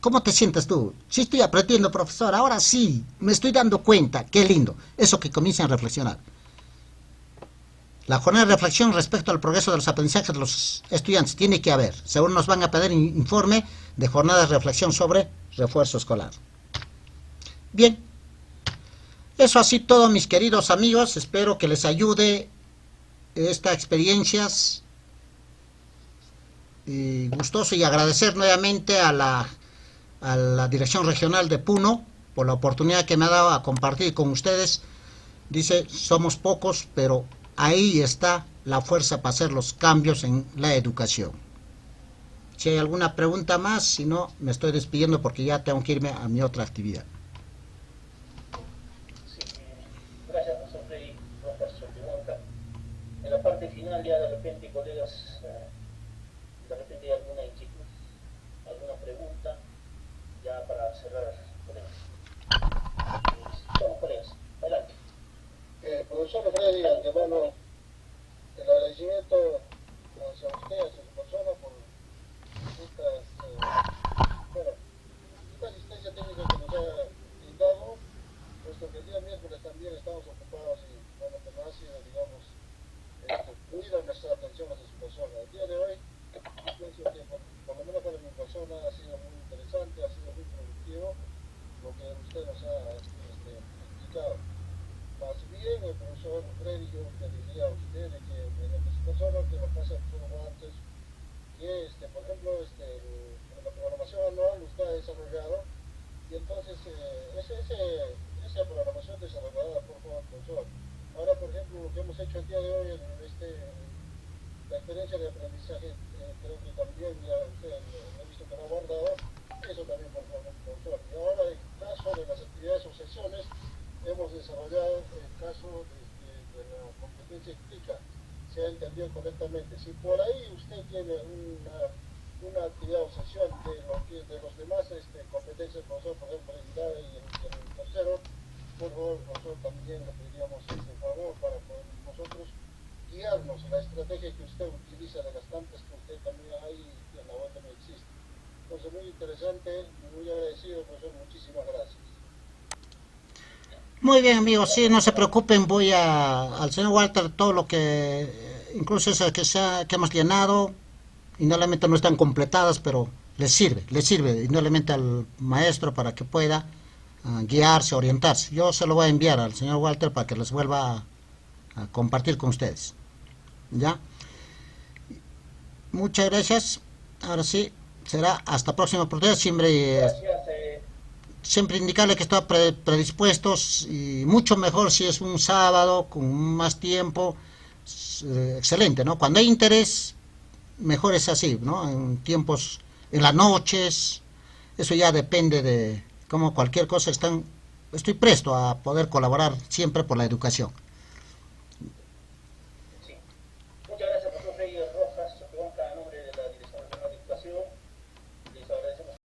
¿Cómo te sientes tú? Sí, estoy aprendiendo, profesor, ahora sí, me estoy dando cuenta, qué lindo. Eso, que comiencen a reflexionar. La jornada de reflexión respecto al progreso de los aprendizajes de los estudiantes tiene que haber. Seguro nos van a pedir informe de jornada de reflexión sobre refuerzo escolar. Bien, eso así todo, mis queridos amigos. Espero que les ayude estas experiencias. Y gustoso y agradecer nuevamente a la Dirección Regional de Puno por la oportunidad que me ha dado a compartir con ustedes. Dice, somos pocos, pero ahí está la fuerza para hacer los cambios en la educación. Si hay alguna pregunta más, si no, me estoy despidiendo porque ya tengo que irme a mi otra actividad. Sí, gracias, profesor Freddy Rojas Soltimonta. En la parte final ya de repente, colegas, de repente hay alguna inquietud, alguna pregunta, ya para cerrar, colegas. Vamos, colegas, adelante. Profesor Freddy, de antemano, el agradecimiento hacia usted, hacia su persona, por estas, esta asistencia técnica que nos ha brindado, puesto que el día miércoles también estamos ocupados y, bueno, que no ha sido, digamos, fluida nuestra atención hacia su persona. El día de hoy, pienso que por lo menos para mi persona ha sido muy interesante, ha sido muy productivo lo que usted nos ha explicado. Más bien, el profesor Freddy, yo le diría a usted de que mediante su persona, que lo pasa poco antes, que por ejemplo, la programación anual usted ha desarrollado, y entonces esa programación desarrollada por favor, profesor. Ahora, por ejemplo, lo que hemos hecho el día de hoy en la experiencia de aprendizaje, creo que también ya usted ha visto que lo ha guardado, eso también por favor, profesor. Y ahora, en caso de las actividades o sesiones, hemos desarrollado el caso de la competencia escrita, se ha entendido correctamente. Si por ahí usted tiene una actividad o sesión de los demás competencias, profesor, por ejemplo, en y el tercero, por favor, profesor, también le pediríamos este favor para poder nosotros guiarnos en la estrategia que usted utiliza, de las tantas que usted también hay en la web también existe. Entonces, muy interesante, muy agradecido, profesor, muchísimas gracias. Muy bien, amigos, sí, no se preocupen, voy al señor Walter, todo lo que, incluso esas que hemos llenado, indudablemente no están completadas, pero les sirve, indudablemente al maestro para que pueda guiarse, orientarse. Yo se lo voy a enviar al señor Walter para que les vuelva a compartir con ustedes. ¿Ya? Muchas gracias. Ahora sí, será hasta próxima oportunidad. Siempre indicarle que está predispuestos, y mucho mejor si es un sábado con más tiempo, excelente, ¿no? Cuando hay interés, mejor es así, ¿no? En tiempos, en las noches, eso ya depende de cómo cualquier cosa. Estoy presto a poder colaborar siempre por la educación. Sí. Muchas gracias, profesor Freddy Rojas.